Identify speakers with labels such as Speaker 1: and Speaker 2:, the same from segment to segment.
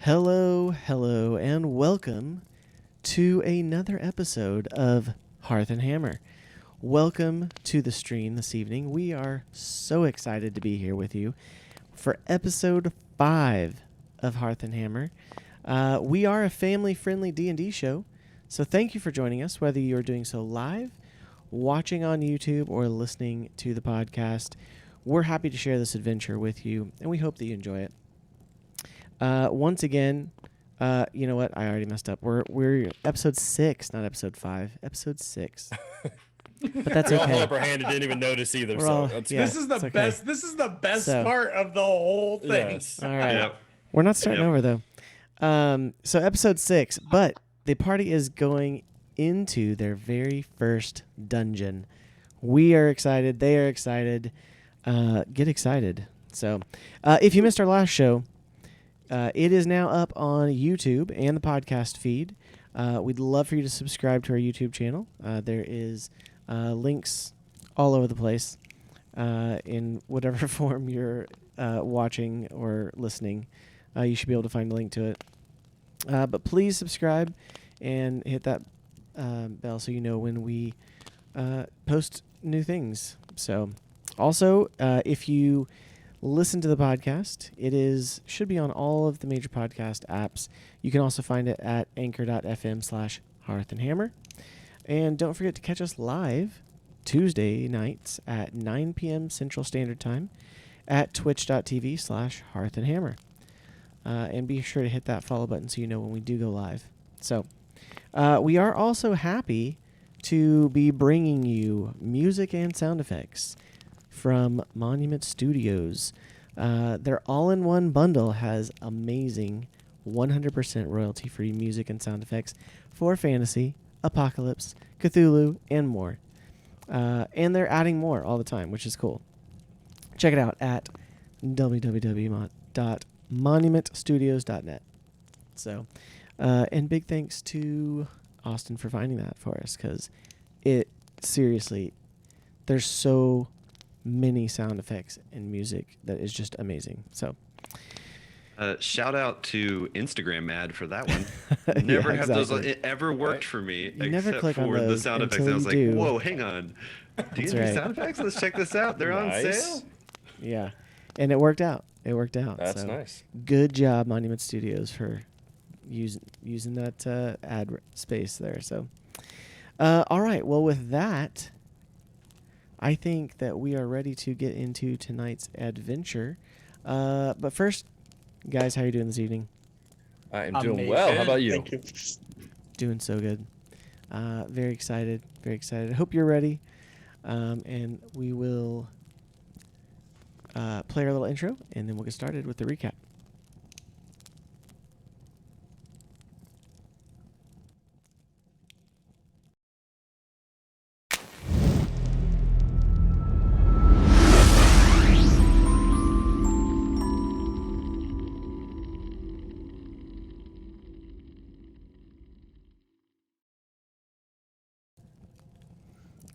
Speaker 1: Hello, hello, and welcome to another episode of Hearth Hammer. Welcome to the stream this evening. We are so excited to be here with you for episode 5 of Hearth Hammer. We are a family-friendly D&D show, so thank you for joining us, whether you're doing so live, watching on YouTube, or listening to the podcast. We're happy to share this adventure with you, and we hope that you enjoy it. Once again, you know what? I already messed up. We're episode 6, not episode 5. Episode 6. But that's
Speaker 2: we
Speaker 1: okay.
Speaker 2: all held up our hand and didn't even notice either.
Speaker 3: This is the best. This is the best part of the whole thing.
Speaker 2: Yes.
Speaker 1: All right.
Speaker 2: Yep.
Speaker 1: We're not starting over though. So episode 6, but the party is going into their very first dungeon. We are excited. They are excited. Get excited. So, if you missed our last show, it is now up on YouTube and the podcast feed. We'd love for you to subscribe to our YouTube channel. There is links all over the place in whatever form you're watching or listening. You should be able to find a link to it. But please subscribe and hit that bell so you know when we post new things. So, also, if you listen to the podcast, should be on all of the major podcast apps. You can also find it at anchor.fm/hearthandhammer. And don't forget to catch us live Tuesday nights at 9 p.m. Central Standard Time at twitch.tv/hearthandhammer. And be sure to hit that follow button so you know when we do go live. So, we are also happy to be bringing you music and sound effects from Monument Studios. Their all-in-one bundle has amazing 100% royalty-free music and sound effects for fantasy, apocalypse, Cthulhu, and more. And they're adding more all the time, which is cool. Check it out at www.monumentstudios.net. So, and big thanks to Austin for finding that for us, because seriously, there's so many sound effects and music that is just amazing. So
Speaker 4: shout out to Instagram ad for that one. Never have those ever worked for me,
Speaker 1: you never
Speaker 4: except
Speaker 1: click on
Speaker 4: for the
Speaker 1: those
Speaker 4: sound effects.
Speaker 1: until
Speaker 4: I was
Speaker 1: you
Speaker 4: like,
Speaker 1: do.
Speaker 4: whoa, hang on. Do you need sound effects? Let's check this out. They're on sale.
Speaker 1: Yeah. And it worked out.
Speaker 2: That's
Speaker 1: so
Speaker 2: nice.
Speaker 1: Good job, Monument Studios, for using that ad space there. So, all right. Well, with that, I think that we are ready to get into tonight's adventure. But first, guys, how are you doing this evening?
Speaker 2: I am doing well. How about you?
Speaker 3: Thank you.
Speaker 1: Doing so good. Very excited. Very excited. I hope you're ready. And we will play our little intro, and then we'll get started with the recap.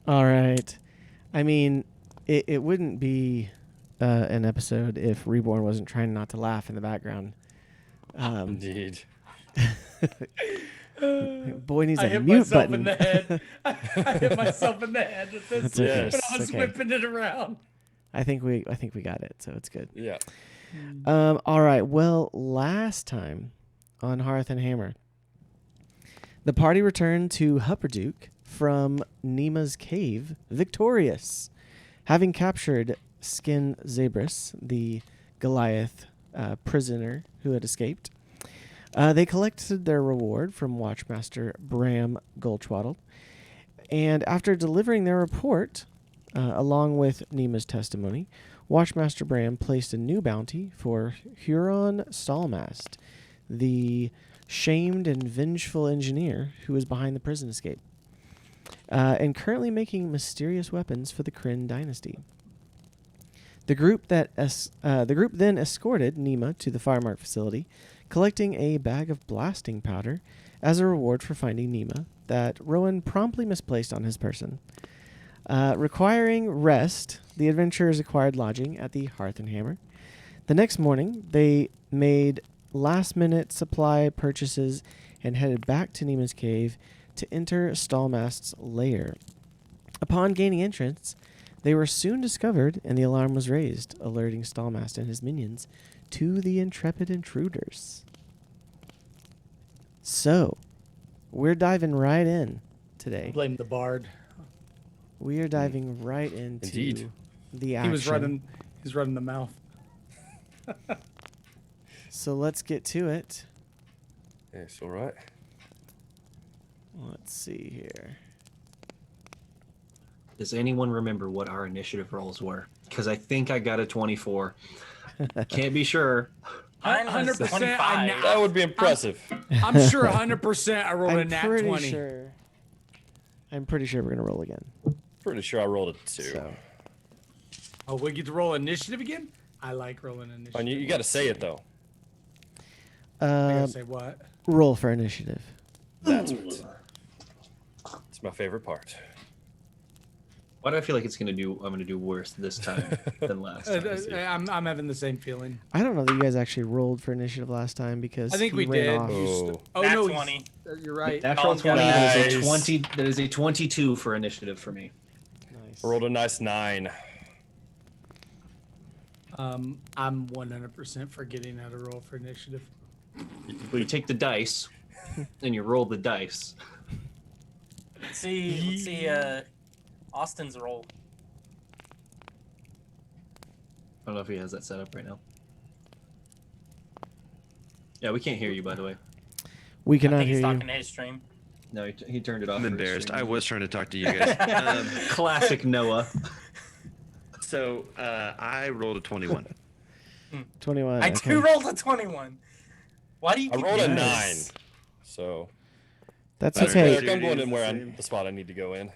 Speaker 1: All right. I mean, it wouldn't be an episode if Reborn wasn't trying not to laugh in the background.
Speaker 2: Indeed.
Speaker 1: Boy needs
Speaker 3: I
Speaker 1: a
Speaker 3: hit
Speaker 1: mute
Speaker 3: myself
Speaker 1: button.
Speaker 3: in the head. I hit myself in the head with this
Speaker 1: That's okay.
Speaker 3: when I was
Speaker 1: Okay.
Speaker 3: whipping it around.
Speaker 1: I think we got it, so it's good.
Speaker 2: Yeah.
Speaker 1: All right. Well, last time on Hearth and Hammer, the party returned to Hupperduke from Nima's cave victorious, having captured Skin Zabris, the Goliath prisoner who had escaped. They collected their reward from Watchmaster Bram Goldschwaddle, and after delivering their report, along with Nima's testimony, Watchmaster Bram placed a new bounty for Huron Stahlmast, the shamed and vengeful engineer who was behind the prison escape, and currently making mysterious weapons for the Kryn dynasty. The group then escorted Nima to the Firemark facility, collecting a bag of blasting powder as a reward for finding Nima that Rowan promptly misplaced on his person. Requiring rest, the adventurers acquired lodging at the Hearth and Hammer. The next morning, they made last-minute supply purchases and headed back to Nima's cave to enter Stahlmast's lair. Upon gaining entrance, they were soon discovered, and the alarm was raised, alerting Stahlmast and his minions to the intrepid intruders. So, we're diving right in today.
Speaker 3: Blame the bard.
Speaker 1: We are diving right into
Speaker 2: Indeed.
Speaker 1: the action.
Speaker 3: He's running the mouth.
Speaker 1: So let's get to it.
Speaker 2: Yes, all right.
Speaker 1: Let's see here.
Speaker 5: Does anyone remember what our initiative rolls were? Because I think I got a 24. Can't be sure.
Speaker 3: 100%.
Speaker 2: That would be impressive.
Speaker 3: I'm sure 100% I rolled a nat 20.
Speaker 1: I'm pretty sure we're going to roll again.
Speaker 2: Pretty sure I rolled a 2.
Speaker 1: So.
Speaker 3: Oh, we get to roll initiative again? I like rolling initiative.
Speaker 2: And you got to say it, though.
Speaker 3: I gotta say what?
Speaker 1: Roll for initiative.
Speaker 2: That's what. It's my favorite part.
Speaker 5: Why do I feel like I'm gonna do worse this time than last time?
Speaker 3: I'm having the same feeling.
Speaker 1: I don't know that you guys actually rolled for initiative last time because
Speaker 3: I think we
Speaker 1: ran
Speaker 3: did.
Speaker 1: off.
Speaker 3: Oh
Speaker 6: Nat
Speaker 3: no,
Speaker 6: 20.
Speaker 3: You're right.
Speaker 5: Natural 20.
Speaker 2: Nice.
Speaker 5: That is a 20. That is a 22 for initiative for me.
Speaker 1: Nice.
Speaker 2: I rolled a nice 9.
Speaker 3: I'm 100% forgetting how to roll for initiative.
Speaker 5: Well, you take the dice, and you roll the dice.
Speaker 6: Let's see Austin's roll.
Speaker 5: I don't know if he has that set up right now. Yeah, we can't hear you, by the way.
Speaker 1: We
Speaker 6: I
Speaker 1: cannot
Speaker 6: think he's
Speaker 1: hear you.
Speaker 6: talking to his stream.
Speaker 5: No, he turned it off.
Speaker 4: I'm
Speaker 5: for his
Speaker 4: embarrassed.
Speaker 5: stream.
Speaker 4: I was trying to talk to you guys.
Speaker 5: Classic Noah.
Speaker 4: So I rolled a 21.
Speaker 1: 21.
Speaker 6: I
Speaker 1: okay.
Speaker 6: too rolled a 21. Why do you
Speaker 2: I
Speaker 6: keep
Speaker 2: rolled a
Speaker 6: doing
Speaker 2: 9.
Speaker 6: this?
Speaker 2: So.
Speaker 1: That's
Speaker 4: Better
Speaker 1: okay.
Speaker 4: Duty
Speaker 2: I'm going
Speaker 4: is
Speaker 2: in
Speaker 4: the
Speaker 2: where
Speaker 4: same.
Speaker 2: the spot I need to go in.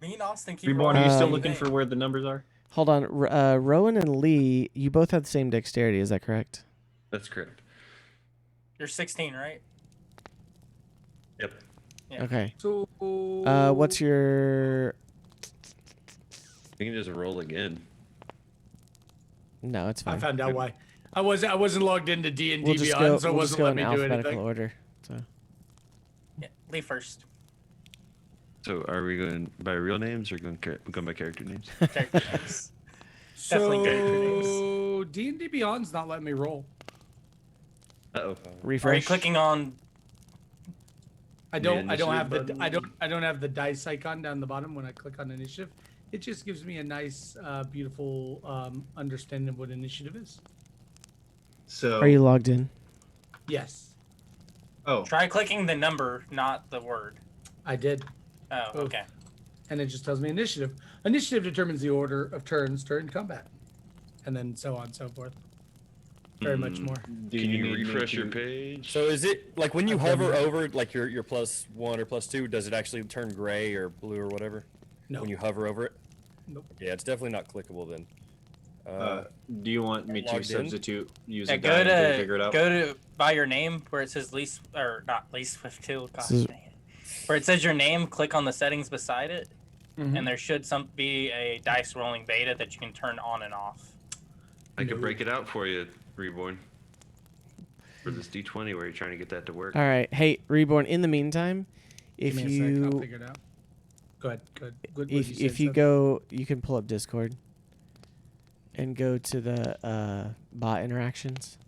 Speaker 6: Me and Austin keep
Speaker 5: Reborn,
Speaker 6: rolling
Speaker 5: are you
Speaker 6: the
Speaker 5: still
Speaker 6: same
Speaker 5: looking
Speaker 6: thing.
Speaker 5: for where the numbers are?
Speaker 1: Hold on. Rowan and Lee, you both have the same dexterity. Is that correct?
Speaker 4: That's correct.
Speaker 6: You're 16, right?
Speaker 4: Yep.
Speaker 6: Yeah.
Speaker 1: Okay.
Speaker 3: So
Speaker 1: What's your...
Speaker 4: We can just roll again.
Speaker 1: No, it's fine.
Speaker 3: I found out why. I wasn't logged into D&D
Speaker 1: We'll just
Speaker 3: Beyond,
Speaker 1: go,
Speaker 3: so it
Speaker 1: we'll just
Speaker 3: wasn't
Speaker 1: go
Speaker 3: letting
Speaker 1: in
Speaker 3: me do
Speaker 1: alphabetical
Speaker 3: anything.
Speaker 1: order. So.
Speaker 6: Yeah, Lee first.
Speaker 4: So are we going by real names or going by character names?
Speaker 6: Character names. Definitely character names.
Speaker 3: So D&D Beyond's not letting me roll.
Speaker 4: Uh-oh.
Speaker 1: Refresh.
Speaker 6: Are you clicking on?
Speaker 3: I don't have
Speaker 5: initiative
Speaker 3: the
Speaker 5: button?
Speaker 3: I don't have the dice icon down the bottom when I click on initiative. It just gives me a nice, beautiful understanding of what initiative is.
Speaker 5: So.
Speaker 1: Are you logged in?
Speaker 3: Yes,
Speaker 5: Oh.
Speaker 6: Try clicking the number, not the word.
Speaker 3: I did,
Speaker 6: Oh, okay.
Speaker 3: and it just tells me initiative. Initiative determines the order of turns during combat, and then so on and so forth. Very much more.
Speaker 5: Do
Speaker 4: Can you
Speaker 5: need me
Speaker 4: refresh
Speaker 5: to-
Speaker 4: your page?
Speaker 2: So is it like when you hover over like your +1 or +2, does it actually turn gray or blue or whatever?
Speaker 3: No.
Speaker 2: When you hover over it?
Speaker 3: Nope.
Speaker 2: Yeah, it's definitely not clickable then.
Speaker 5: Do you want me to
Speaker 2: Logged in?
Speaker 5: substitute use
Speaker 6: Yeah,
Speaker 5: a guide to figure it out?
Speaker 6: go to by your name where it says Lee or not Lee Swift 2. Gosh
Speaker 1: This is-
Speaker 6: dang it. Where it says your name, click on the settings beside it,
Speaker 3: Mhm.
Speaker 6: and there should be a dice rolling beta that you can turn on and off.
Speaker 4: I could break it out for you, Reborn. For this D20 where you're trying to get that to work.
Speaker 1: All right. Hey, Reborn, in the meantime, if
Speaker 3: Give me a sec, I'll
Speaker 1: you
Speaker 3: figure it out. Go ahead. Good. What
Speaker 1: if
Speaker 3: say,
Speaker 1: if you
Speaker 3: Seth?
Speaker 1: go, you can pull up Discord and go to the bot interactions,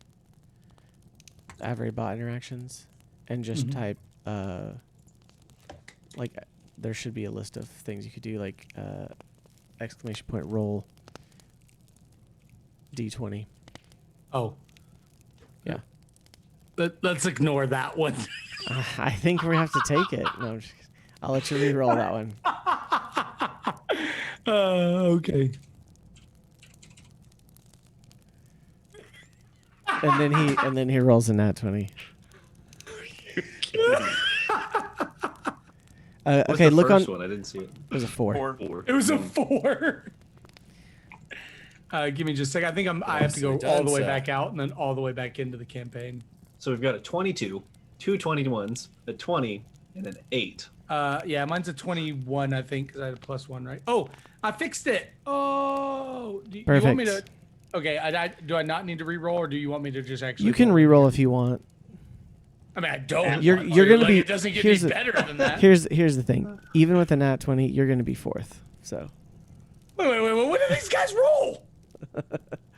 Speaker 1: Avery bot interactions, and just type like there should be a list of things you could do, like !! roll D20.
Speaker 3: Oh.
Speaker 1: Yeah.
Speaker 3: Let's ignore that one.
Speaker 1: I think we have to take it. No, I'm just, I'll let you re-roll that one.
Speaker 3: Okay.
Speaker 1: And then he rolls a nat 20.
Speaker 5: What's
Speaker 1: Okay,
Speaker 5: the
Speaker 1: look on.
Speaker 5: first one? I didn't see it.
Speaker 1: It was a 4.
Speaker 6: Or
Speaker 5: Four.
Speaker 3: It was a 4. Give me just a second. I think I have to go
Speaker 2: Nicely
Speaker 3: all
Speaker 2: done,
Speaker 3: the way
Speaker 2: Seth.
Speaker 3: back out and then all the way back into the campaign.
Speaker 5: So we've got a 22, two 21s, a 20, and an 8.
Speaker 3: Yeah, mine's a 21, I think, because I had a +1, right? Oh, I fixed it. Oh, do you want me to?
Speaker 1: Perfect.
Speaker 3: Okay, do I not need to re-roll, or do you want me to just actually?
Speaker 1: You can
Speaker 3: roll?
Speaker 1: re-roll if you want.
Speaker 3: I mean, I don't.
Speaker 1: You're
Speaker 3: want
Speaker 1: gonna
Speaker 3: like,
Speaker 1: be.
Speaker 3: It doesn't get
Speaker 1: here's
Speaker 3: any
Speaker 1: the-
Speaker 3: better than that.
Speaker 1: Here's the thing. Even with a nat 20, you're gonna be 4th. So.
Speaker 3: Wait. What did these guys roll?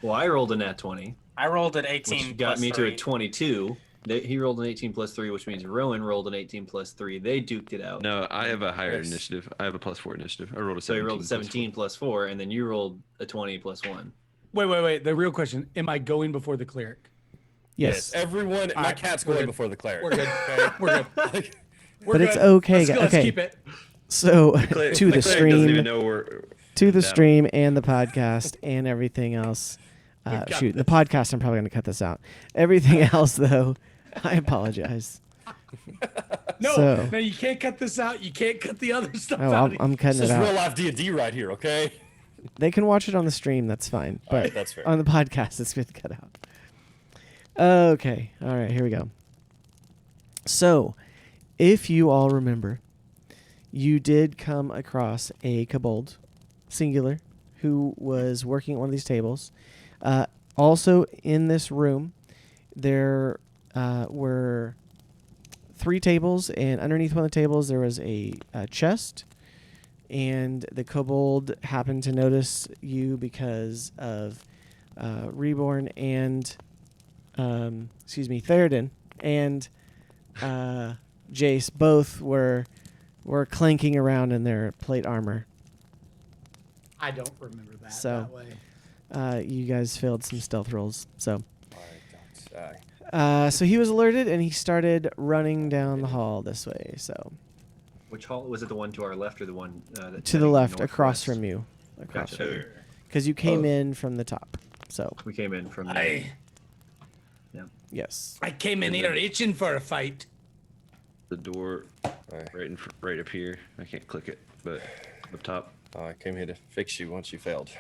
Speaker 5: Well, I rolled a nat 20,
Speaker 6: I rolled an 18
Speaker 5: which got
Speaker 6: plus
Speaker 5: me to
Speaker 6: 3.
Speaker 5: a 22. He rolled an 18 plus 3, which means Rowan rolled an 18 plus 3. They duked it out.
Speaker 4: No, I have a higher
Speaker 3: Yes.
Speaker 4: initiative. I have a +4 initiative. I rolled a 17.
Speaker 5: So he rolled a
Speaker 4: plus
Speaker 5: 17 plus 4, and then you rolled a 20 plus 1.
Speaker 3: Wait. The real question: am I going before the cleric?
Speaker 1: Yes.
Speaker 2: Everyone. My
Speaker 3: right,
Speaker 2: cat's
Speaker 3: we're
Speaker 2: going
Speaker 3: good.
Speaker 2: before the cleric.
Speaker 3: We're good.
Speaker 2: Okay?
Speaker 3: We're good.
Speaker 2: Like,
Speaker 3: We're
Speaker 1: But it's
Speaker 3: good.
Speaker 1: okay,
Speaker 3: Let's
Speaker 1: okay.
Speaker 3: keep it.
Speaker 1: So
Speaker 4: The
Speaker 1: to the
Speaker 4: cleric doesn't
Speaker 1: stream,
Speaker 4: even know where.
Speaker 1: to the
Speaker 4: down.
Speaker 1: stream, and the podcast, and everything else.
Speaker 3: got
Speaker 1: Shoot, the
Speaker 3: this.
Speaker 1: podcast. I'm probably gonna cut this out. Everything else, though, I apologize.
Speaker 3: No, you can't cut this out. You can't cut the other stuff
Speaker 1: Oh,
Speaker 3: out.
Speaker 1: I'm cutting
Speaker 2: this
Speaker 1: it
Speaker 2: is real
Speaker 1: out.
Speaker 2: life D&D right here, okay?
Speaker 1: They can watch it on the stream. That's fine. But
Speaker 2: right, that's fair.
Speaker 1: on the podcast, it's good to cut out. Okay. All right. Here we go. So, if you all remember, you did come across a kobold, singular, who was working at one of these tables. Also, in this room, there were 3 tables, and underneath one of the tables, there was a chest. And the kobold happened to notice you because of Reborn and, Theoden and Jace both were clanking around in their plate armor.
Speaker 3: I don't remember that
Speaker 1: So-
Speaker 3: that way.
Speaker 1: You guys failed some stealth rolls. So,
Speaker 2: Alright, don't.
Speaker 1: so he was alerted and he started running down the hall this way. So
Speaker 5: Which hall was it? The one to our left or the one that's
Speaker 1: to the
Speaker 5: heading
Speaker 1: left, across
Speaker 5: northwest?
Speaker 1: from you, across
Speaker 5: Gotcha.
Speaker 1: from you, because you came
Speaker 5: Oh.
Speaker 1: in from the top. So
Speaker 5: We came in from the.
Speaker 3: I
Speaker 1: yes.
Speaker 3: came in here itching for a fight.
Speaker 4: The door right up here. I can't click it, but up top.
Speaker 2: I came here to fix you once you failed.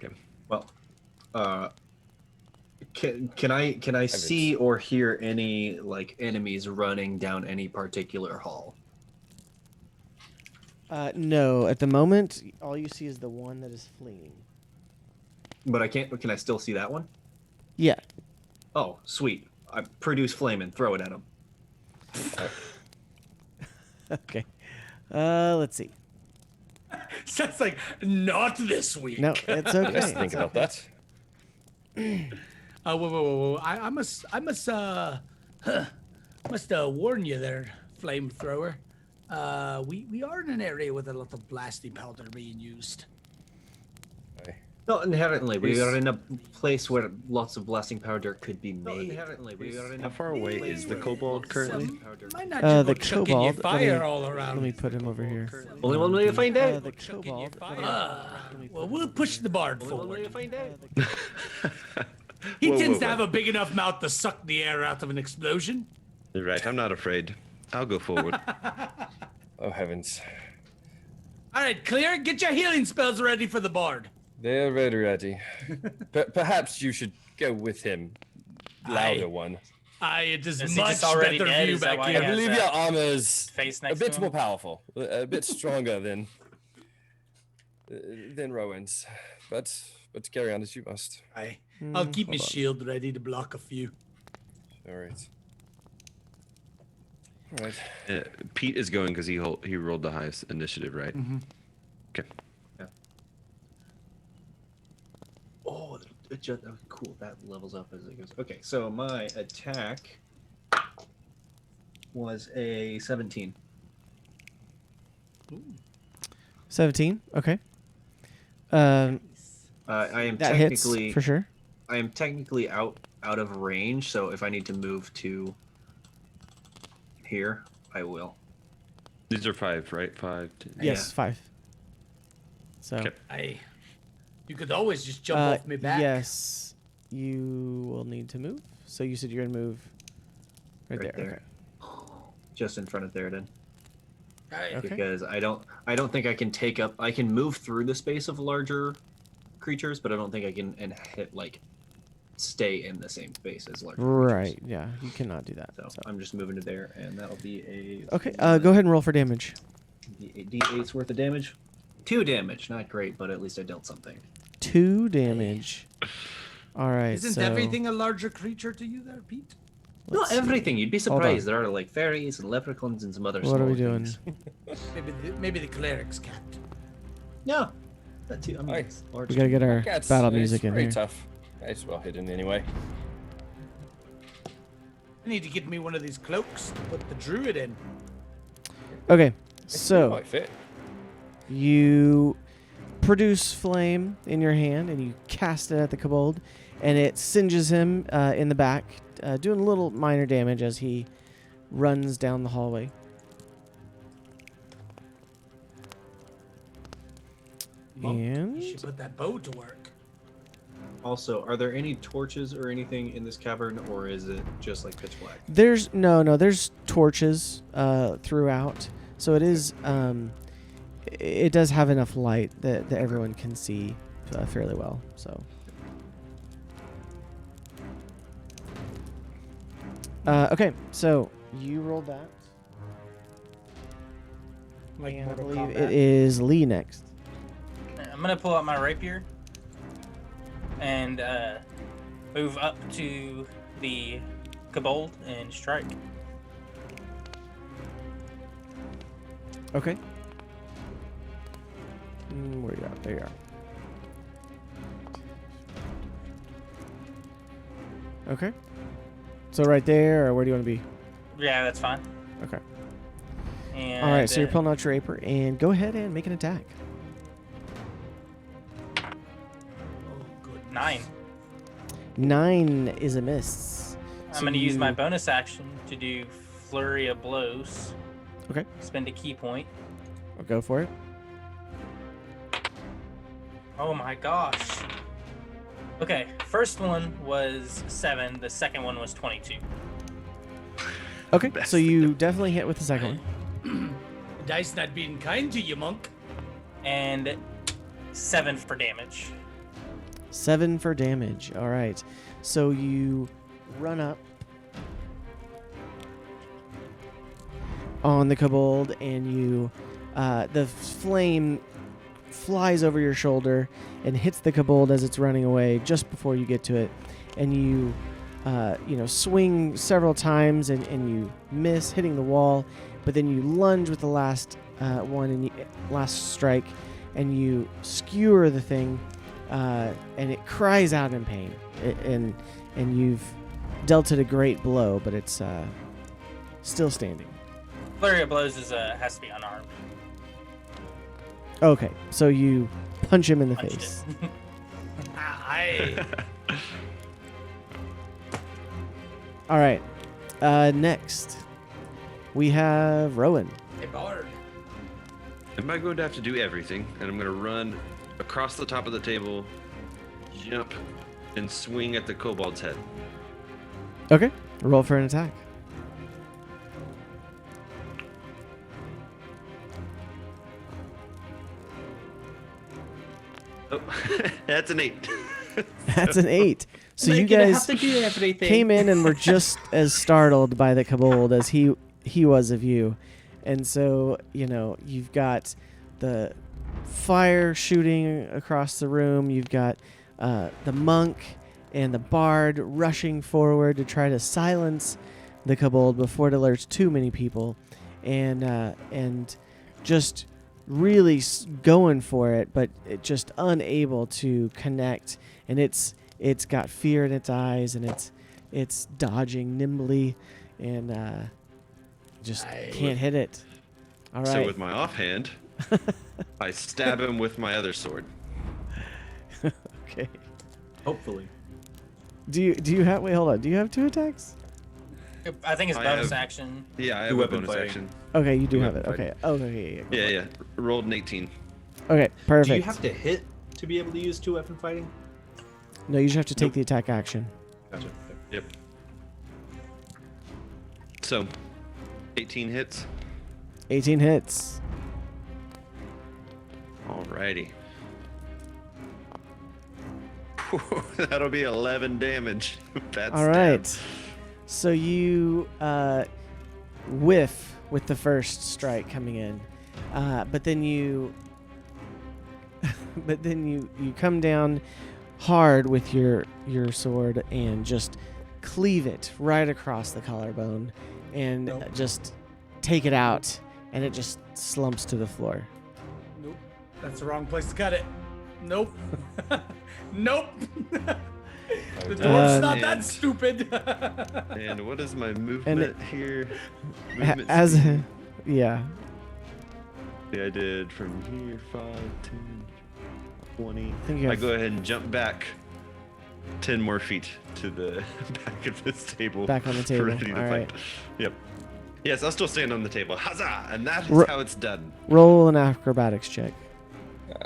Speaker 4: Okay.
Speaker 5: Well, can I see or hear any like enemies running down any particular hall?
Speaker 1: No, at the moment, all you see is the one that is fleeing.
Speaker 5: But I can't. Can I still see that one?
Speaker 1: Yeah.
Speaker 5: Oh, sweet! I produce flame and throw it at him.
Speaker 1: Okay. Let's see.
Speaker 3: Sounds like not this week.
Speaker 1: No, it's okay.
Speaker 2: Let's think about that.
Speaker 3: Whoa. I must warn you there, flamethrower. We are in an area with a lot of blasting powder being used.
Speaker 5: Not inherently. We
Speaker 2: Is-
Speaker 5: are in a place where lots of blasting powder could be
Speaker 3: Not
Speaker 5: made.
Speaker 3: inherently.
Speaker 5: We are in
Speaker 4: How
Speaker 5: a
Speaker 4: far away is the kobold currently?
Speaker 3: Might not
Speaker 1: The
Speaker 3: the chucking your
Speaker 1: kobold.
Speaker 3: fire all around.
Speaker 1: Let me put him over here.
Speaker 5: Only one way to find out.
Speaker 1: The kobold.
Speaker 3: Well, we'll push the bard
Speaker 5: Only one way to
Speaker 3: forward.
Speaker 5: find out.
Speaker 3: He
Speaker 4: Whoa,
Speaker 3: tends
Speaker 4: whoa,
Speaker 3: to have
Speaker 4: whoa.
Speaker 3: a big enough mouth to suck the air out of an explosion.
Speaker 4: You're right. I'm not afraid. I'll go forward.
Speaker 2: Oh, heavens.
Speaker 3: All right, clear. Get your healing spells ready for the bard.
Speaker 2: They're very ready. Perhaps you should go with him. Louder
Speaker 3: Aye.
Speaker 2: one.
Speaker 3: It is
Speaker 6: Is he
Speaker 3: much
Speaker 6: just already
Speaker 3: better
Speaker 6: dead?
Speaker 3: view
Speaker 6: Is that
Speaker 3: back
Speaker 6: why
Speaker 2: I
Speaker 6: he
Speaker 3: here.
Speaker 6: has
Speaker 2: believe
Speaker 6: that
Speaker 2: your armor is
Speaker 6: face
Speaker 2: a
Speaker 6: next
Speaker 2: bit
Speaker 6: to
Speaker 2: more
Speaker 6: him?
Speaker 2: powerful, a bit stronger than Rowan's. But carry on as you must.
Speaker 3: I'll keep my
Speaker 1: hold on.
Speaker 3: shield ready to block a few.
Speaker 2: All right. All right.
Speaker 4: Pete is going because he rolled the highest initiative, right? Okay.
Speaker 5: Oh, cool. That levels up as it goes. Okay, so my attack was a 17.
Speaker 1: 17. Okay.
Speaker 5: I am
Speaker 1: That hits
Speaker 5: technically
Speaker 1: for sure.
Speaker 5: I am technically out of range, so if I need to move to here, I will.
Speaker 4: These are 5, right? 5. 10.
Speaker 1: Yes, 5. So.
Speaker 4: Okay.
Speaker 3: You could always just jump off me back.
Speaker 1: Yes, you will need to move. So you said you're gonna move right,
Speaker 5: Right
Speaker 1: there.
Speaker 5: there. Just in front of Theoden.
Speaker 3: Right.
Speaker 1: Okay.
Speaker 5: Because I don't think I can take up. I can move through the space of larger creatures, but I don't think I can stay in the same space as larger
Speaker 1: Right.
Speaker 5: creatures.
Speaker 1: Yeah, you cannot do that.
Speaker 5: So
Speaker 1: So.
Speaker 5: I'm just moving to there, and that'll be a.
Speaker 1: Okay. Go ahead and roll for damage.
Speaker 5: D8's worth of damage. 2 damage, not great, but at least I dealt something.
Speaker 1: 2 damage. All right.
Speaker 3: Isn't
Speaker 1: so
Speaker 3: everything a larger creature to you there, Pete?
Speaker 5: Not everything. You'd be
Speaker 1: Hold on.
Speaker 5: surprised. There are like fairies and leprechauns and some other
Speaker 1: What are we
Speaker 5: smaller
Speaker 1: doing?
Speaker 5: things.
Speaker 3: Maybe the cleric's cat.
Speaker 5: No. That too. I mean,
Speaker 2: Aye.
Speaker 5: it's large.
Speaker 1: We gotta get our
Speaker 2: Cat's,
Speaker 1: battle
Speaker 2: it's
Speaker 1: music in
Speaker 2: pretty
Speaker 1: here.
Speaker 2: tough. It's well hidden anyway.
Speaker 3: I need to get me one of these cloaks to put the druid in.
Speaker 1: Okay.
Speaker 2: It
Speaker 1: So
Speaker 2: might fit.
Speaker 1: you produce flame in your hand and you cast it at the kobold, and it singes him in the back, doing a little minor damage as he runs down the hallway.
Speaker 3: Monk,
Speaker 1: And
Speaker 3: you should put that bow to work.
Speaker 5: Also, are there any torches or anything in this cavern, or is it just like pitch black?
Speaker 1: there's there's torches throughout, so it is it does have enough light that everyone can see fairly well. So okay, so you rolled that.
Speaker 3: Like
Speaker 1: And I
Speaker 3: Mortal
Speaker 1: believe
Speaker 3: Kombat.
Speaker 1: it is Lee next.
Speaker 6: I'm gonna pull out my rapier and move up to the kobold and strike.
Speaker 1: Okay. Where you at? There you are. Okay. So right there, or where do you want to be?
Speaker 6: Yeah, that's fine.
Speaker 1: Okay.
Speaker 6: And
Speaker 1: All right. So you're pulling out your rapier, and go ahead and make an attack.
Speaker 3: Oh, good.
Speaker 6: 9.
Speaker 1: 9 is a miss.
Speaker 6: I'm
Speaker 1: So
Speaker 6: gonna use my
Speaker 1: you-
Speaker 6: bonus action to do flurry of blows.
Speaker 1: Okay.
Speaker 6: Spend a key point.
Speaker 1: I'll go for it.
Speaker 6: Oh my gosh. Okay, first one was 7. The second one was 22.
Speaker 1: Okay.
Speaker 4: Best.
Speaker 1: So you definitely hit with the second one.
Speaker 3: The dice not being kind to you, monk.
Speaker 6: And 7 for damage.
Speaker 1: 7 for damage. All right. So you run up on the kobold, and you the flame flies over your shoulder and hits the kobold as it's running away just before you get to it, and you swing several times and you miss hitting the wall, but then you lunge with the last one and last strike, and you skewer the thing, and it cries out in pain, and you've dealt it a great blow, but it's still standing.
Speaker 6: Flurry of blows is has to be unarmed.
Speaker 1: Okay, so you punch him in the
Speaker 6: Punched
Speaker 1: face.
Speaker 6: it.
Speaker 3: Aye.
Speaker 1: All right, next we have Rowan.
Speaker 3: Hey, bard.
Speaker 4: Am I going to have to do everything? And I'm going to run across the top of the table, jump, and swing at the kobold's head.
Speaker 1: Okay, roll for an attack.
Speaker 4: Oh, that's an 8.
Speaker 1: That's an 8. So you
Speaker 5: You're gonna
Speaker 1: guys
Speaker 5: have to do everything.
Speaker 1: came in and were just as startled by the kobold as he was of you, and so you've got the fire shooting across the room. You've got the monk and the bard rushing forward to try to silence the kobold before it alerts too many people, and just really going for it, but it just unable to connect. And it's got fear in its eyes, and it's dodging nimbly, and just can't hit it. All right.
Speaker 4: So with my offhand, I stab him with my other sword.
Speaker 1: Okay.
Speaker 5: Hopefully.
Speaker 1: Do you have? Wait, hold on. Do you have 2 attacks?
Speaker 6: I think it's
Speaker 4: I
Speaker 6: bonus
Speaker 4: have-
Speaker 6: action.
Speaker 4: Yeah, I have
Speaker 5: Do
Speaker 4: a
Speaker 5: weapon
Speaker 4: bonus
Speaker 5: fighting.
Speaker 4: action.
Speaker 1: Okay, you do
Speaker 4: You
Speaker 1: have
Speaker 4: have
Speaker 1: it. Okay. Oh, okay. Yeah.
Speaker 4: Yeah. Rolled an 18.
Speaker 1: Okay. Perfect.
Speaker 5: Do you have to hit to be able to use 2 weapon fighting?
Speaker 1: No, you just have to take
Speaker 4: Nope.
Speaker 1: the attack action.
Speaker 5: Gotcha.
Speaker 4: Yep. So, 18 hits.
Speaker 1: 18 hits.
Speaker 4: Alrighty. That'll be 11 damage. That's
Speaker 1: All right. So you whiff with the first strike coming in, but then you but then you come down hard with your sword and just cleave it right across the collarbone and
Speaker 3: Nope.
Speaker 1: just take it out, and it just slumps to the floor.
Speaker 3: Nope. That's the wrong place to cut it. Nope. Nope. The dwarf's not that
Speaker 4: And-
Speaker 3: stupid.
Speaker 4: And what is my movement here?
Speaker 1: A-
Speaker 4: Movement
Speaker 1: As
Speaker 4: speed.
Speaker 1: yeah,
Speaker 4: Yeah, I did from here 5, 10, 20.
Speaker 1: I think you
Speaker 4: I
Speaker 1: have
Speaker 4: go ahead and jump back 10 more feet to the back of this table.
Speaker 1: Back on the table,
Speaker 4: Ready to
Speaker 1: all
Speaker 4: fight.
Speaker 1: right.
Speaker 4: Yep. Yes, I'll still stand on the table. Huzzah! And that is
Speaker 1: Ro-
Speaker 4: how it's done.
Speaker 1: roll an acrobatics check.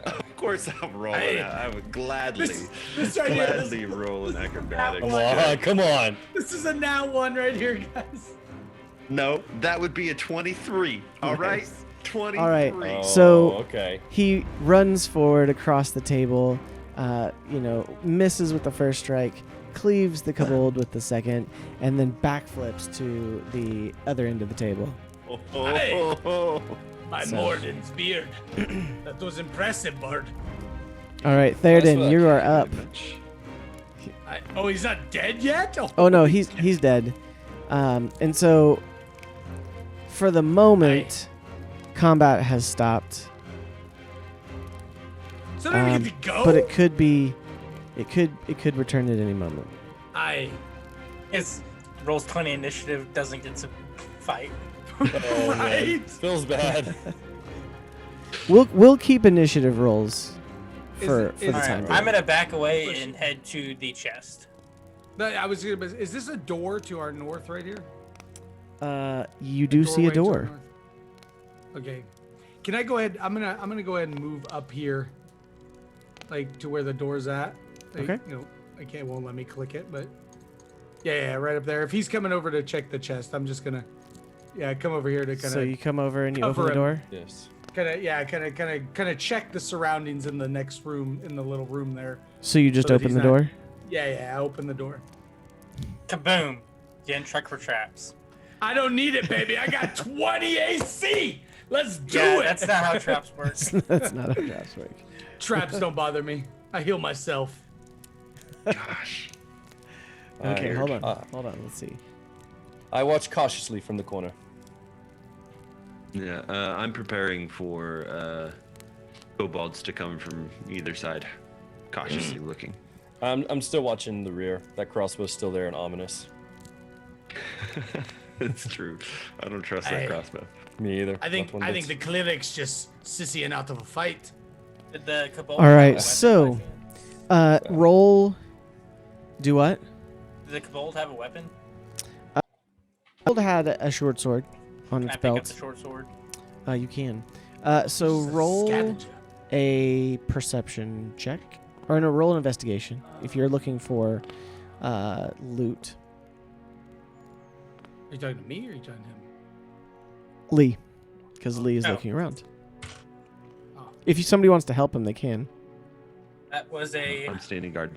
Speaker 4: Of course, I'll roll
Speaker 3: Hey.
Speaker 4: it. I would gladly,
Speaker 3: This right here,
Speaker 4: gladly roll an acrobatics.
Speaker 2: Come on,
Speaker 4: check.
Speaker 2: come on.
Speaker 3: this is a now one right here, guys.
Speaker 4: No, that would be a 23. All right,
Speaker 1: Nice.
Speaker 4: 23.
Speaker 1: All right.
Speaker 2: Oh,
Speaker 1: So-
Speaker 2: okay.
Speaker 1: He runs forward across the table, misses with the first strike, cleaves the kobold with the second, and then backflips to the other end of the table.
Speaker 4: Oh,
Speaker 3: Hey.
Speaker 4: oh, oh.
Speaker 3: My
Speaker 1: So-
Speaker 3: Morden's beard. That was impressive, Bard.
Speaker 1: All right, Theoden,
Speaker 2: Nice
Speaker 1: you
Speaker 2: work.
Speaker 1: are up.
Speaker 3: Oh, he's not dead yet?
Speaker 1: Oh no, he's dead. And so, for the moment, combat has stopped.
Speaker 3: So then we get to go?
Speaker 1: But it could return at any moment.
Speaker 3: I.
Speaker 6: It's rolls 20 initiative, doesn't get to fight.
Speaker 2: Oh, man.
Speaker 3: Right?
Speaker 2: Feels bad.
Speaker 1: We'll keep initiative rolls for
Speaker 3: Is-
Speaker 1: the
Speaker 3: is-
Speaker 6: All
Speaker 1: time
Speaker 6: right,
Speaker 1: being.
Speaker 6: I'm gonna back away and head to the chest.
Speaker 3: I was gonna. Is this a door to our north right here?
Speaker 1: You do see a
Speaker 3: doorway to our
Speaker 1: door.
Speaker 3: north? Okay. Can I go ahead? I'm gonna go ahead and move up here, like to where the door's at. Like,
Speaker 1: Okay.
Speaker 3: You know, it won't let me click it, but yeah, right up there. If he's coming over to check the chest, I'm just gonna, come over here to kind
Speaker 1: So
Speaker 3: of,
Speaker 1: you come over and you
Speaker 3: cover
Speaker 1: open the
Speaker 3: him.
Speaker 1: door.
Speaker 2: Yes.
Speaker 3: kind of check the surroundings in the next room, in the little room there.
Speaker 1: So you just
Speaker 3: So that
Speaker 1: open
Speaker 3: he's
Speaker 1: the
Speaker 3: not-
Speaker 1: door.
Speaker 3: Yeah, I open the door.
Speaker 6: Kaboom! Getting check for traps.
Speaker 3: I don't need it, baby. I got 20 AC. Let's do
Speaker 6: Yeah,
Speaker 3: it.
Speaker 6: that's not how traps work.
Speaker 1: That's not how traps work.
Speaker 3: Traps don't bother me. I heal myself.
Speaker 4: Gosh.
Speaker 1: Okay, hold on.
Speaker 2: Uh,
Speaker 1: Hold on. Let's see.
Speaker 2: I watch cautiously from the corner.
Speaker 4: Yeah, I'm preparing for kobolds to come from either side, cautiously looking.
Speaker 2: I'm still watching the rear. That crossbow's still there and ominous.
Speaker 4: It's true. I don't trust that
Speaker 3: Hey.
Speaker 4: crossbow.
Speaker 2: Me either.
Speaker 3: I think
Speaker 2: Not one
Speaker 3: the
Speaker 2: bit.
Speaker 3: cleric's just sissying out of a fight.
Speaker 6: Did the kobold
Speaker 1: All
Speaker 6: have a
Speaker 1: right,
Speaker 6: weapon
Speaker 1: so-
Speaker 6: by chance?
Speaker 1: Roll. Do what?
Speaker 6: Did the kobold have a weapon?
Speaker 1: Kobold had a short sword on
Speaker 6: Can
Speaker 1: its
Speaker 6: I pick up
Speaker 1: belt.
Speaker 6: the short sword?
Speaker 1: You can. So
Speaker 3: Just a
Speaker 1: roll
Speaker 3: scavenger.
Speaker 1: a perception check, or no, roll an investigation if you're looking for loot.
Speaker 3: Are you talking to me or are you talking to him?
Speaker 1: Lee, because Lee is
Speaker 6: Oh.
Speaker 1: looking around.
Speaker 3: Oh.
Speaker 1: If somebody wants to help him, they can.
Speaker 6: That was a
Speaker 4: I'm standing guard.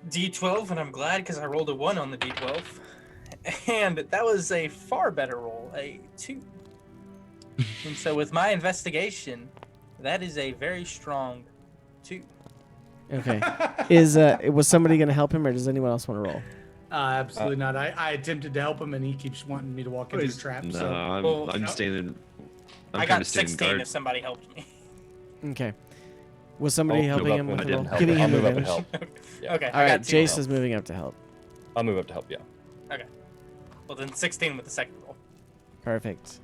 Speaker 6: D12, and I'm glad because I rolled a 1 on the D12. And that was a far better roll, a 2. And so with my investigation, that is a very strong 2.
Speaker 1: Okay. Was somebody going to help him, or does anyone else want to roll?
Speaker 3: Absolutely not. I attempted to help him and he keeps wanting me to walk into the trap.
Speaker 4: No,
Speaker 3: So
Speaker 6: Well,
Speaker 4: I'm
Speaker 6: no.
Speaker 4: standing. I'm
Speaker 6: I
Speaker 4: kind
Speaker 6: got
Speaker 4: of standing
Speaker 6: 16
Speaker 4: guard.
Speaker 6: if somebody helped me.
Speaker 1: Okay. Was somebody
Speaker 2: I'll
Speaker 1: helping
Speaker 2: move up
Speaker 1: him
Speaker 2: when
Speaker 1: with
Speaker 2: I
Speaker 1: the roll?
Speaker 2: didn't help.
Speaker 1: Giving
Speaker 2: I'll
Speaker 1: him
Speaker 2: move up and
Speaker 1: advantage?
Speaker 2: help. Yeah.
Speaker 6: Okay,
Speaker 1: All
Speaker 6: I
Speaker 1: right,
Speaker 6: got 2
Speaker 1: Jace
Speaker 6: help.
Speaker 1: is moving up to help.
Speaker 2: I'll move up to help. Yeah.
Speaker 6: Okay. Well, then 16 with the second roll.
Speaker 1: Perfect.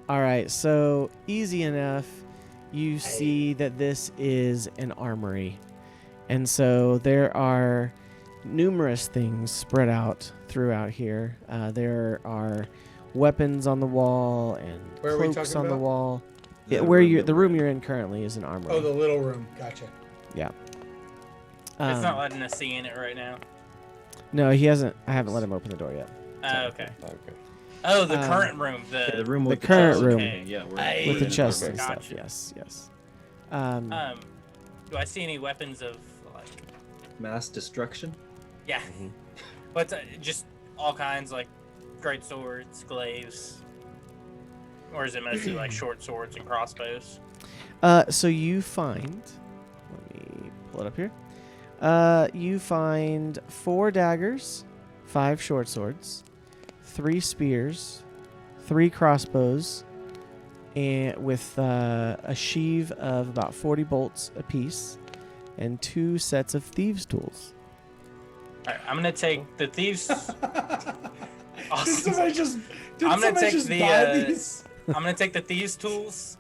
Speaker 1: All right, so easy enough. You see that this is an armory. And so there are numerous things spread out throughout here. There are weapons on the wall and
Speaker 3: Where are we
Speaker 1: cloaks
Speaker 3: talking
Speaker 1: on the
Speaker 3: about?
Speaker 1: wall.
Speaker 4: The
Speaker 1: Yeah, where
Speaker 4: room
Speaker 1: you
Speaker 4: that
Speaker 1: the
Speaker 4: we're
Speaker 1: room
Speaker 4: in.
Speaker 1: you're in currently is an armory.
Speaker 3: Oh, the little room. Gotcha.
Speaker 1: Yeah.
Speaker 6: It's not letting us see in it right now.
Speaker 1: No, he hasn't. I haven't let him open the door yet.
Speaker 6: Okay.
Speaker 2: Okay.
Speaker 6: Oh, the
Speaker 1: Um,
Speaker 6: current room.
Speaker 5: Yeah, the
Speaker 6: The
Speaker 5: room with the
Speaker 1: current
Speaker 5: chest.
Speaker 1: room.
Speaker 5: Okay, yeah, we're,
Speaker 3: Hey.
Speaker 1: With
Speaker 5: we're
Speaker 1: the
Speaker 5: in
Speaker 1: chest
Speaker 5: room.
Speaker 1: and stuff.
Speaker 6: Gotcha.
Speaker 1: Yes, yes.
Speaker 6: do I see any weapons of like?
Speaker 5: Mass destruction.
Speaker 6: Yeah. But just all kinds like great swords, glaives, or is it mostly like short swords and crossbows?
Speaker 1: So you find pull it up here. You find 4 daggers, 5 short swords, 3 spears, 3 crossbows, and with a sheave of about 40 bolts apiece, and 2 sets of thieves' tools.
Speaker 6: All right, I'm gonna take the thieves.
Speaker 3: Did somebody just?
Speaker 6: I'm gonna take the.
Speaker 3: buy these?
Speaker 6: I'm gonna take the thieves' tools,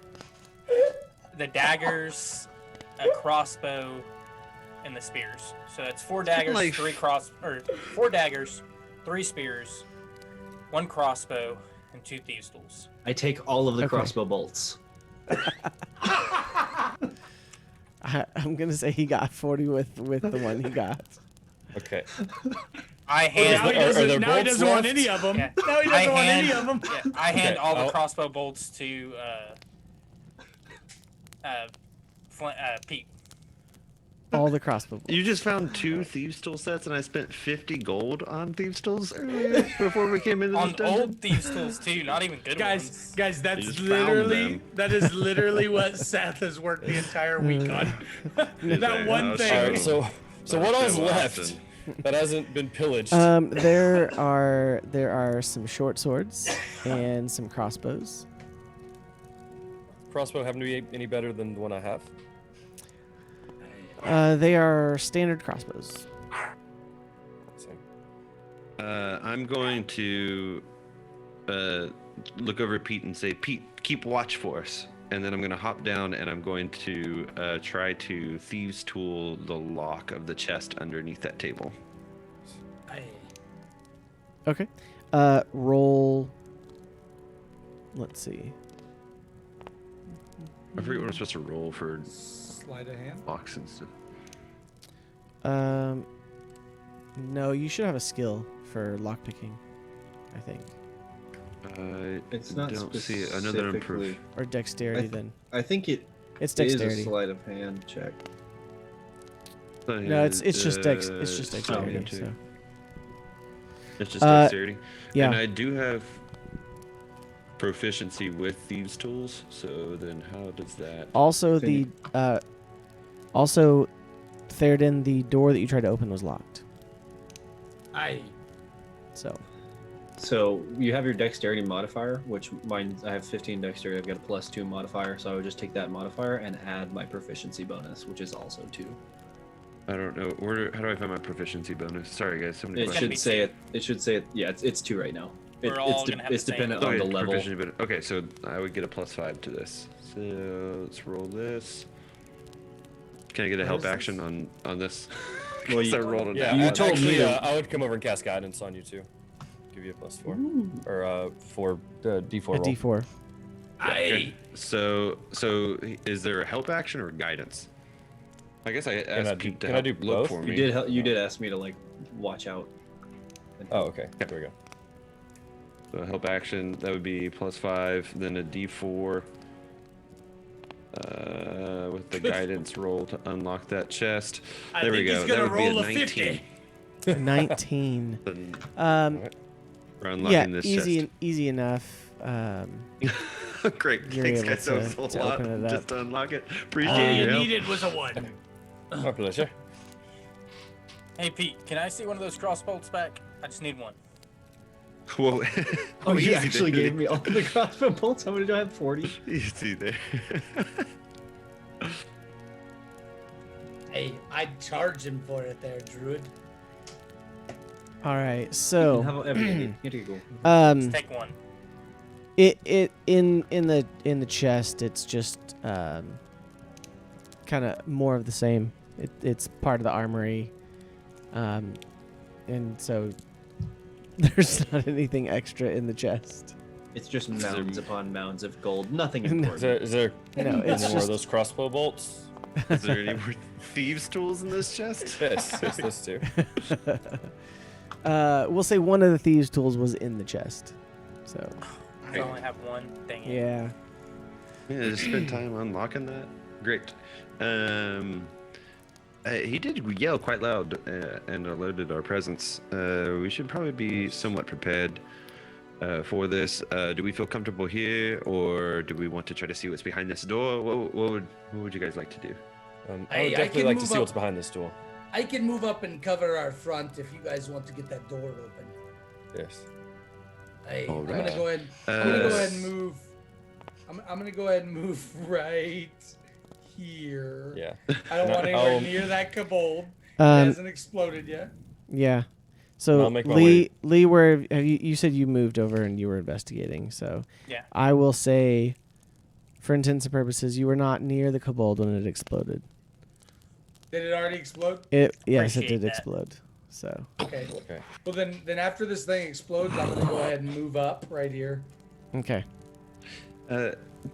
Speaker 6: the daggers, a crossbow, and the spears. So that's 4 daggers,
Speaker 4: like-
Speaker 6: 4 daggers, 3 spears, 1 crossbow, and 2 thieves' tools.
Speaker 5: I take all of the
Speaker 1: Okay.
Speaker 5: crossbow bolts.
Speaker 1: I'm gonna say he got 40 with the one he got.
Speaker 2: Okay.
Speaker 6: I
Speaker 3: Now
Speaker 6: hand.
Speaker 3: he
Speaker 2: Are
Speaker 3: doesn't,
Speaker 2: there
Speaker 3: now he
Speaker 2: bolts
Speaker 3: doesn't want
Speaker 2: left?
Speaker 3: any of them.
Speaker 6: Yeah.
Speaker 3: Now he
Speaker 6: I
Speaker 3: doesn't want
Speaker 6: hand,
Speaker 3: any of them.
Speaker 6: yeah, I hand
Speaker 2: Okay,
Speaker 6: all the
Speaker 2: I'll-
Speaker 6: crossbow bolts to Pete.
Speaker 1: All the crossbow bolts.
Speaker 4: You just found 2 thieves' tool sets, and I spent 50 gold on thieves' tools earlier before we came into
Speaker 6: On
Speaker 4: this dungeon.
Speaker 6: old thieves' tools too, not even good ones.
Speaker 3: Guys, that's
Speaker 4: just found
Speaker 3: literally
Speaker 4: them.
Speaker 3: that is literally what Seth has worked the entire week on.
Speaker 4: Is
Speaker 3: that one
Speaker 4: Oh,
Speaker 3: thing.
Speaker 2: All right.
Speaker 4: sorry.
Speaker 2: So what else
Speaker 4: So
Speaker 2: left
Speaker 4: often.
Speaker 2: that hasn't been pillaged?
Speaker 1: There are some short swords and some crossbows.
Speaker 2: Crossbow happen to be any better than the one I have?
Speaker 1: They are standard crossbows.
Speaker 2: Same.
Speaker 4: I'm going to look over at Pete and say, Pete, keep watch for us. And then I'm going to hop down and I'm going to try to thieves' tool the lock of the chest underneath that table.
Speaker 1: Okay. Roll. Let's see.
Speaker 4: I forget what I'm supposed to roll for
Speaker 3: Sleight of hand.
Speaker 4: locks and stuff.
Speaker 1: No, you should have a skill for lockpicking, I think,
Speaker 5: It's not
Speaker 4: don't see it. I know that I'm proof.
Speaker 5: specifically.
Speaker 1: or dexterity. Then
Speaker 5: I think it
Speaker 1: it's
Speaker 5: is a
Speaker 1: dexterity.
Speaker 5: sleight of hand check.
Speaker 1: No, it's just dexterity.
Speaker 4: okay.
Speaker 1: So.
Speaker 4: It's just
Speaker 1: Uh,
Speaker 4: dexterity.
Speaker 1: yeah.
Speaker 4: And I do have proficiency with thieves' tools. So then, how does that?
Speaker 1: Also,
Speaker 5: Continue.
Speaker 1: Theoden, the door that you tried to open was locked.
Speaker 3: Aye.
Speaker 1: So
Speaker 5: So you have your dexterity modifier, which mine I have 15 dexterity. I've got a +2 modifier, so I would just take that modifier and add my proficiency bonus, which is also 2.
Speaker 4: I don't know. How do I find my proficiency bonus? Sorry, guys. So many
Speaker 5: It
Speaker 6: gonna
Speaker 4: questions.
Speaker 6: be
Speaker 5: should say
Speaker 6: 2.
Speaker 5: it. It should say it. Yeah, it's 2 right now.
Speaker 6: We're all gonna have
Speaker 5: it's
Speaker 6: the same.
Speaker 5: dependent on the level.
Speaker 4: proficiency bonus. Okay, so I would get a +5 to this. So let's roll this. Can I get a help
Speaker 3: is this?
Speaker 4: action on this?
Speaker 5: Well,
Speaker 4: 'Cause
Speaker 5: you-
Speaker 4: I rolled a
Speaker 2: Yeah,
Speaker 5: You
Speaker 2: I-
Speaker 5: told
Speaker 2: actually,
Speaker 5: me to-
Speaker 2: I would come over and cast guidance on you too. Give you a +4 or 4 D4
Speaker 1: a
Speaker 2: roll.
Speaker 1: D4.
Speaker 4: Okay. So is there a help action or guidance? I guess I asked Pete to
Speaker 2: can I
Speaker 4: help
Speaker 2: do
Speaker 4: look
Speaker 2: both?
Speaker 4: for
Speaker 5: You
Speaker 4: me.
Speaker 5: did. You did ask me to like watch out.
Speaker 2: Oh, okay. There we go.
Speaker 4: So help action, that would be +5, then a D4 with the guidance roll to unlock that chest.
Speaker 3: I
Speaker 4: There we
Speaker 3: think
Speaker 4: go.
Speaker 3: he's
Speaker 4: That
Speaker 3: gonna
Speaker 4: would be a
Speaker 3: roll a
Speaker 4: 19.
Speaker 3: 50.
Speaker 1: 19.
Speaker 4: Then we're
Speaker 1: Yeah,
Speaker 4: unlocking this
Speaker 1: easy enough.
Speaker 4: chest. Great.
Speaker 1: You're
Speaker 4: Thanks,
Speaker 1: able
Speaker 4: guys. That was
Speaker 1: to
Speaker 4: a lot
Speaker 1: open it
Speaker 4: just
Speaker 1: up.
Speaker 4: to unlock it.
Speaker 3: All
Speaker 4: Appreciate
Speaker 3: you
Speaker 4: your help.
Speaker 3: needed was a 1.
Speaker 2: My pleasure.
Speaker 6: Hey Pete, can I see one of those crossbolts back? I just need one.
Speaker 4: Whoa.
Speaker 5: Oh, you
Speaker 4: easy
Speaker 5: actually
Speaker 4: there.
Speaker 5: gave me all the crossbow bolts. How many do I have? 40.
Speaker 4: Easy there.
Speaker 3: Hey, I'd charge him for it there, Druid.
Speaker 1: All right,
Speaker 5: You
Speaker 1: so
Speaker 5: have everything. You get to go.
Speaker 6: Let's take one.
Speaker 1: it in the chest, it's just kind of more of the same. It's part of the armory, and so there's not anything extra in the there
Speaker 5: It's just mounds upon mounds of gold. Nothing
Speaker 1: No.
Speaker 5: important.
Speaker 2: Is there
Speaker 1: No,
Speaker 2: any
Speaker 1: it's
Speaker 2: more
Speaker 1: just-
Speaker 2: of those crossbow bolts?
Speaker 4: Is there any more thieves' tools in this chest?
Speaker 2: Yes, it's this too.
Speaker 1: We'll say one of the thieves' tools was in the chest. So
Speaker 6: I only have one. Dang it.
Speaker 1: yeah.
Speaker 4: Yeah, just spend time unlocking that. Great. He did yell quite loud and alerted our presence. We should probably be somewhat prepared for this. Do we feel comfortable here, or do we want to try to see what's behind this door? What would you guys like to do?
Speaker 2: I would
Speaker 3: I
Speaker 2: definitely
Speaker 3: can
Speaker 2: like to
Speaker 3: move
Speaker 2: see
Speaker 3: up.
Speaker 2: what's behind this door.
Speaker 3: I can move up and cover our front if you guys want to get that door open.
Speaker 2: Yes.
Speaker 3: Hey,
Speaker 4: All
Speaker 3: I'm
Speaker 4: right.
Speaker 3: gonna go ahead. I'm gonna go ahead and move. I'm gonna go ahead and move right here.
Speaker 2: Yeah.
Speaker 3: I don't
Speaker 2: No,
Speaker 3: want anywhere
Speaker 2: I'll-
Speaker 3: near that kobold. It
Speaker 1: Um,
Speaker 3: hasn't exploded yet.
Speaker 1: Yeah.
Speaker 2: And
Speaker 1: So
Speaker 2: I'll make my way.
Speaker 1: Lee, where have you said you moved over and you were investigating? So
Speaker 6: Yeah.
Speaker 1: I will say, for intents and purposes, you were not near the kobold when it exploded.
Speaker 3: Did it already explode?
Speaker 1: Yes, it
Speaker 6: Appreciate
Speaker 1: did
Speaker 6: that.
Speaker 1: explode. So
Speaker 3: Okay.
Speaker 2: Okay.
Speaker 3: Well then after this thing explodes, I'm gonna go ahead and move up right here.
Speaker 1: okay.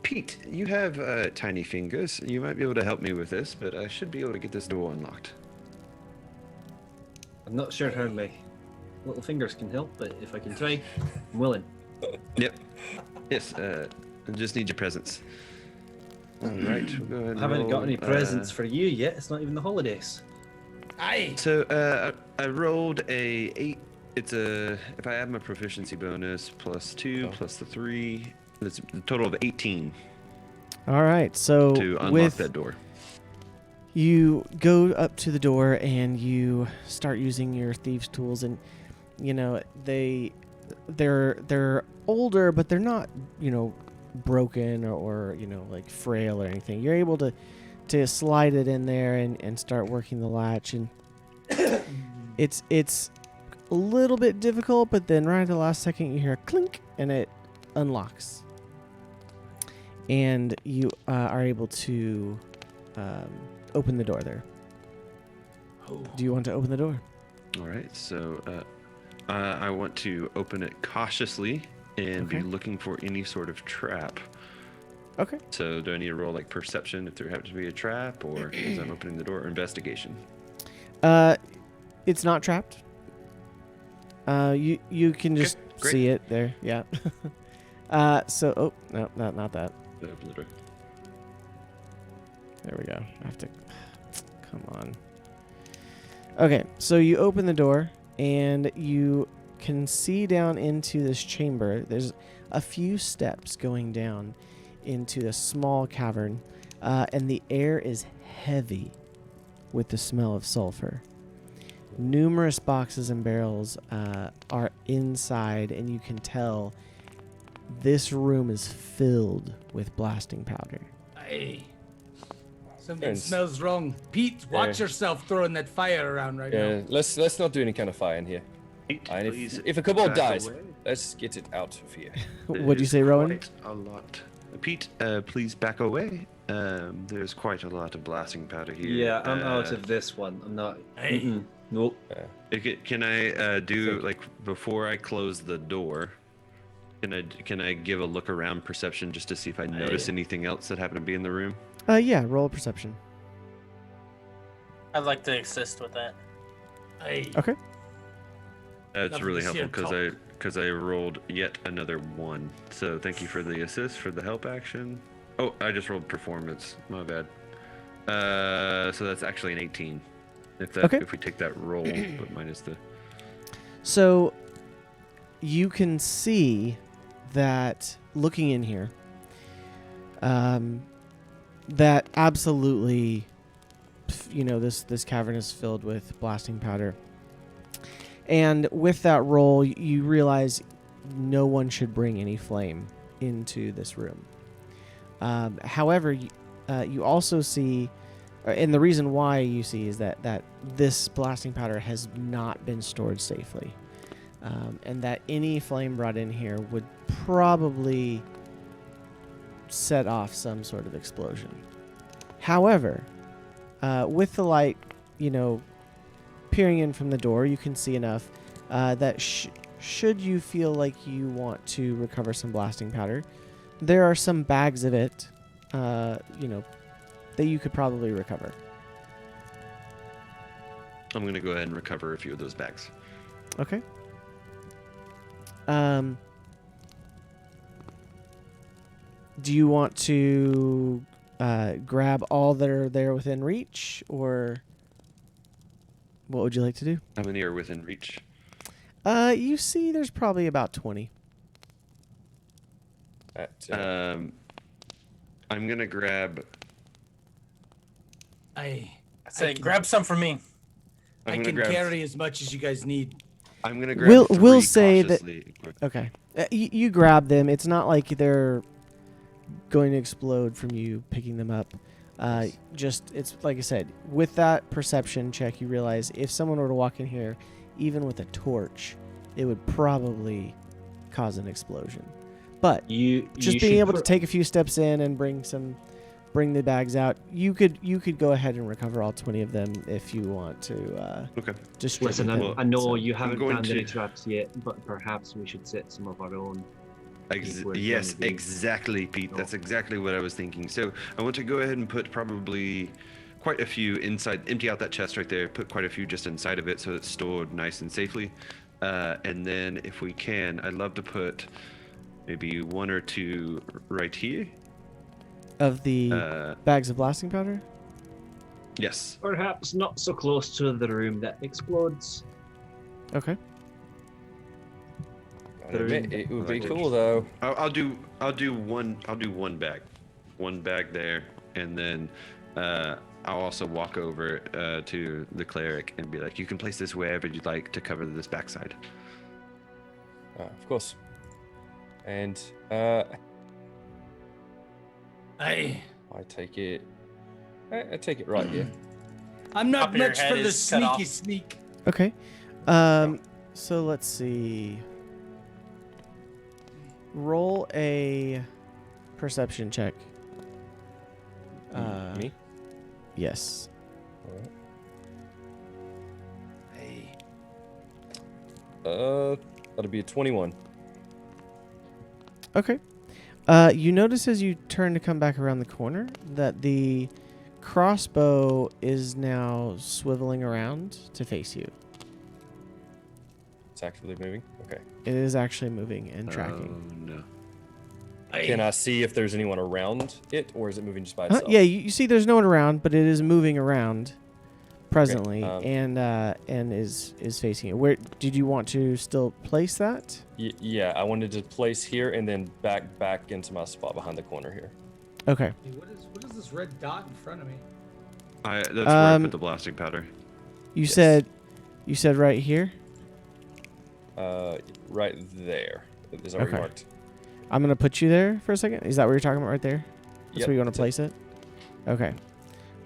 Speaker 4: Pete, you have tiny fingers. You might be able to help me with this, but I should be able to get this door unlocked.
Speaker 5: I'm not sure how my little fingers can help, but if I can try, I'm willing.
Speaker 4: Yep. Yes. I just need your presence. All right. We'll go ahead
Speaker 5: I
Speaker 4: and
Speaker 5: haven't got
Speaker 4: roll,
Speaker 5: any presents for you yet. It's not even the holidays.
Speaker 3: Aye.
Speaker 4: So I rolled a 8. It's a if I add my proficiency bonus plus 2 plus the 3, it's a total of 18
Speaker 1: All right. So
Speaker 4: to unlock
Speaker 1: with
Speaker 4: that door.
Speaker 1: you go up to the door and you start using your thieves' tools, and you know they're older, but they're not broken or like frail or anything. You're able to slide it in there and start working the latch, and it's a little bit difficult, but then right at the last second you hear a clink and it unlocks, and you are able to open the door there. Do you want to open the door?
Speaker 4: All right. So I want to open it cautiously and
Speaker 1: Okay.
Speaker 4: be looking for any sort of trap.
Speaker 1: Okay.
Speaker 4: So do I need to roll like perception if there happens to be a trap, or as I'm opening the door, or investigation?
Speaker 1: It's not trapped. You can just
Speaker 4: great.
Speaker 1: see it there. Yeah. So no, not that.
Speaker 4: Open the door.
Speaker 1: There we go. I have to. Come on. Okay, so you open the door and you can see down into this chamber. There's a few steps going down into a small cavern, and the air is heavy with the smell of sulfur. Numerous boxes and barrels are inside, and you can tell this room is filled with blasting powder.
Speaker 3: Aye. Something
Speaker 2: Yes.
Speaker 3: smells wrong. Pete, watch
Speaker 2: Yeah.
Speaker 3: yourself throwing that fire around right
Speaker 2: Yeah.
Speaker 3: now.
Speaker 2: Let's not do any kind of fire in here.
Speaker 4: Pete,
Speaker 2: And
Speaker 4: please
Speaker 2: if a kobold
Speaker 4: back
Speaker 2: dies,
Speaker 4: away.
Speaker 2: let's get it out of here.
Speaker 1: What'd you
Speaker 4: There's
Speaker 1: say, Rowan?
Speaker 4: quite a lot. Pete, please back away. There's quite a lot of blasting powder here.
Speaker 5: Yeah, I'm out of this one. I'm not.
Speaker 3: Hey.
Speaker 5: Nope.
Speaker 4: Can I do like before I close the door? Can I give a look around perception just to see if I notice anything else that happened to be in the room?
Speaker 1: Yeah, roll a perception.
Speaker 6: I'd like to assist with that.
Speaker 3: Aye.
Speaker 1: Okay.
Speaker 4: That's
Speaker 3: Nothing
Speaker 4: really
Speaker 3: to see
Speaker 4: helpful
Speaker 3: or
Speaker 4: because I rolled yet another 1. So thank you for the assist for the help action. Oh, I just rolled performance. My bad. So that's actually an 18.
Speaker 1: Okay.
Speaker 4: If we take that roll, but minus the.
Speaker 1: So you can see that looking in here, that absolutely, this cavern is filled with blasting powder. And with that roll, you realize no one should bring any flame into this room. However, you also see, and the reason why you see is that this blasting powder has not been stored safely. And that any flame brought in here would probably set off some sort of explosion. However, with the light, peering in from the door, you can see enough that should you feel like you want to recover some blasting powder, there are some bags of it, that you could probably recover.
Speaker 4: I'm going to go ahead and recover a few of those bags.
Speaker 1: Okay. Do you want to grab all that are there within reach, or what would you like to do?
Speaker 4: How many are within reach?
Speaker 1: You see there's probably about 20.
Speaker 2: At,
Speaker 4: I'm going to grab
Speaker 3: I
Speaker 6: Say,
Speaker 3: can-
Speaker 6: grab some for me.
Speaker 4: I'm
Speaker 3: I
Speaker 4: gonna
Speaker 3: can
Speaker 4: grab.
Speaker 3: carry as much as you guys need.
Speaker 4: I'm gonna grab.
Speaker 1: We'll
Speaker 4: 3
Speaker 1: say that-
Speaker 4: cautiously equipped.
Speaker 1: Okay. You grab them. It's not like they're going to explode from you picking them up. Just, it's like I said, with that perception check, you realize if someone were to walk in here, even with a torch, it would probably cause an explosion. But
Speaker 5: You
Speaker 1: just
Speaker 5: you
Speaker 1: being
Speaker 5: should
Speaker 1: able to
Speaker 5: put-
Speaker 1: take a few steps in and bring the bags out, you could go ahead and recover all 20 of them if you want to
Speaker 4: Okay.
Speaker 1: distribute
Speaker 5: Listen,
Speaker 1: them.
Speaker 5: I know
Speaker 1: So-
Speaker 5: you haven't
Speaker 4: going
Speaker 5: found any
Speaker 4: to-
Speaker 5: traps yet, but perhaps we should set some of our own. Keep where it's
Speaker 4: Yes,
Speaker 5: gonna be.
Speaker 4: exactly, Pete.
Speaker 5: Oh.
Speaker 4: That's exactly what I was thinking. So I want to go ahead and put probably quite a few inside. Empty out that chest right there. Put quite a few just inside of it, so it's stored nice and safely. And then, if we can, I'd love to put maybe 1 or 2 right here.
Speaker 1: Of the bags of blasting powder?
Speaker 4: Yes.
Speaker 5: Perhaps not so close to the room that explodes.
Speaker 1: Okay.
Speaker 2: Gotta admit, it would be cool though.
Speaker 4: I'll do one bag, there, and then I'll also walk over to the cleric and be like, you can place this wherever you'd like to cover this backside.
Speaker 2: Of course. And
Speaker 3: I
Speaker 2: take it. I take it right here.
Speaker 3: I'm
Speaker 6: Top
Speaker 3: not
Speaker 6: of your
Speaker 3: much
Speaker 6: head
Speaker 3: for the
Speaker 6: is cut off.
Speaker 3: sneak.
Speaker 1: Okay. So let's see. Roll a perception check.
Speaker 2: Me?
Speaker 1: Yes.
Speaker 3: Hey,
Speaker 2: That'll be a 21.
Speaker 1: Okay. You notice as you turn to come back around the corner that the crossbow is now swiveling around to face you.
Speaker 2: It's actively moving. Okay.
Speaker 1: It is actually moving and tracking.
Speaker 4: Oh no.
Speaker 2: Can I see if there's anyone around it, or is it moving just by
Speaker 1: Huh?
Speaker 2: itself?
Speaker 1: Yeah, you see there's no one around, but it is moving around presently and is facing it. Where did you want to still place that?
Speaker 2: Yeah, I wanted to place here and then back into my spot behind the corner here.
Speaker 1: Okay.
Speaker 3: Hey, what is this red dot in front of me?
Speaker 4: That's where I put the blasting powder.
Speaker 1: You said right here?
Speaker 2: Right there. Is already
Speaker 1: Okay.
Speaker 2: marked.
Speaker 1: I'm going to put you there for a second. Is that what you're talking about right there? That's
Speaker 2: Yep,
Speaker 1: where you want to
Speaker 2: that's
Speaker 1: place it? Okay.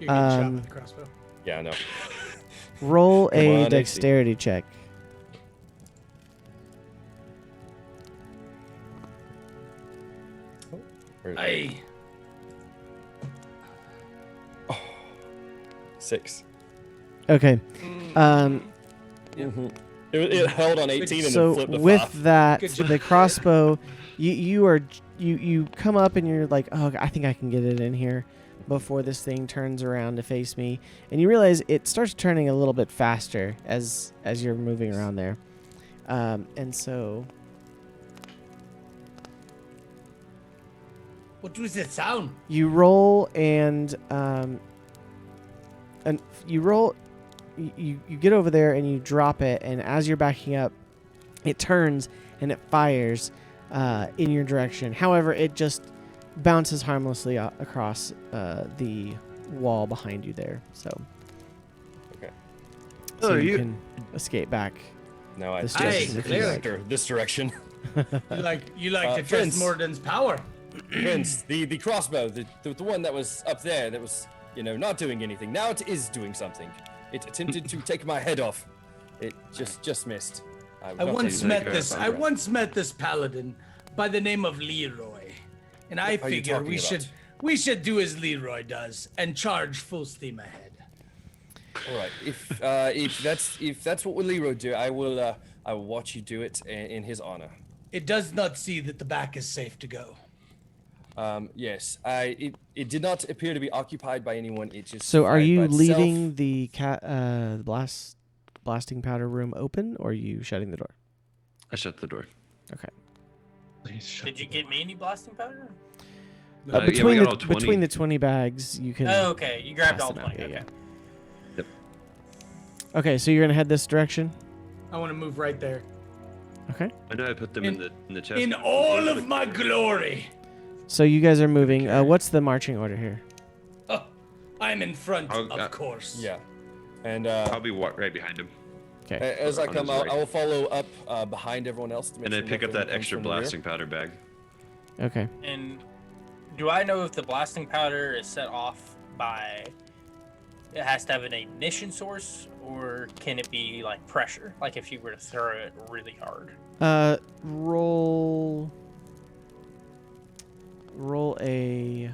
Speaker 3: You're getting shot
Speaker 1: Um,
Speaker 3: with the crossbow.
Speaker 2: Yeah, I know.
Speaker 1: Roll
Speaker 2: Come
Speaker 1: a
Speaker 2: on, AC.
Speaker 1: dexterity check.
Speaker 2: Where is it?
Speaker 3: Hey,
Speaker 2: 6.
Speaker 1: Okay.
Speaker 2: Mhm. It held on 18 and then
Speaker 1: So
Speaker 2: flipped to
Speaker 1: with
Speaker 2: 5.
Speaker 1: that,
Speaker 3: Good job.
Speaker 1: the crossbow, you come up and you're like, oh, I think I can get it in here before this thing turns around to face me, and you realize it starts turning a little bit faster as you're moving around there, and so
Speaker 3: what was that sound?
Speaker 1: you roll and you roll. You get over there and you drop it, and as you're backing up, it turns and it fires in your direction. However, it just bounces harmlessly across the wall behind you there. So,
Speaker 2: Okay.
Speaker 1: so
Speaker 4: Oh,
Speaker 1: you
Speaker 4: you-
Speaker 1: can escape back.
Speaker 2: No, I
Speaker 1: This
Speaker 2: just
Speaker 3: direction,
Speaker 2: the
Speaker 3: if you like.
Speaker 2: director, this direction.
Speaker 3: You like to
Speaker 2: Prince.
Speaker 3: test Morden's power?
Speaker 2: Prince, the crossbow, the one that was up there that was, not doing anything. Now it is doing something. It attempted to take my head off. It just missed.
Speaker 3: I once met this. I
Speaker 2: Right.
Speaker 3: once met this paladin by the name of Leroy, and I
Speaker 2: What are you
Speaker 3: figure
Speaker 2: talking about?
Speaker 3: we should do as Leroy does and charge full steam ahead.
Speaker 2: All right. If that's what Leroy do, I will watch you do it in his honor.
Speaker 3: It does not see that the back is safe to go.
Speaker 2: Yes. It did not appear to be occupied by anyone. It just.
Speaker 1: So, are
Speaker 2: fired by
Speaker 1: you
Speaker 2: itself.
Speaker 1: leaving the blasting powder room open, or are you shutting the door?
Speaker 4: I shut the door.
Speaker 1: Okay.
Speaker 6: Did you get me any blasting powder?
Speaker 4: Yeah, we
Speaker 1: between
Speaker 4: got
Speaker 1: the
Speaker 4: all 20.
Speaker 1: between the 20 bags, you can.
Speaker 6: Oh, okay. You grabbed
Speaker 1: pass
Speaker 6: all
Speaker 1: them out.
Speaker 6: 20.
Speaker 1: Yeah,
Speaker 6: Okay.
Speaker 1: yeah. Okay, so you're gonna head this direction.
Speaker 3: I want to move right there.
Speaker 1: Okay.
Speaker 4: I know I put them in the chest.
Speaker 3: In all of my glory.
Speaker 1: So you guys are moving.
Speaker 4: Okay.
Speaker 1: What's the marching order here?
Speaker 3: I'm in front,
Speaker 4: I'll-
Speaker 3: of course.
Speaker 2: Yeah. And
Speaker 4: I'll be right behind him.
Speaker 1: Okay.
Speaker 2: as I
Speaker 4: on
Speaker 2: come
Speaker 4: his
Speaker 2: out,
Speaker 4: right.
Speaker 2: I will follow up behind everyone else to make
Speaker 4: And
Speaker 2: sure
Speaker 4: then pick up
Speaker 2: nothing
Speaker 4: that
Speaker 2: comes
Speaker 4: extra
Speaker 2: from the rear.
Speaker 4: blasting powder bag.
Speaker 1: Okay.
Speaker 6: And do I know if the blasting powder is set off by? It has to have an ignition source, or can it be like pressure? Like if you were to throw it really hard.
Speaker 1: Roll a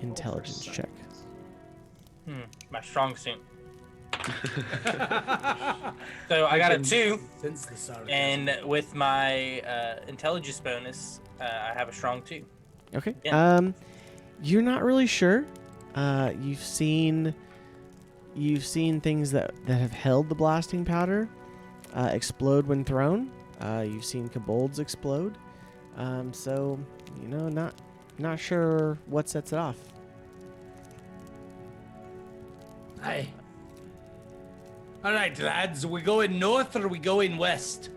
Speaker 1: intelligence check.
Speaker 6: My strong suit. So I got a 2,
Speaker 3: Since the sarcasm.
Speaker 6: and with my intelligence bonus, I have a strong 2.
Speaker 1: Okay.
Speaker 6: Yeah.
Speaker 1: You're not really sure. You've seen things that have held the blasting powder explode when thrown. You've seen kobolds explode. So not sure what sets it off.
Speaker 3: Aye. All right, lads. Are we going north or are we going west?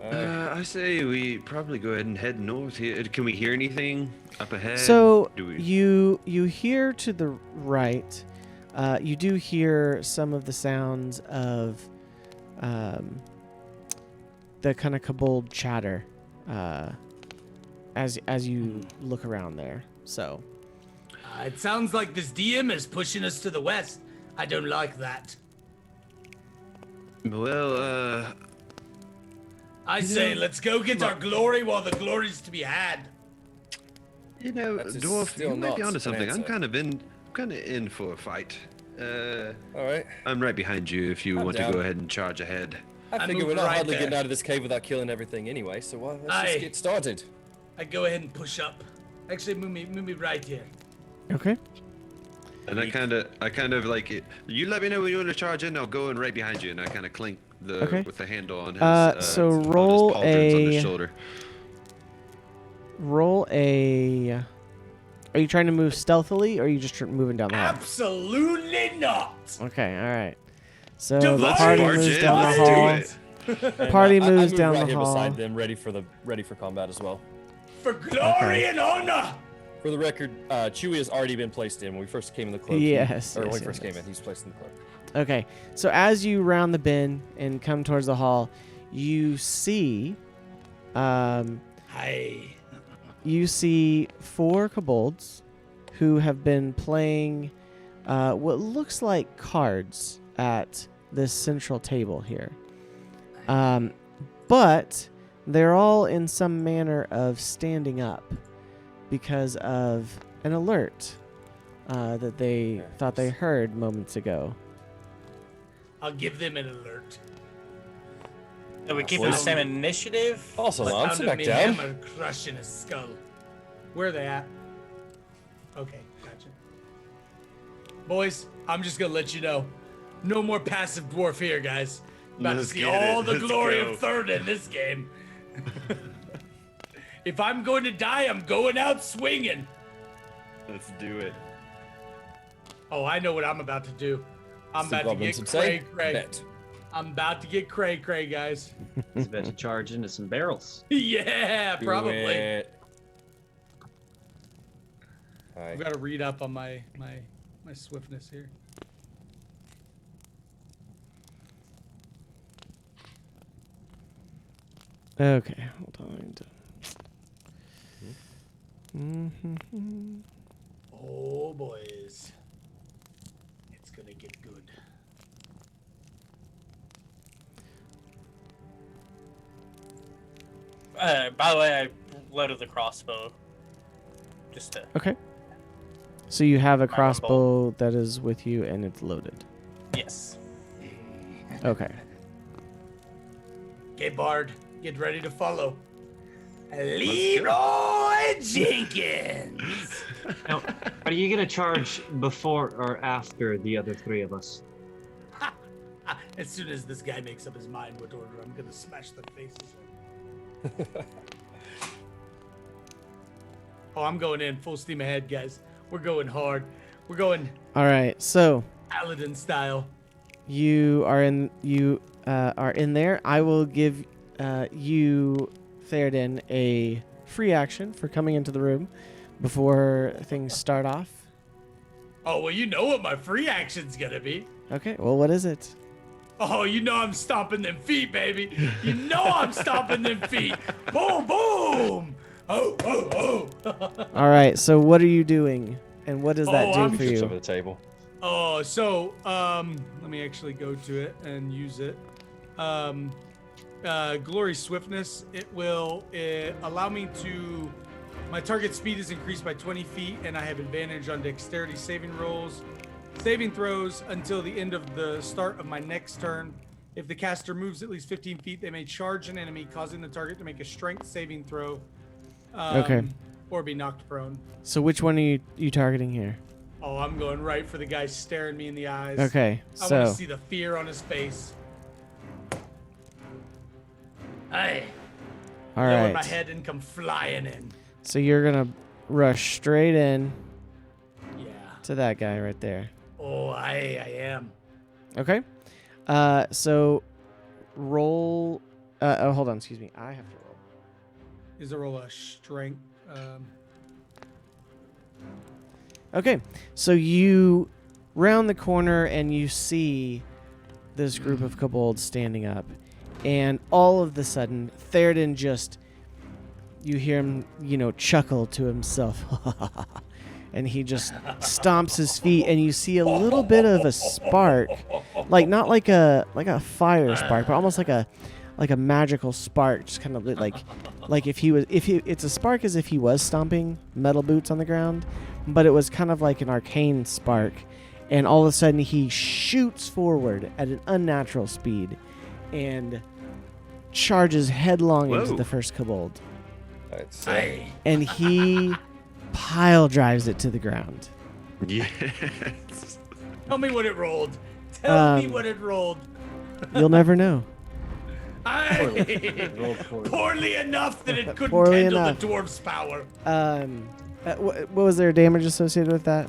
Speaker 4: I say we probably go ahead and head north here. Can we hear anything up ahead?
Speaker 1: So
Speaker 4: Do we...
Speaker 1: you hear to the right. You do hear some of the sounds of the kind of kobold chatter as you look around there. So
Speaker 3: It sounds like this DM is pushing us to the west. I don't like that.
Speaker 4: Well,
Speaker 3: I say, let's go get our glory while the glory's to be had.
Speaker 4: you know,
Speaker 2: That is
Speaker 4: dwarf,
Speaker 2: still
Speaker 4: you might
Speaker 2: not
Speaker 4: be onto
Speaker 2: an
Speaker 4: something. I'm
Speaker 2: answer.
Speaker 4: kind of in for a fight.
Speaker 2: All right.
Speaker 4: I'm right behind you if you
Speaker 2: I'm
Speaker 4: want
Speaker 2: down.
Speaker 4: to go ahead and charge ahead.
Speaker 2: I
Speaker 3: I
Speaker 2: figure we're
Speaker 3: moved
Speaker 2: not
Speaker 3: right
Speaker 2: hardly
Speaker 3: there.
Speaker 2: getting out of this cave without killing everything anyway. So let's
Speaker 3: Aye.
Speaker 2: just get started.
Speaker 3: I go ahead and push up. Actually, move me right here.
Speaker 1: okay.
Speaker 4: And I kind of like it. You let me know when you want to charge in. I'll go in right behind you, and I kind of clink
Speaker 1: Okay.
Speaker 4: with the handle on his.
Speaker 1: So
Speaker 4: on his
Speaker 1: roll
Speaker 4: pauldrons on
Speaker 1: a-
Speaker 4: his shoulder.
Speaker 1: Roll a. Are you trying to move stealthily, or are you just moving down the hall?
Speaker 3: Absolutely not.
Speaker 1: Okay, all right. So
Speaker 3: Divine
Speaker 1: the party
Speaker 4: Barge
Speaker 1: moves
Speaker 4: in,
Speaker 1: down the
Speaker 4: let's
Speaker 1: hall.
Speaker 4: do it.
Speaker 2: And,
Speaker 1: Party
Speaker 2: I
Speaker 1: moves
Speaker 2: move
Speaker 1: down
Speaker 2: right
Speaker 1: the
Speaker 2: here
Speaker 1: hall.
Speaker 2: beside them, ready for combat as well.
Speaker 3: For glory
Speaker 1: Okay.
Speaker 3: and honor.
Speaker 2: For the record, Chewie has already been placed in when we first came in the cloak.
Speaker 1: Yes,
Speaker 2: Or when
Speaker 1: yes,
Speaker 2: we first
Speaker 1: yes.
Speaker 2: came in, he's placed in the cloak.
Speaker 1: Okay, so as you round the bend and come towards the hall, you see,
Speaker 3: Hey.
Speaker 1: you see 4 kobolds who have been playing what looks like cards at this central table here. But they're all in some manner of standing up because of an alert that they thought they heard moments ago.
Speaker 3: I'll give them an alert.
Speaker 6: So we keep the same initiative.
Speaker 2: Also, Mom,
Speaker 3: Sound
Speaker 2: sit
Speaker 3: of
Speaker 2: back
Speaker 3: me
Speaker 2: down.
Speaker 3: hammer crushing his skull. Where are they at? Okay, gotcha. Boys, I'm just gonna let you know. No more passive dwarf here, guys. About
Speaker 4: Let's
Speaker 3: to see
Speaker 4: get it.
Speaker 3: all the
Speaker 4: Let's
Speaker 3: glory
Speaker 4: go.
Speaker 3: of third in this game. If I'm going to die, I'm going out swinging.
Speaker 4: Let's do it.
Speaker 3: Oh, I know what I'm about to do. I'm
Speaker 2: Steve
Speaker 3: about to
Speaker 2: Robbins
Speaker 3: get
Speaker 2: would say,
Speaker 3: cray.
Speaker 2: bet.
Speaker 3: I'm about to get cray, guys.
Speaker 5: He's about to charge into some barrels.
Speaker 3: Yeah,
Speaker 2: Do
Speaker 3: probably.
Speaker 2: it. All
Speaker 3: I've
Speaker 2: right.
Speaker 3: got to read up on my swiftness here.
Speaker 1: Okay, hold on. Mm-hmm.
Speaker 3: Oh, boys. It's gonna get good.
Speaker 6: By the way, I loaded the crossbow. Just to
Speaker 1: Okay. So you have a
Speaker 6: My one
Speaker 1: crossbow that is with you and it's loaded.
Speaker 6: yes.
Speaker 1: Okay.
Speaker 3: Okay, Bard, get ready to follow. Leroy Jenkins!
Speaker 5: Now, are you gonna charge before or after the other 3 of us?
Speaker 3: As soon as this guy makes up his mind what order, I'm gonna smash their faces in. Oh, I'm going in full steam ahead, guys. We're going hard. We're going
Speaker 1: All right. So
Speaker 3: Paladin style.
Speaker 1: you are in there. I will give you Theoden a free action for coming into the room, before things start off?
Speaker 3: Oh, well, you know what my free action's gonna be.
Speaker 1: Okay, well, what is it?
Speaker 3: Oh, you know I'm stomping them feet, baby. You know I'm stomping them feet. Boom, boom. Oh, oh, oh.
Speaker 1: All right, so what are you doing, and what does that
Speaker 3: Oh,
Speaker 1: do
Speaker 3: I'm
Speaker 1: for
Speaker 2: Chips
Speaker 1: you?
Speaker 2: over the table.
Speaker 3: Oh, so let me actually go to it and use it. Glory Swiftness. It will allow me to. My target speed is increased by 20 feet, and I have advantage on dexterity saving throws until the end of the start of my next turn. If the caster moves at least 15 feet, they may charge an enemy, causing the target to make a strength saving throw.
Speaker 1: Okay.
Speaker 3: Or be knocked prone.
Speaker 1: So which one are you targeting here?
Speaker 3: Oh, I'm going right for the guy staring me in the eyes.
Speaker 1: Okay,
Speaker 3: I want
Speaker 1: so
Speaker 3: to see the fear on his face. Hey.
Speaker 1: all
Speaker 3: Lower my
Speaker 1: right.
Speaker 3: head and come flying in.
Speaker 1: So you're gonna rush straight in
Speaker 3: Yeah.
Speaker 1: to that guy right there.
Speaker 3: Oh, I am.
Speaker 1: Okay. So roll. Hold on. Excuse me. I have to roll.
Speaker 3: Is there roll a strength?
Speaker 1: Okay. So you round the corner and you see this group of kobolds standing up, and all of the sudden, Theoden just. You hear him, chuckle to himself. And he just stomps his feet, and you see a little bit of a spark, not like a fire spark, but almost like a magical spark, just kind of like it's a spark as if he was stomping metal boots on the ground, but it was kind of like an arcane spark, and all of a sudden he shoots forward at an unnatural speed, and charges headlong into
Speaker 4: Whoa.
Speaker 1: the first kobold.
Speaker 2: That's
Speaker 1: And he pile drives it to the ground.
Speaker 4: Yes.
Speaker 3: Tell me what it rolled. Tell me
Speaker 1: Um,
Speaker 3: what it rolled.
Speaker 1: You'll never know.
Speaker 3: Poorly enough that it couldn't
Speaker 1: Poorly
Speaker 3: handle
Speaker 1: enough.
Speaker 3: the dwarf's power.
Speaker 1: What was there damage associated with that?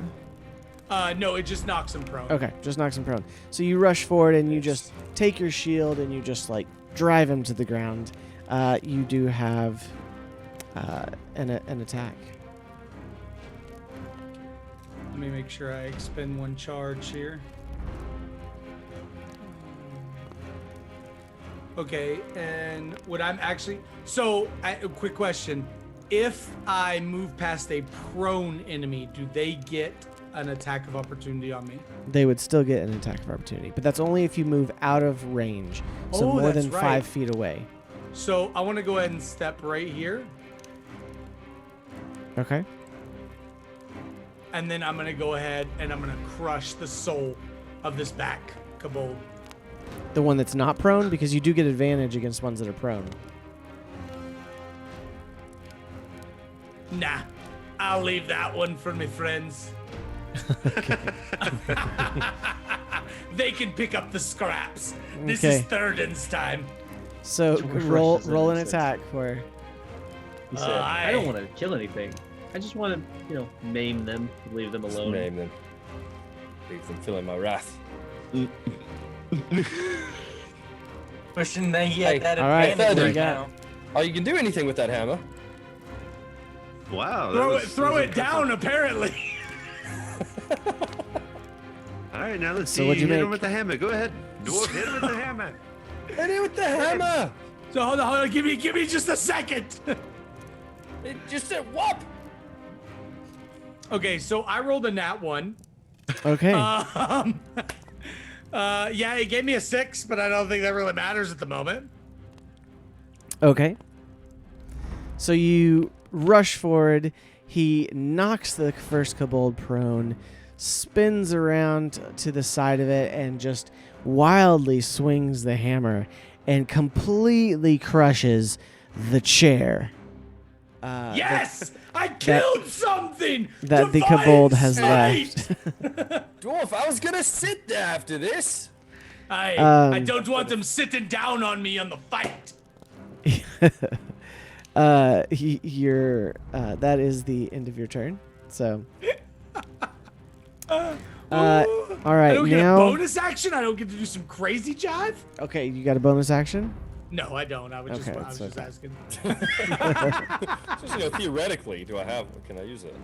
Speaker 3: No, it just knocks him prone.
Speaker 1: Okay, just knocks him prone. So you rush forward and you just take your shield and you just drive him to the ground. You do have an attack.
Speaker 3: Let me make sure I expend one charge here. Okay, and what I'm actually... So, a quick question. If I move past a prone enemy, do they get an attack of opportunity on me?
Speaker 1: They would still get an attack of opportunity, but that's only if you move out of range, so
Speaker 3: Oh,
Speaker 1: more
Speaker 3: that's
Speaker 1: than
Speaker 3: right.
Speaker 1: 5 feet away.
Speaker 3: So, I want to go ahead and step right here.
Speaker 1: Okay.
Speaker 3: And then I'm going to go ahead and I'm going to crush the soul of this back kobold.
Speaker 1: The one that's not prone, because you do get advantage against ones that are prone.
Speaker 3: Nah, I'll leave that one for my friends. They can pick up the scraps. This is
Speaker 1: Okay.
Speaker 3: Theoden's time.
Speaker 1: So
Speaker 5: George
Speaker 1: roll
Speaker 5: rushes in
Speaker 1: roll an
Speaker 5: and says-
Speaker 1: attack for.
Speaker 5: He said, I don't want to kill anything. I just want to, maim them, leave them
Speaker 2: Just
Speaker 5: alone.
Speaker 2: name them. Leave them feeling my wrath.
Speaker 6: Wishing they
Speaker 2: Hey,
Speaker 6: had that
Speaker 1: all right,
Speaker 6: advantage
Speaker 1: what do you
Speaker 6: right
Speaker 1: got?
Speaker 6: now.
Speaker 2: Oh, you can do anything with that hammer.
Speaker 4: Wow.
Speaker 3: Throw it down, apparently.
Speaker 4: All right, now let's
Speaker 1: So
Speaker 4: see.
Speaker 1: what'd you
Speaker 4: Hit him
Speaker 1: make?
Speaker 4: with the hammer. Go ahead. Dwarf, hit him with the hammer.
Speaker 2: Hit it with the hammer.
Speaker 3: So hold on, give me just a second.
Speaker 2: It just said whop.
Speaker 3: Okay, so I rolled a nat 1.
Speaker 1: Okay.
Speaker 3: Yeah, it gave me a 6, but I don't think that really matters at the moment.
Speaker 1: Okay. So you rush forward. He knocks the first kobold prone, spins around to the side of it, and just wildly swings the hammer and completely crushes the chair.
Speaker 3: Yes! I killed something!
Speaker 1: That the
Speaker 3: Divine
Speaker 1: kobold has
Speaker 3: sight!
Speaker 1: left.
Speaker 2: Dwarf, I was gonna sit there after this.
Speaker 3: I don't want them sitting down on me on the fight.
Speaker 1: That is the end of your turn. So. All right,
Speaker 3: I don't get a
Speaker 1: now.
Speaker 3: bonus action? I don't get to do some crazy jive?
Speaker 1: Okay, you got a bonus action.
Speaker 3: No, I don't. I was
Speaker 1: Okay,
Speaker 3: just
Speaker 1: it's
Speaker 3: asking.
Speaker 2: Just, theoretically, can I use it?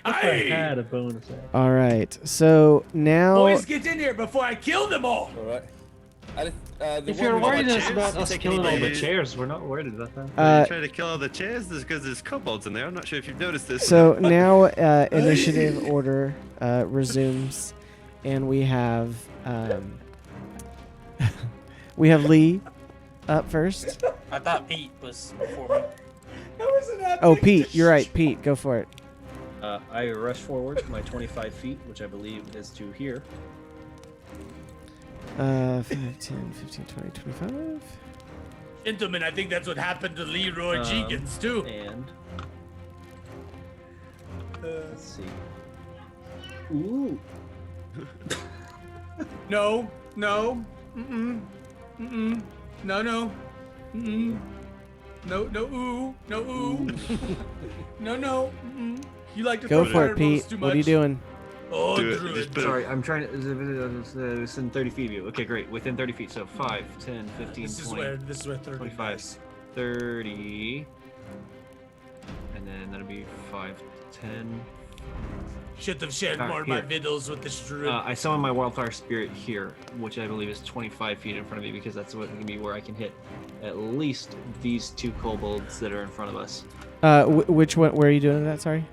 Speaker 7: I had a bonus action.
Speaker 1: All right. So now.
Speaker 3: Boys, get in here before I kill them all.
Speaker 2: All right.
Speaker 7: If you're worried
Speaker 4: chairs,
Speaker 7: about us
Speaker 4: take
Speaker 7: killing all the
Speaker 4: any-
Speaker 7: chairs, we're not worried about that.
Speaker 4: Are you trying to kill all the chairs? This because there's kobolds in there. I'm not sure if you've noticed this.
Speaker 1: So now initiative order resumes, and we have Lee up first.
Speaker 6: I thought Pete was before me.
Speaker 1: Oh, Pete, you're right. Pete, go for it.
Speaker 5: I rush forward my 25 feet, which I believe is to here.
Speaker 1: 5, 10, 15, 20, 25.
Speaker 3: Gentlemen, I think that's what happened to Leroy Jenkins too.
Speaker 5: And let's see. Ooh.
Speaker 3: No. Mm-mm. Mm-mm. No. Mm-mm. No. Ooh. No. Ooh. No. Mm-mm. You like to
Speaker 1: Go
Speaker 3: throw
Speaker 1: for it,
Speaker 3: fireballs
Speaker 1: Pete.
Speaker 3: too
Speaker 1: What are you
Speaker 3: much.
Speaker 1: doing?
Speaker 3: Oh,
Speaker 4: Do it.
Speaker 3: Druid.
Speaker 4: Just put it-
Speaker 5: Sorry, I'm trying to. It's in 30 feet of you. Okay, great. Within 30 feet. So 5, 10, 15,
Speaker 3: This is
Speaker 5: 20,
Speaker 3: where 30
Speaker 5: 25,
Speaker 3: is.
Speaker 5: 30. And then that'll be 5, 10.
Speaker 3: Should have shared
Speaker 5: Alright,
Speaker 3: more of my
Speaker 5: here.
Speaker 3: vittles with this druid.
Speaker 5: I summon my wildfire spirit here, which I believe is 25 feet in front of me because that's what can be where I can hit at least these 2 kobolds that are in front of us.
Speaker 1: Which one? Where are you doing that? Sorry.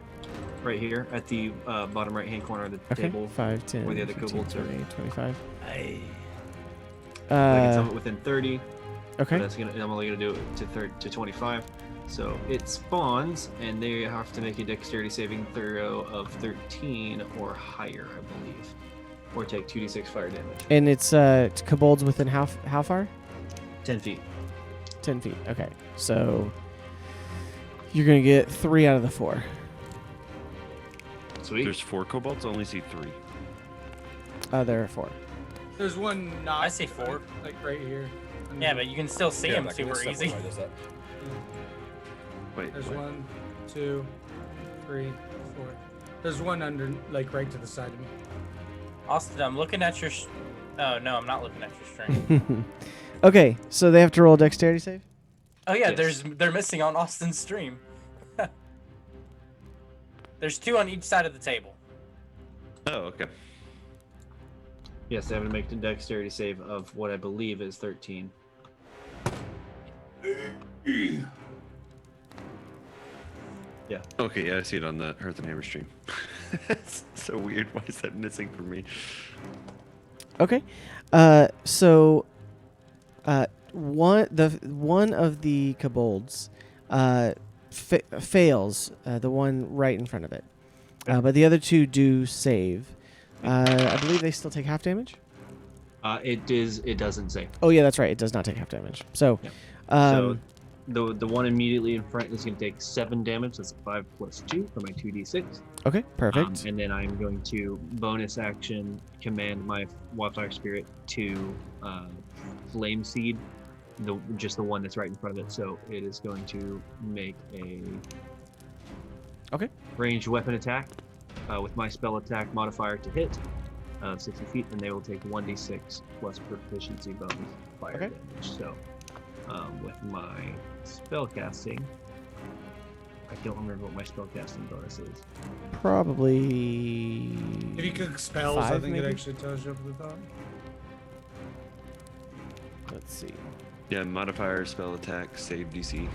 Speaker 5: Right here at the bottom right hand corner of the
Speaker 1: Okay.
Speaker 5: table.
Speaker 1: 5, 10,
Speaker 5: where the other
Speaker 1: 15,
Speaker 5: kobolds are.
Speaker 1: 20, 25.
Speaker 3: Aye.
Speaker 5: I can summon it within 30.
Speaker 1: Okay.
Speaker 5: But I'm only gonna do it to 25. So it spawns, and they have to make a dexterity saving throw of 13 or higher, I believe, or take 2d6 fire damage.
Speaker 1: And it's kobolds within how far?
Speaker 5: 10 feet.
Speaker 1: 10 feet. Okay. So you're gonna get 3 out of the 4.
Speaker 5: Sweet.
Speaker 4: There's 4 kobolds. I only see 3.
Speaker 1: There are 4.
Speaker 3: There's one not.
Speaker 6: I see 4.
Speaker 3: Like right here.
Speaker 6: Yeah, but you can still see him super easy.
Speaker 4: Wait.
Speaker 3: There's
Speaker 4: what?
Speaker 3: 1, 2, 3, 4. There's one under, like right to the side of me.
Speaker 6: Austin, I'm looking at your. Oh no, I'm not looking at your stream.
Speaker 1: Okay. So they have to roll a dexterity save.
Speaker 6: Oh yeah,
Speaker 5: Yes.
Speaker 6: they're missing on Austin's stream. There's 2 on each side of the table.
Speaker 4: Oh, okay.
Speaker 5: Yes, they have to make the dexterity save of what I believe is 13. Yeah.
Speaker 4: Okay, yeah, I see it on the Hearth Hammer stream. It's so weird. Why is that missing for me?
Speaker 1: Okay. So one of the kobolds fails, the one right in front of it. But the other 2 do save. I believe they still take half damage.
Speaker 5: It doesn't say.
Speaker 1: Oh yeah, that's right. It does not take half damage. So,
Speaker 5: Yep.
Speaker 1: um,
Speaker 5: So the one immediately in front is going to take 7 damage. That's a 5 plus 2 for my 2d6.
Speaker 1: okay, perfect.
Speaker 5: And then I'm going to bonus action command my wildfire spirit to flame seed, just the one that's right in front of it. So it is going to make a
Speaker 1: Okay.
Speaker 5: ranged weapon attack with my spell attack modifier to hit 60 feet, and they will take 1d6 plus proficiency bonus fire
Speaker 1: Okay.
Speaker 5: damage. So with my spell casting, I don't remember what my spell casting bonus is.
Speaker 1: Probably.
Speaker 3: If you cook spells, I
Speaker 1: 5
Speaker 3: think
Speaker 1: maybe?
Speaker 3: it actually tells you up at the top.
Speaker 1: Let's see.
Speaker 4: Yeah, modifier, spell attack, save DC.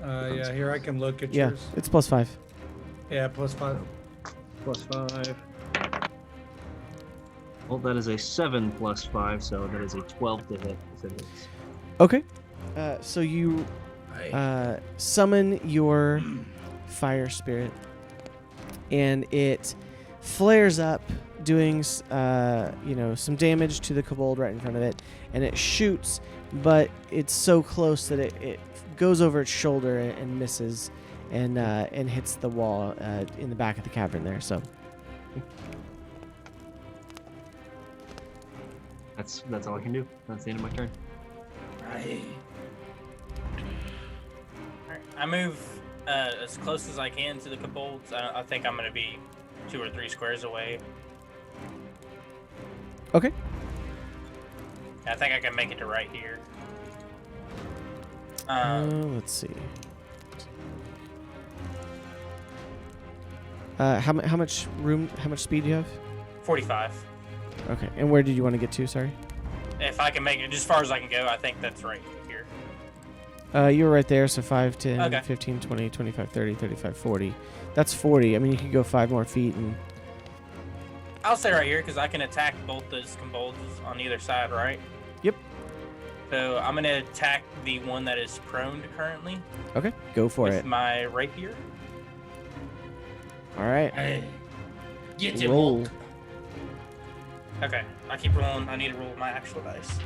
Speaker 3: Yeah, here I can look at
Speaker 1: Yeah,
Speaker 3: yours.
Speaker 1: it's +5.
Speaker 3: Yeah, +5.
Speaker 5: Plus 5. Well, that is a 7 plus 5, so that is a 12 to hit. If it hits.
Speaker 1: Okay. So you summon your fire spirit, and it flares up, doing some damage to the kobold right in front of it, and it shoots, but it's so close that it goes over its shoulder and misses, and hits the wall in the back of the cavern there. So
Speaker 5: That's all I can do. That's the end of my turn.
Speaker 6: Alright, I move as close as I can to the kobolds. I think I'm gonna be 2 or 3 squares away.
Speaker 1: okay.
Speaker 6: I think I can make it to right here.
Speaker 1: Let's see. How much room? How much speed do you have?
Speaker 6: 45.
Speaker 1: Okay. And where did you want to get to? Sorry.
Speaker 6: If I can make it as far as I can go, I think that's right here.
Speaker 1: You were right there. So 5, 10,
Speaker 6: Okay.
Speaker 1: 15, 20, 25, 30, 35, 40. That's 40. I mean, you could go 5 more feet and.
Speaker 6: I'll stay right here because I can attack both those kobolds on either side, right?
Speaker 1: Yep.
Speaker 6: So I'm gonna attack the one that is prone currently
Speaker 1: Okay. Go for
Speaker 6: with
Speaker 1: it.
Speaker 6: my rapier.
Speaker 1: All right.
Speaker 8: Hey, get your
Speaker 1: Roll.
Speaker 8: monk.
Speaker 6: Okay, I keep rolling. I need to roll my actual dice.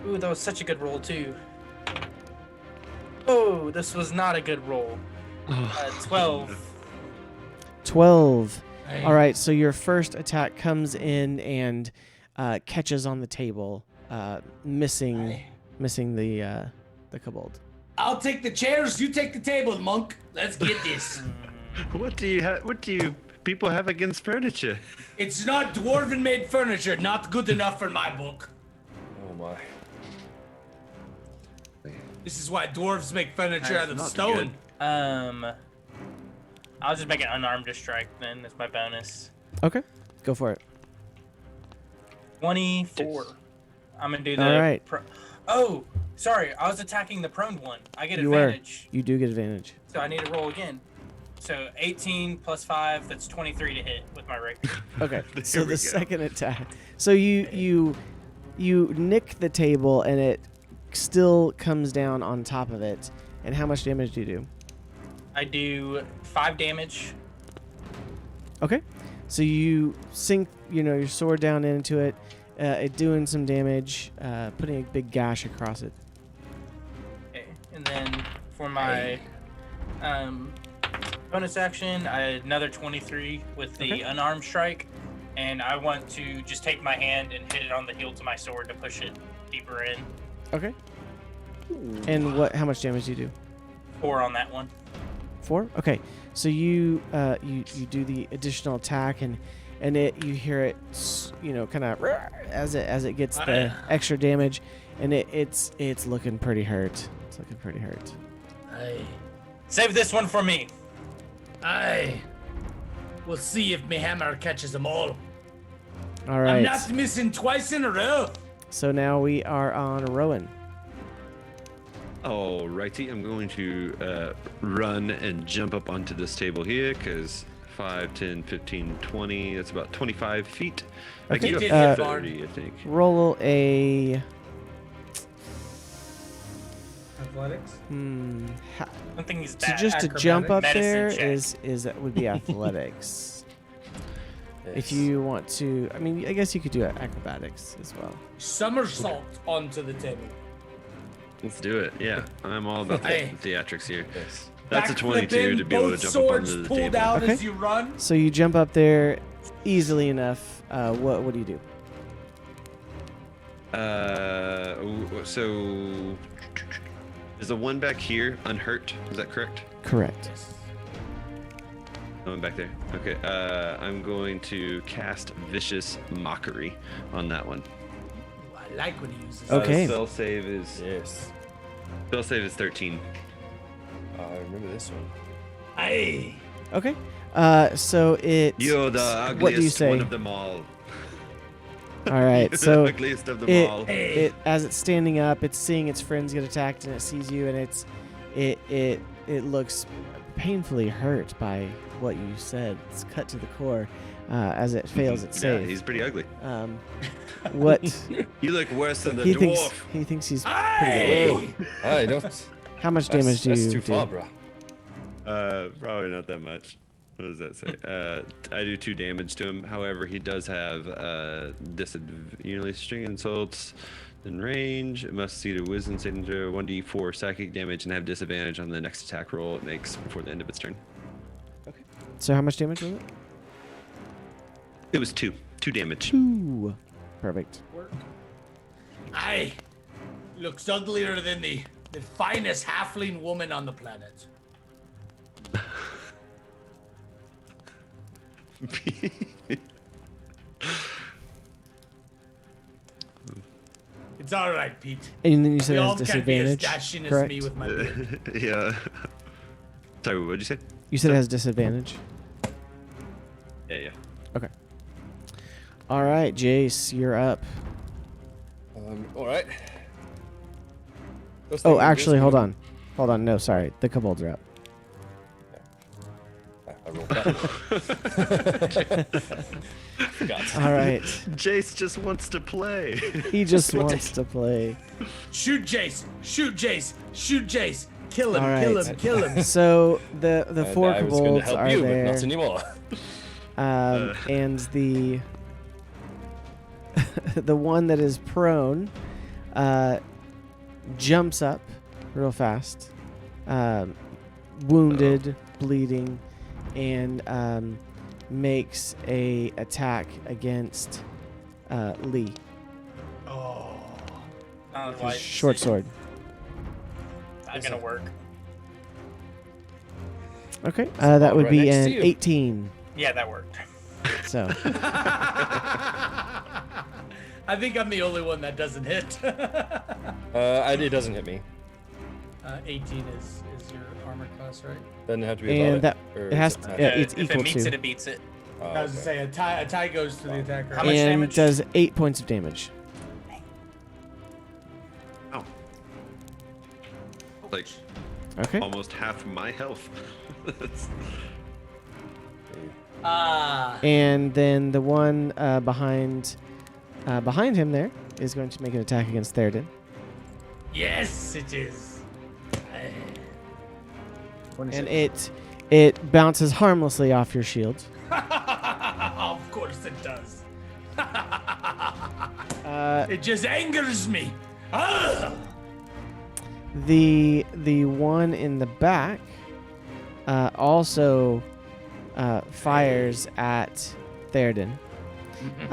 Speaker 6: Ooh, that was such a good roll too. Oh, this was not a good roll. 12.
Speaker 1: 12.
Speaker 8: Hey.
Speaker 1: All right. So your first attack comes in and catches on the table, missing the kobold.
Speaker 8: I'll take the chairs. You take the table, monk. Let's get this.
Speaker 4: What do you people have against furniture?
Speaker 8: It's not dwarven-made furniture. Not good enough for my book.
Speaker 2: Oh my.
Speaker 8: This is why dwarves make furniture out of
Speaker 4: not
Speaker 8: stone.
Speaker 4: good.
Speaker 6: I'll just make an unarmed strike then as my bonus.
Speaker 1: Okay. Go for it.
Speaker 6: 24. I'm gonna do the.
Speaker 1: All right.
Speaker 6: Oh, sorry. I was attacking the prone one. I get
Speaker 1: You were.
Speaker 6: advantage.
Speaker 1: You do get advantage.
Speaker 6: So I need to roll again. So 18 plus 5, that's 23 to hit with my rapier.
Speaker 1: Okay.
Speaker 4: There
Speaker 1: So
Speaker 4: we
Speaker 1: the
Speaker 4: go.
Speaker 1: second attack. So you nick the table and it still comes down on top of it. And how much damage do you do?
Speaker 6: I do 5 damage.
Speaker 1: Okay. So you sink, your sword down into it, it doing some damage, putting a big gash across it.
Speaker 6: Okay. And then for my bonus action, I had another 23 with the
Speaker 1: Okay.
Speaker 6: unarmed strike. And I want to just take my hand and hit it on the hilt of my sword to push it deeper in.
Speaker 1: Okay. And how much damage do you do?
Speaker 6: 4 on that one.
Speaker 1: 4? Okay. So you do the additional attack and you hear it kind of as it gets the extra damage, and it's looking pretty hurt. It's looking pretty hurt.
Speaker 8: Hey,
Speaker 6: Save this one for me.
Speaker 8: hey. We'll see if my hammer catches them all.
Speaker 1: All right.
Speaker 8: I'm not missing twice in a row.
Speaker 1: So now we are on Rowan.
Speaker 4: Alrighty, I'm going to run and jump up onto this table here because 5, 10, 15, 20, that's about 25 feet. I
Speaker 1: Okay,
Speaker 4: can go
Speaker 8: uh,
Speaker 4: 30, I think.
Speaker 1: Roll a
Speaker 3: Athletics.
Speaker 6: I don't think he's
Speaker 1: so
Speaker 6: that.
Speaker 1: just to jump up
Speaker 6: Medicine
Speaker 1: there
Speaker 6: check.
Speaker 1: would be athletics. If
Speaker 2: Yes.
Speaker 1: you want to, I mean, I guess you could do acrobatics as well.
Speaker 8: Somersault onto the table.
Speaker 4: Let's do it. Yeah, I'm all about
Speaker 8: Hey.
Speaker 4: the theatrics here.
Speaker 2: Yes.
Speaker 4: That's a 22
Speaker 8: Backflipping,
Speaker 4: to be able to
Speaker 8: both
Speaker 4: jump up
Speaker 8: swords
Speaker 4: onto the
Speaker 8: pulled
Speaker 4: table.
Speaker 8: out
Speaker 1: Okay.
Speaker 8: as you run.
Speaker 1: So you jump up there easily enough. What do you do?
Speaker 4: So is the one back here unhurt? Is that correct?
Speaker 1: Correct.
Speaker 4: The one back there. Okay. I'm going to cast Vicious Mockery on that one.
Speaker 8: Ooh, I like when he uses
Speaker 1: Okay.
Speaker 4: Spell save is
Speaker 2: Yes.
Speaker 4: 13.
Speaker 2: I remember this one.
Speaker 8: Hey,
Speaker 1: Okay. So it.
Speaker 4: You're the ugliest
Speaker 1: What do you say?
Speaker 4: one of them all.
Speaker 1: All right.
Speaker 4: You're
Speaker 1: So
Speaker 4: the ugliest of them all.
Speaker 1: it as it's standing up, it's seeing its friends get attacked, and it sees you, and it looks painfully hurt by what you said. It's cut to the core as it fails its
Speaker 4: Yeah,
Speaker 1: save.
Speaker 4: he's pretty ugly.
Speaker 1: What
Speaker 4: You look worse than the
Speaker 1: he
Speaker 4: dwarf.
Speaker 1: thinks he's pretty
Speaker 8: hey.
Speaker 1: good.
Speaker 2: I don't.
Speaker 1: How much damage do
Speaker 2: That's
Speaker 1: you
Speaker 2: too
Speaker 1: do?
Speaker 2: far, bro.
Speaker 4: Probably not that much. What does that say? I do 2 damage to him. However, he does have disadvantage string insults in range. It must see the wisdom saving throw 1d4 psychic damage and have disadvantage on the next attack roll it makes before the end of its turn.
Speaker 1: So how much damage was it?
Speaker 4: It was 2 damage.
Speaker 1: 2. Perfect.
Speaker 8: Hey, looks uglier than the finest halfling woman on the planet. It's all right, Pete.
Speaker 1: And then you said it
Speaker 8: Y'all
Speaker 1: has
Speaker 8: can't be as
Speaker 1: disadvantage,
Speaker 8: dashing as
Speaker 1: correct?
Speaker 8: me with my beard.
Speaker 4: Yeah. Sorry, what'd you say?
Speaker 1: You said it has disadvantage.
Speaker 4: Yeah.
Speaker 1: Okay. All right, Jace, you're up.
Speaker 2: All right.
Speaker 1: Oh, actually, hold on. Hold on. No, sorry. The kobolds are up.
Speaker 2: I rolled that. Forgot.
Speaker 1: All right.
Speaker 4: Jace just wants to play.
Speaker 1: He just wants to play.
Speaker 8: Shoot Jace! Shoot Jace! Shoot Jace! Kill him!
Speaker 1: All
Speaker 8: Kill
Speaker 1: right.
Speaker 8: him! Kill him!
Speaker 1: So the
Speaker 2: And
Speaker 1: four
Speaker 2: I was going to
Speaker 1: kobolds
Speaker 2: help
Speaker 1: are
Speaker 2: you,
Speaker 1: there,
Speaker 2: but not anymore.
Speaker 1: and the the one that is prone jumps up real fast, wounded, bleeding, and makes a attack against Lee.
Speaker 8: Oh.
Speaker 6: Not
Speaker 1: His short sword.
Speaker 6: Not gonna work.
Speaker 1: Okay, that would
Speaker 2: right
Speaker 1: be
Speaker 2: next to
Speaker 1: an
Speaker 2: you.
Speaker 1: 18.
Speaker 6: Yeah, that worked.
Speaker 1: So
Speaker 8: I think I'm the only one that doesn't hit.
Speaker 2: It doesn't hit me.
Speaker 8: 18 is your armor class, right?
Speaker 2: Doesn't have to be
Speaker 1: and
Speaker 2: above
Speaker 1: that
Speaker 2: it. Or
Speaker 1: it has
Speaker 2: is
Speaker 1: to,
Speaker 2: it
Speaker 1: yeah,
Speaker 2: higher?
Speaker 1: it's
Speaker 6: If
Speaker 1: equal
Speaker 6: it meets
Speaker 1: to,
Speaker 6: it, it beats it.
Speaker 2: Oh,
Speaker 8: I was to
Speaker 2: okay.
Speaker 8: say a tie goes to the attacker.
Speaker 6: How much
Speaker 1: and
Speaker 6: damage?
Speaker 1: does 8 points of damage.
Speaker 4: Oh. Like
Speaker 1: Okay.
Speaker 4: almost half my health.
Speaker 8: Ah.
Speaker 1: And then the one behind him there is going to make an attack against Theoden.
Speaker 8: Yes, it is.
Speaker 1: And it bounces harmlessly off your shield.
Speaker 8: Of course it does.
Speaker 1: Uh,
Speaker 8: It just angers me. Ah!
Speaker 1: the one in the back also fires at Theoden
Speaker 6: Hang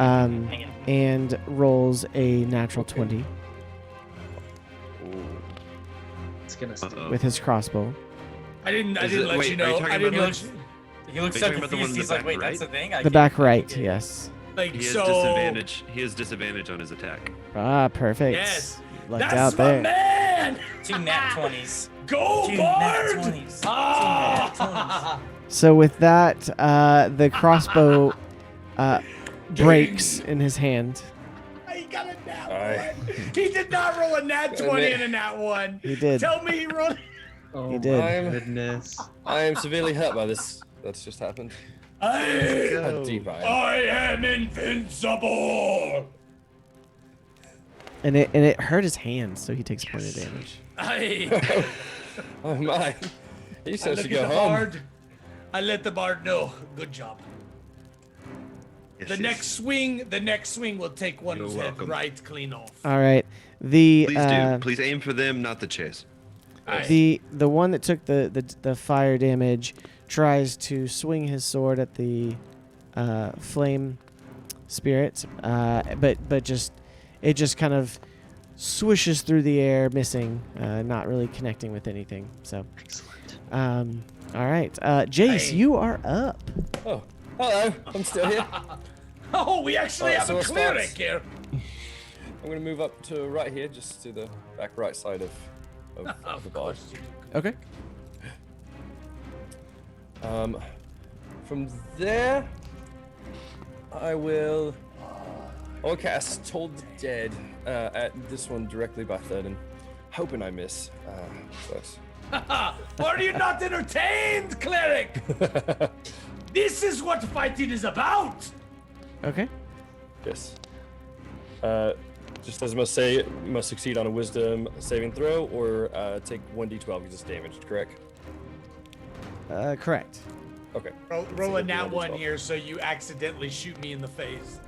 Speaker 6: on.
Speaker 1: and rolls a natural 20
Speaker 5: It's gonna stick.
Speaker 4: Uh-oh.
Speaker 1: with his crossbow.
Speaker 8: I didn't
Speaker 4: Is
Speaker 8: let
Speaker 4: it- wait,
Speaker 8: you
Speaker 4: are
Speaker 8: know.
Speaker 4: you talking
Speaker 8: I didn't
Speaker 4: about
Speaker 8: let
Speaker 4: the-
Speaker 8: you.
Speaker 6: He looks
Speaker 4: Are you
Speaker 6: so
Speaker 4: talking about the one
Speaker 6: confused.
Speaker 4: in the
Speaker 6: He's like,
Speaker 4: back
Speaker 6: wait, that's
Speaker 4: right?
Speaker 6: the thing? I
Speaker 1: The
Speaker 6: can't-
Speaker 1: back right,
Speaker 6: okay.
Speaker 1: yes.
Speaker 8: Like
Speaker 4: He has
Speaker 8: so.
Speaker 4: disadvantage. He has disadvantage on his attack.
Speaker 1: Ah, perfect.
Speaker 8: Yes.
Speaker 1: Lucked
Speaker 8: That's
Speaker 1: out
Speaker 8: my
Speaker 1: there.
Speaker 8: man.
Speaker 6: 2 nat 20s.
Speaker 8: Go,
Speaker 6: 2 nat
Speaker 8: Bard.
Speaker 6: 20s. 2
Speaker 8: Ah.
Speaker 6: nat 20s.
Speaker 1: So with that, the crossbow breaks in his hand.
Speaker 8: He got a nat
Speaker 2: Aye.
Speaker 8: 1. He did not roll a nat 20 and a nat 1.
Speaker 1: He did.
Speaker 8: Tell me he rolled.
Speaker 5: Oh
Speaker 1: He did.
Speaker 5: my
Speaker 2: I'm-
Speaker 5: goodness.
Speaker 2: I am severely hurt by this. That's just happened. How deep I am.
Speaker 8: I am invincible.
Speaker 1: And it hurt his hand, so he takes a point of damage.
Speaker 8: I
Speaker 2: Oh my. He says
Speaker 8: look
Speaker 2: to
Speaker 8: at
Speaker 2: go
Speaker 8: the
Speaker 2: home.
Speaker 8: bard. I let the bard know. Good job.
Speaker 4: Yes,
Speaker 8: The
Speaker 4: yes.
Speaker 8: next swing will take one's head
Speaker 4: welcome.
Speaker 8: right clean off.
Speaker 1: All right. The
Speaker 4: Please do. Please aim for them, not the chase.
Speaker 1: the one that took the fire damage tries to swing his sword at the flame spirit, but it just kind of swishes through the air, missing, not really connecting with anything. So,
Speaker 5: Excellent.
Speaker 1: all right, Jace,
Speaker 8: Hey.
Speaker 1: you are up.
Speaker 2: Oh, hello. I'm still here.
Speaker 8: Oh, we actually
Speaker 2: Alright,
Speaker 8: have
Speaker 2: so
Speaker 8: a
Speaker 2: it
Speaker 8: cleric
Speaker 2: starts-
Speaker 8: here.
Speaker 2: I'm gonna move up to right here, just to the back right side of the
Speaker 8: Of
Speaker 2: bar.
Speaker 8: course.
Speaker 1: Okay.
Speaker 2: From there, I'll cast Toll the Dead at this one directly by Theoden, hoping I miss.
Speaker 8: Are you not entertained, cleric? This is what fighting is about.
Speaker 1: Okay.
Speaker 2: Yes. Just as I must say, must succeed on a Wisdom saving throw or take 1d12 because it's damaged. Correct.
Speaker 1: Correct.
Speaker 2: Okay.
Speaker 8: Roll a
Speaker 2: So
Speaker 8: nat
Speaker 2: 1d12.
Speaker 8: 1 here so you accidentally shoot me in the face.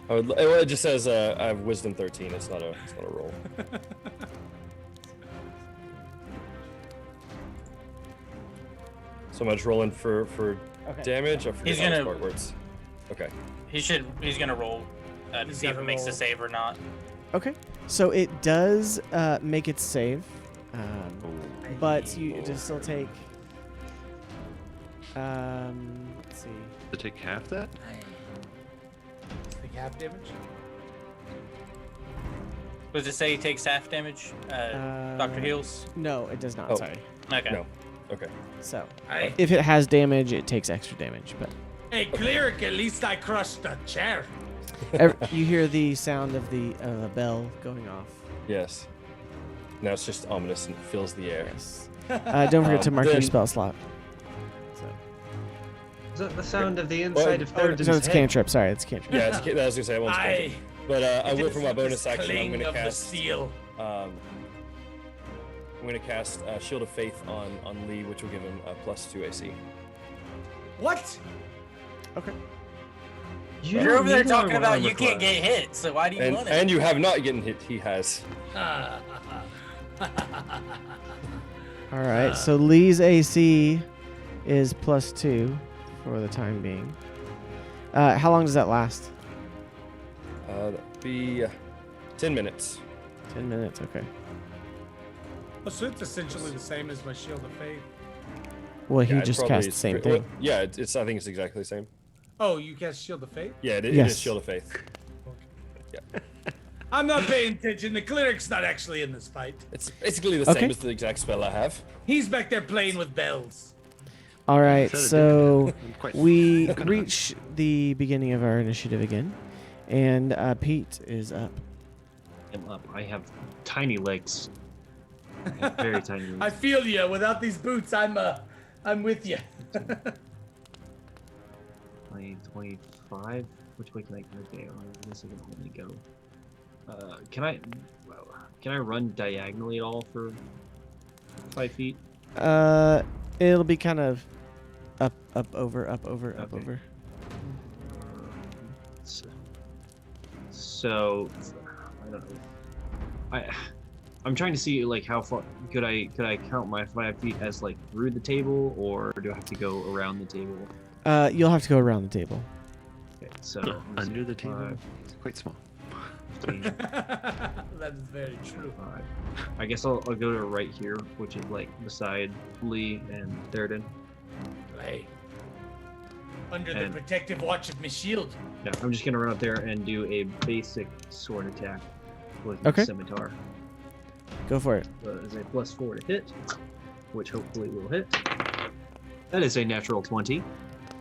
Speaker 2: Well, it just says I have Wisdom 13. It's not a roll. So much rolling for damage. I forget
Speaker 6: He's
Speaker 2: how this
Speaker 6: gonna-
Speaker 2: part works. Okay.
Speaker 6: He's gonna roll to
Speaker 8: He's
Speaker 6: see if
Speaker 8: gotta
Speaker 6: it makes the
Speaker 8: roll.
Speaker 6: save or not.
Speaker 1: Okay. So it does make its save, but you just still take. Let's see.
Speaker 4: To take half that?
Speaker 8: Take half damage.
Speaker 6: Does it say he takes half damage? Dr. Heals?
Speaker 1: No, it does not.
Speaker 2: Oh.
Speaker 1: Sorry.
Speaker 6: Okay.
Speaker 2: No. Okay.
Speaker 1: So,
Speaker 8: Hey,
Speaker 1: if it has damage, it takes extra damage. But
Speaker 8: hey, cleric, at least I crushed the chair.
Speaker 1: you hear the sound of a bell going off.
Speaker 2: Yes. Now it's just ominous and it fills the air.
Speaker 1: Yes. Don't forget to mark your
Speaker 2: Then-
Speaker 1: spell slot. So,
Speaker 5: Is that the sound of the inside of Thornton's
Speaker 1: so it's
Speaker 5: head?
Speaker 1: cantrip. Sorry, it's cantrip.
Speaker 2: Yeah, I was gonna say I won't
Speaker 8: Aye.
Speaker 2: But I will
Speaker 8: It
Speaker 2: for
Speaker 8: is
Speaker 2: my
Speaker 8: the
Speaker 2: bonus action. I'm
Speaker 8: cling
Speaker 2: gonna
Speaker 8: of the
Speaker 2: cast.
Speaker 8: steel.
Speaker 2: I'm gonna cast Shield of Faith on Lee, which will give him a +2 AC.
Speaker 8: What?
Speaker 1: Okay.
Speaker 5: You
Speaker 6: You're
Speaker 5: don't
Speaker 6: over there
Speaker 5: need
Speaker 6: talking
Speaker 5: armor
Speaker 6: about you
Speaker 5: class.
Speaker 6: can't get hit, so why do you
Speaker 2: And
Speaker 6: want it?
Speaker 2: and you have not gotten hit. He has.
Speaker 1: All right. So Lee's AC is +2 for the time being. How long does that last?
Speaker 2: That'd be 10 minutes.
Speaker 1: 10 minutes. Okay.
Speaker 3: Oh, so it's essentially the same as my Shield of Faith.
Speaker 1: Well, he
Speaker 2: Yeah, it
Speaker 1: just
Speaker 2: probably
Speaker 1: cast the
Speaker 2: is
Speaker 1: same
Speaker 2: well,
Speaker 1: thing.
Speaker 2: yeah, it's. I think it's exactly the same.
Speaker 3: Oh, you cast Shield of Faith?
Speaker 2: Yeah, it
Speaker 1: Yes.
Speaker 2: is Shield of Faith.
Speaker 3: I'm not paying attention. The cleric's not actually in this fight.
Speaker 2: It's basically the
Speaker 1: Okay.
Speaker 2: same as the exact spell I have.
Speaker 3: He's back there playing with bells.
Speaker 1: All right.
Speaker 4: Said it
Speaker 1: So
Speaker 4: didn't. Quite-
Speaker 1: we reach the beginning of our initiative again, and Pete is up.
Speaker 5: I'm up. I have tiny legs. I have very tiny
Speaker 3: I
Speaker 5: legs.
Speaker 3: feel you. Without these boots, I'm with you.
Speaker 5: 25. Which way can I go? Okay, this is gonna only go. Can I run diagonally at all for 5 feet?
Speaker 1: It'll be kind of up, over, up, over, up,
Speaker 5: Okay.
Speaker 1: over.
Speaker 5: So I don't know. I'm trying to see like how far could I count my 5 feet as like through the table, or do I have to go around the table?
Speaker 1: You'll have to go around the table.
Speaker 5: Okay, so
Speaker 4: Under the table.
Speaker 5: 5,
Speaker 4: It's quite small.
Speaker 5: 15,
Speaker 3: That is very true.
Speaker 5: 5. I guess I'll go to right here, which is like beside Lee and Theoden.
Speaker 8: Hey. Under the
Speaker 5: And-
Speaker 8: protective watch of my shield.
Speaker 5: Yeah, I'm just gonna run up there and do a basic sword attack with
Speaker 1: Okay.
Speaker 5: my scimitar.
Speaker 1: Go for it.
Speaker 5: Is a +4 to hit, which hopefully will hit. That is a natural 20,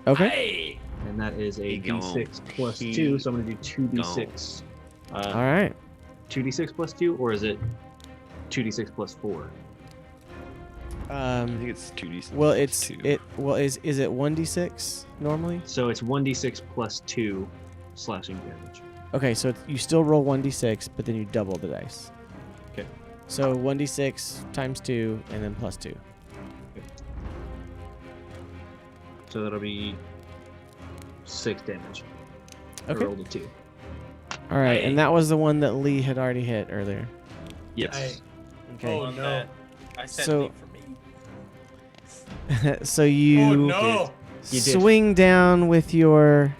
Speaker 1: Okay.
Speaker 8: Hey.
Speaker 5: and that is a
Speaker 4: He gone.
Speaker 5: d6 plus
Speaker 4: He
Speaker 5: 2. So I'm gonna do 2d6.
Speaker 1: All right.
Speaker 5: 2d6 plus 2, or is it 2d6 plus 4?
Speaker 4: I think it's 2d6.
Speaker 1: Well, it's
Speaker 4: two.
Speaker 1: it. Well, is it 1d6 normally?
Speaker 5: So it's 1d6 plus 2 slashing damage.
Speaker 1: Okay, so you still roll 1d6, but then you double the dice.
Speaker 5: Okay.
Speaker 1: So 1d6 times 2, and then plus 2.
Speaker 5: So that'll be 6 damage.
Speaker 1: Okay.
Speaker 5: I rolled a 2.
Speaker 1: All right, and that was the one that Lee had already hit earlier.
Speaker 5: Yes.
Speaker 8: Hey.
Speaker 1: Okay.
Speaker 8: Oh
Speaker 6: On
Speaker 8: no.
Speaker 6: that, I said
Speaker 1: So-
Speaker 6: leave for me.
Speaker 1: So you
Speaker 8: Oh no.
Speaker 5: You did.
Speaker 1: swing down with your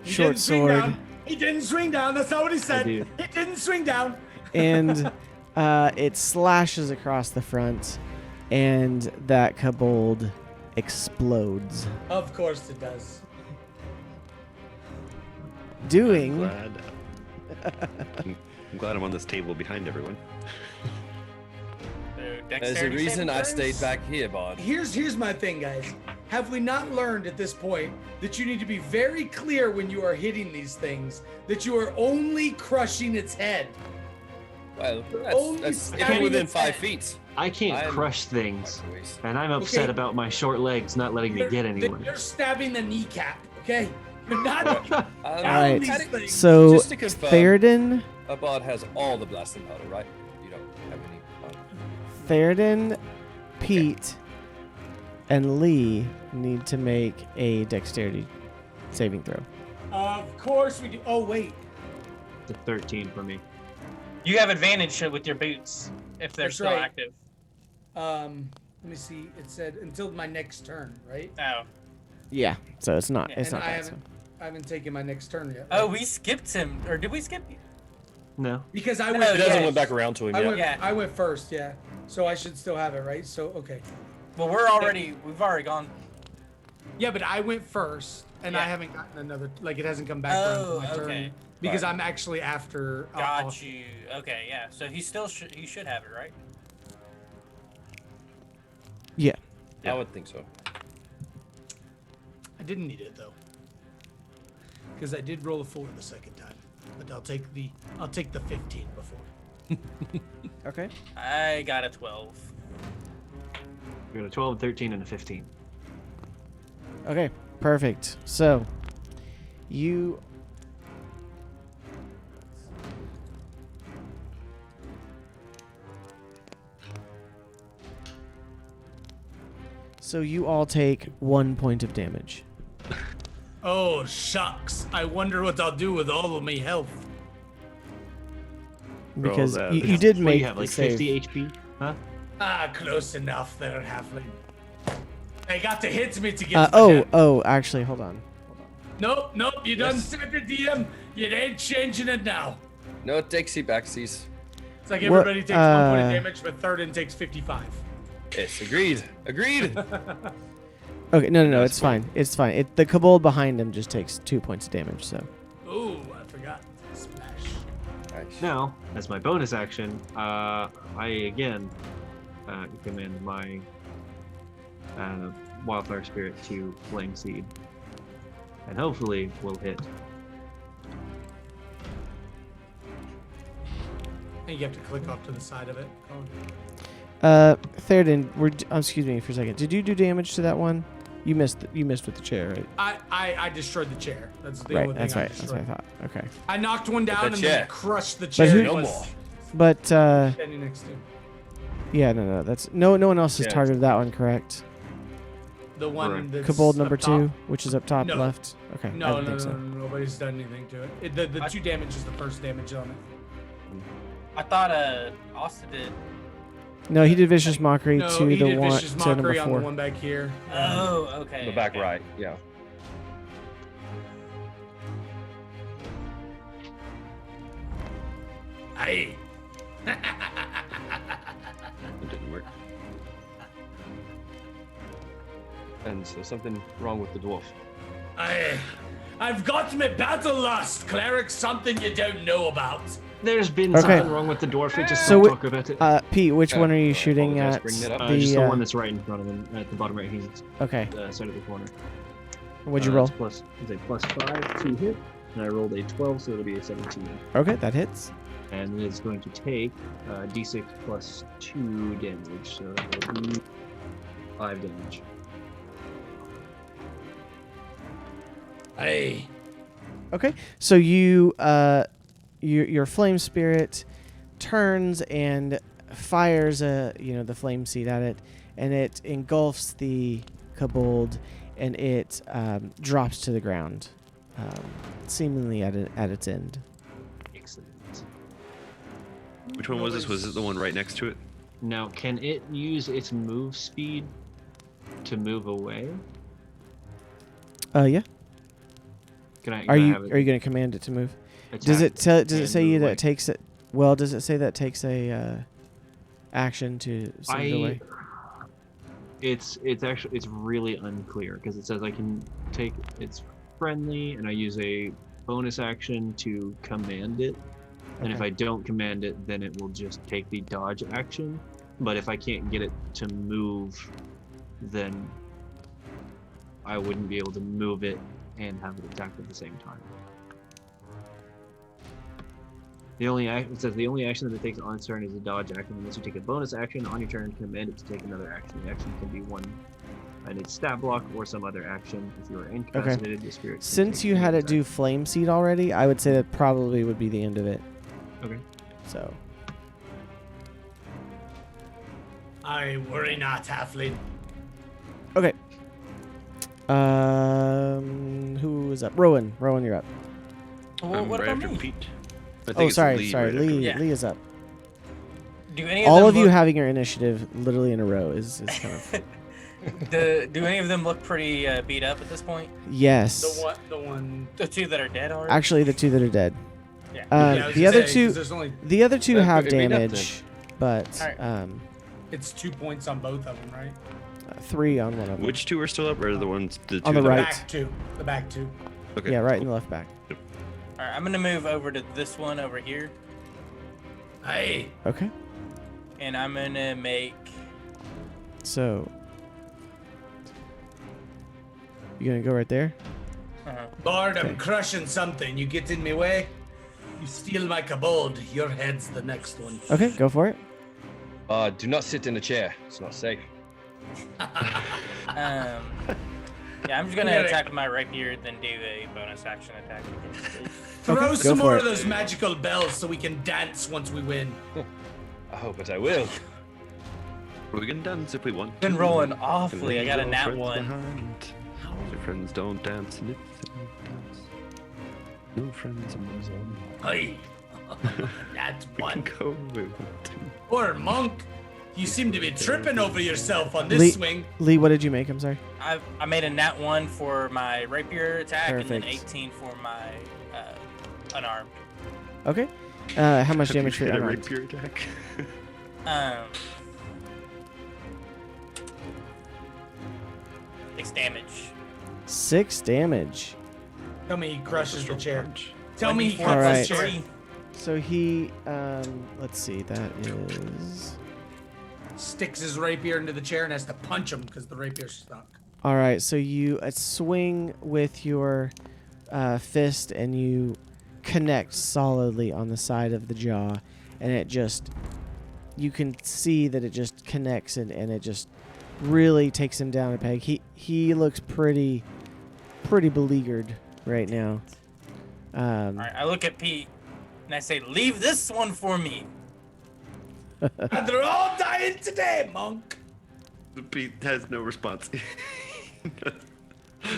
Speaker 8: He
Speaker 1: short
Speaker 8: didn't swing
Speaker 1: sword,
Speaker 8: down. He didn't swing down. That's not what he said.
Speaker 5: did.
Speaker 8: He didn't swing down.
Speaker 1: and it slashes across the front, and that kobold explodes,
Speaker 8: Of course it does.
Speaker 1: doing
Speaker 4: Glad. I'm glad I'm on this table behind everyone.
Speaker 6: So,
Speaker 2: There's a
Speaker 6: dexterity
Speaker 2: reason
Speaker 6: saving
Speaker 2: I
Speaker 6: throws?
Speaker 2: stayed back here, Bard.
Speaker 8: Here's my thing, guys. Have we not learned at this point that you need to be very clear when you are hitting these things that you are only crushing its head?
Speaker 2: Well,
Speaker 8: Only
Speaker 2: that's if
Speaker 8: stabbing
Speaker 2: you're within
Speaker 8: its
Speaker 2: 5
Speaker 8: head.
Speaker 2: feet.
Speaker 5: I can't
Speaker 2: I'm-
Speaker 5: crush things,
Speaker 2: Anyways.
Speaker 5: and I'm upset
Speaker 8: Okay.
Speaker 5: about my short legs not letting me get anywhere.
Speaker 8: You're stabbing the kneecap, okay? You're not.
Speaker 1: All
Speaker 8: All
Speaker 1: right.
Speaker 8: these things.
Speaker 1: So
Speaker 2: Just to confirm,
Speaker 1: Theoden,
Speaker 2: a Bard has all the blasting powder, right? You don't have any.
Speaker 1: Theoden, Pete, and Lee need to make a dexterity saving throw.
Speaker 8: Of course we do. Oh wait.
Speaker 5: It's a 13 for me.
Speaker 6: You have advantage with your boots if they're
Speaker 8: That's
Speaker 6: still
Speaker 8: right.
Speaker 6: active.
Speaker 8: Let me see. It said until my next turn, right?
Speaker 6: Oh.
Speaker 1: Yeah, so it's not.
Speaker 6: Yeah,
Speaker 1: It's
Speaker 8: and
Speaker 1: not
Speaker 8: I
Speaker 1: that.
Speaker 8: haven't taken my next turn yet.
Speaker 6: Oh, we skipped him. Or did we skip you?
Speaker 5: No.
Speaker 8: Because I
Speaker 6: No,
Speaker 8: went.
Speaker 2: It hasn't
Speaker 6: yeah.
Speaker 2: went back around to him
Speaker 8: I
Speaker 2: yet.
Speaker 8: went.
Speaker 6: Yeah.
Speaker 8: I went first. Yeah. So I should still have it, right? So okay.
Speaker 6: Well, we've already gone.
Speaker 8: Yeah, but I went first, and I
Speaker 6: Yeah.
Speaker 8: haven't gotten another. Like, it hasn't come back around to my
Speaker 6: okay.
Speaker 8: turn because I'm actually after.
Speaker 6: Got you. Okay, yeah. So he still he should have it, right?
Speaker 1: Yeah.
Speaker 2: I would think so.
Speaker 8: I didn't need it though, because I did roll a 4 the second time. But I'll take the 15 before.
Speaker 1: Okay.
Speaker 6: I got a 12.
Speaker 5: We got a 12, 13, and a 15.
Speaker 1: Okay. Perfect. So, you. So you all take 1 point of damage.
Speaker 8: Oh shucks! I wonder what I'll do with all of my health.
Speaker 1: Because
Speaker 4: that.
Speaker 1: you did
Speaker 5: What do
Speaker 1: make
Speaker 5: you have, like
Speaker 1: the save.
Speaker 5: 50 HP? Huh?
Speaker 8: Close enough there, halfling. They got to hit me to get. To the head.
Speaker 1: Actually, hold on.
Speaker 8: Nope, you done said the DM. You ain't changing it now.
Speaker 2: No takesy backsies.
Speaker 8: It's like
Speaker 1: What,
Speaker 8: everybody takes 1 point of damage, but Thurden takes 55.
Speaker 2: Yes, agreed. Agreed.
Speaker 1: Okay, no, it's fine. It's fine. The kobold behind him just takes 2 points of damage, so.
Speaker 8: Ooh, I forgot. Splash.
Speaker 2: Nice.
Speaker 5: Now, as my bonus action, I again command my wildfire spirit to flame seed, and hopefully will hit.
Speaker 8: And you have to click off to the side of it.
Speaker 1: Theoden, excuse me for a second. Did you do damage to that one? You missed with the chair, right?
Speaker 8: I destroyed the chair. That's the
Speaker 1: Right,
Speaker 8: only thing
Speaker 1: that's
Speaker 8: I
Speaker 1: right. That's what I
Speaker 8: destroyed.
Speaker 1: thought. Okay.
Speaker 8: I knocked one down and
Speaker 2: chair.
Speaker 8: then crushed the chair.
Speaker 1: who-
Speaker 8: it
Speaker 2: No
Speaker 8: was
Speaker 2: more.
Speaker 1: But
Speaker 8: standing next to
Speaker 1: yeah, no, that's no one else has
Speaker 2: Yeah.
Speaker 1: targeted that one, correct?
Speaker 8: the one
Speaker 5: Correct.
Speaker 8: that's
Speaker 1: Kobold
Speaker 8: up
Speaker 1: number
Speaker 8: top.
Speaker 1: 2, which is up top
Speaker 8: No.
Speaker 1: left. Okay. I
Speaker 8: No,
Speaker 1: didn't think so.
Speaker 8: nobody's done anything to it. The 2 damage is the first damage on it.
Speaker 6: I thought Austin did.
Speaker 1: No, he did vicious mockery
Speaker 8: No,
Speaker 1: to
Speaker 8: he
Speaker 1: the
Speaker 8: did
Speaker 1: one
Speaker 8: vicious
Speaker 1: to number
Speaker 8: mockery on the
Speaker 1: 4.
Speaker 8: one back here.
Speaker 6: Oh, okay.
Speaker 2: The back
Speaker 6: okay.
Speaker 2: right. Yeah.
Speaker 8: Aye.
Speaker 2: It didn't work. And so something wrong with the dwarf.
Speaker 8: I've got my battle lust, cleric. Something you don't know about.
Speaker 5: There's been
Speaker 1: Okay.
Speaker 5: something wrong with the dwarf. It just
Speaker 1: So
Speaker 5: don't
Speaker 1: wh-
Speaker 5: talk about it.
Speaker 1: Pete, which one are you
Speaker 2: I
Speaker 1: shooting
Speaker 2: apologize
Speaker 1: at?
Speaker 2: for bringing that up.
Speaker 5: Just the
Speaker 1: uh,
Speaker 5: one that's right in front of him, at the bottom right hand
Speaker 1: Okay.
Speaker 5: side of the corner.
Speaker 1: What'd you roll?
Speaker 5: It's a +5 to hit, and I rolled a 12, so it'll be a 17.
Speaker 1: Okay, that hits.
Speaker 5: And it's going to take d6 plus 2 damage, so that will be 5 damage.
Speaker 8: Aye.
Speaker 1: Okay, so you your flame spirit turns and fires the flame seed at it, and it engulfs the kobold, and it drops to the ground, seemingly at its end.
Speaker 5: Excellent.
Speaker 4: Which one was this? Was it the one right next to it?
Speaker 5: Now, can it use its move speed to move away?
Speaker 1: Yeah.
Speaker 5: Can I?
Speaker 1: Are
Speaker 5: can I
Speaker 1: you
Speaker 5: have it
Speaker 1: going to command it to move? Does
Speaker 5: attack
Speaker 1: it
Speaker 5: and
Speaker 1: say you
Speaker 5: move
Speaker 1: that
Speaker 5: away?
Speaker 1: it takes it? Well, does it say that takes a action to send it away?
Speaker 5: It's really unclear because it says I can take it's friendly and I use a bonus action to command it, and if
Speaker 1: Okay.
Speaker 5: I don't command it, then it will just take the dodge action. But if I can't get it to move, then I wouldn't be able to move it and have it attack at the same time. It says the only action that it takes on its turn is a dodge action. Unless you take a bonus action on your turn, command it to take another action. The action can be one, and it's stab block or some other action. If you are incapacitated, the spirit. can
Speaker 1: Since
Speaker 5: take
Speaker 1: you
Speaker 5: any
Speaker 1: had it
Speaker 5: attack.
Speaker 1: do flame seed already, I would say that probably would be the end of it.
Speaker 5: Okay.
Speaker 1: So
Speaker 8: I worry not, halfling.
Speaker 1: okay. Who is up? Rowan, you're up.
Speaker 6: Well, what
Speaker 4: right
Speaker 6: about
Speaker 4: after
Speaker 6: me?
Speaker 4: Pete. I think
Speaker 1: Oh,
Speaker 4: it's
Speaker 1: sorry,
Speaker 4: Lee
Speaker 1: sorry.
Speaker 4: right after
Speaker 1: Lee,
Speaker 6: Yeah.
Speaker 1: Lee is up.
Speaker 6: Do any of
Speaker 1: All
Speaker 6: them
Speaker 1: of you
Speaker 6: look,
Speaker 1: having your initiative literally in a row is kind of
Speaker 6: do any of them look pretty beat up at this point?
Speaker 1: yes.
Speaker 8: The one.
Speaker 6: The 2 that are dead already.
Speaker 1: Actually, the 2 that are dead.
Speaker 6: Yeah.
Speaker 8: Yeah, I was
Speaker 1: The
Speaker 8: gonna
Speaker 1: other
Speaker 8: say,
Speaker 1: 2,
Speaker 8: 'cause there's only
Speaker 1: the other 2 have
Speaker 2: it'd be enough
Speaker 1: damage, but
Speaker 6: Alright.
Speaker 8: it's 2 points on both of them, right?
Speaker 1: 3 on one of them.
Speaker 4: Which 2 are still up, or are the ones the 2
Speaker 1: On the
Speaker 4: that-
Speaker 1: right.
Speaker 8: Back two. The back two.
Speaker 4: Okay.
Speaker 1: Yeah, right and the left back.
Speaker 6: All right, I'm gonna move over to this one over here,
Speaker 8: Hey.
Speaker 1: Okay.
Speaker 6: and I'm gonna make.
Speaker 1: So you gonna go right there?
Speaker 8: Bard, I'm crushing something. You get in my way, you steal my kobold. Your head's the next one.
Speaker 1: Okay, go for it.
Speaker 2: Do not sit in a chair. It's not safe.
Speaker 6: Yeah, I'm just gonna
Speaker 8: Yeah.
Speaker 6: attack with my rapier, then do a bonus action attack against it.
Speaker 8: Throw
Speaker 1: Okay,
Speaker 8: some
Speaker 1: go
Speaker 8: more
Speaker 1: for
Speaker 8: of
Speaker 1: it.
Speaker 8: those magical bells so we can dance once we win.
Speaker 2: Oh, but I will.
Speaker 4: We can dance if we want.
Speaker 6: Been
Speaker 4: to.
Speaker 6: rolling
Speaker 4: Can
Speaker 6: awfully. I
Speaker 4: leave
Speaker 6: got a
Speaker 4: our
Speaker 6: nat
Speaker 4: friends
Speaker 6: 1.
Speaker 4: behind. Your friends don't dance, and if they don't dance, no friends among them.
Speaker 8: Hey. That's
Speaker 4: We
Speaker 8: one.
Speaker 4: can go where we want to.
Speaker 8: Poor monk. You seem to be tripping over yourself on this
Speaker 1: Lee-
Speaker 8: swing.
Speaker 1: Lee, what did you make? I'm sorry.
Speaker 6: I made a nat 1 for my rapier attack, and then
Speaker 1: Perfect.
Speaker 6: 18 for my unarmed.
Speaker 1: Okay. How much
Speaker 4: Have you
Speaker 1: damage for
Speaker 4: hit
Speaker 1: your
Speaker 4: a
Speaker 1: unarmed?
Speaker 4: rapier attack?
Speaker 6: 6 damage.
Speaker 1: 6 damage.
Speaker 8: Tell me he crushes the chair.
Speaker 4: Punch.
Speaker 8: Tell me he
Speaker 6: 1d4
Speaker 8: cuts
Speaker 1: Alright.
Speaker 8: the
Speaker 6: plus
Speaker 8: chair.
Speaker 6: 3.
Speaker 1: So he, let's see, that is.
Speaker 8: Sticks his rapier into the chair and has to punch him because the rapier's stuck.
Speaker 1: All right, so you swing with your fist and you connect solidly on the side of the jaw, and it just, you can see that it just connects and it just really takes him down a peg. He looks pretty beleaguered right now.
Speaker 6: All right, I look at Pete and I say, "Leave this one for me."
Speaker 8: And they're all dying today, monk.
Speaker 4: Pete has no response.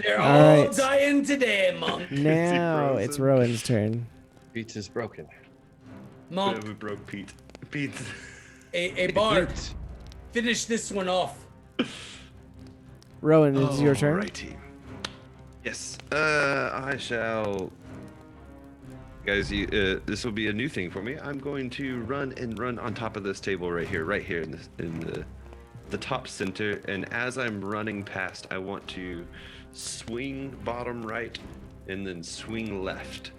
Speaker 8: They're
Speaker 1: All
Speaker 8: all
Speaker 1: right.
Speaker 8: dying today, monk.
Speaker 1: Now it's
Speaker 4: frozen?
Speaker 1: Rowan's turn.
Speaker 2: Beats is broken.
Speaker 8: Monk,
Speaker 4: we broke Pete. Pete.
Speaker 8: a bard, finish this one off.
Speaker 1: Rowan, it's your turn.
Speaker 4: Alrighty. Yes. I shall. Guys, this will be a new thing for me. I'm going to run on top of this table right here in the top center. And as I'm running past, I want to swing bottom right and then swing left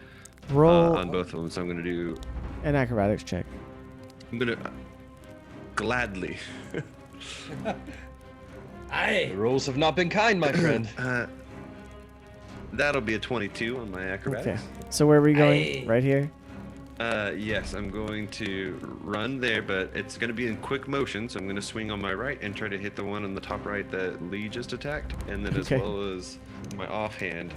Speaker 1: Roll
Speaker 4: on both of them. So I'm going to do.
Speaker 1: an acrobatics check.
Speaker 4: I'm going to gladly.
Speaker 8: Aye.
Speaker 2: The rules have not been kind, my friend.
Speaker 4: That'll be a 22 on my
Speaker 1: Okay.
Speaker 4: acrobatics.
Speaker 1: So where are we going?
Speaker 8: Aye.
Speaker 1: Right here.
Speaker 4: Yes, I'm going to run there, but it's going to be in quick motion. So I'm going to swing on my right and try to hit the one on the top right that Lee just attacked, and then
Speaker 1: Okay.
Speaker 4: as well as my offhand,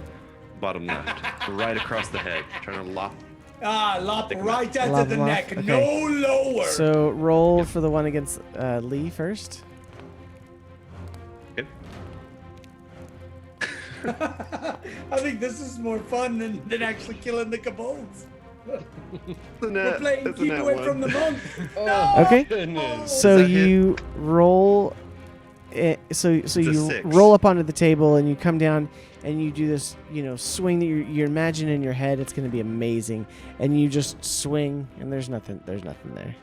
Speaker 4: bottom left, right across the head, trying to lop.
Speaker 8: Lop right out
Speaker 1: Lop
Speaker 8: of the
Speaker 1: him off?
Speaker 8: neck,
Speaker 1: Okay.
Speaker 8: no lower.
Speaker 1: So roll for the one against Lee first.
Speaker 4: Okay.
Speaker 8: I think this is more fun than actually killing the kobolds. We're playing keep away from the monk.
Speaker 1: Okay.
Speaker 2: Goodness.
Speaker 1: So
Speaker 4: Does that hit?
Speaker 1: you roll. So
Speaker 4: a
Speaker 1: you
Speaker 4: 6.
Speaker 1: roll up onto the table and you come down and you do this, swing that you imagine in your head. It's going to be amazing, and you just swing, and there's nothing there.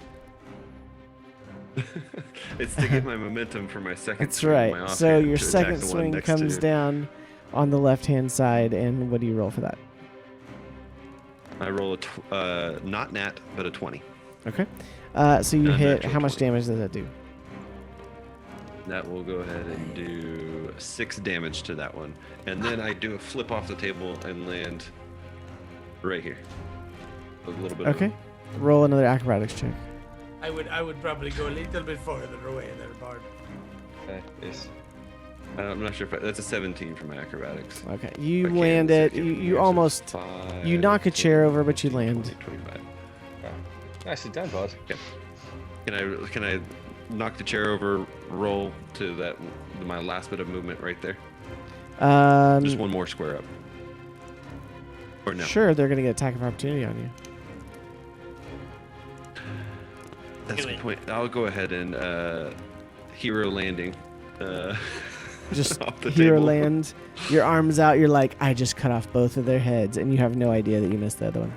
Speaker 4: It's to get my momentum for my second.
Speaker 1: That's
Speaker 4: swing on my
Speaker 1: right. So
Speaker 4: offhand
Speaker 1: your
Speaker 4: to attack
Speaker 1: second
Speaker 4: the one
Speaker 1: swing
Speaker 4: next
Speaker 1: comes
Speaker 4: to-
Speaker 1: down on the left-hand side, and what do you roll for that?
Speaker 4: I roll not nat, but a 20.
Speaker 1: Okay. So you
Speaker 4: A
Speaker 1: hit.
Speaker 4: natural
Speaker 1: How much
Speaker 4: 20.
Speaker 1: damage does that do?
Speaker 4: That will go ahead and do 6 damage to that one. And then I do a flip off the table and land right here. A little bit.
Speaker 1: Okay. Roll another acrobatics check.
Speaker 8: I would probably go a little bit further away there, Bard.
Speaker 2: Yes.
Speaker 4: I'm not sure if that's a 17 for my acrobatics.
Speaker 1: Okay. You
Speaker 4: I can't
Speaker 1: land
Speaker 4: see, I
Speaker 1: it.
Speaker 4: can't
Speaker 1: You
Speaker 4: figure, so
Speaker 1: almost.
Speaker 4: 5,
Speaker 1: You knock a chair over, but you
Speaker 4: 20,
Speaker 1: land.
Speaker 4: 25.
Speaker 2: Nicely done, bud.
Speaker 4: Can I knock the chair over, roll to that my last bit of movement right there? Just one more square up. Or no?
Speaker 1: Sure, they're gonna get attack of opportunity on you.
Speaker 4: That's
Speaker 6: Do
Speaker 4: the
Speaker 6: it.
Speaker 4: point. I'll go ahead and hero landing.
Speaker 1: Just
Speaker 4: off the
Speaker 1: hero
Speaker 4: table.
Speaker 1: land, your arms out. You're like, I just cut off both of their heads, and you have no idea that you missed the other one.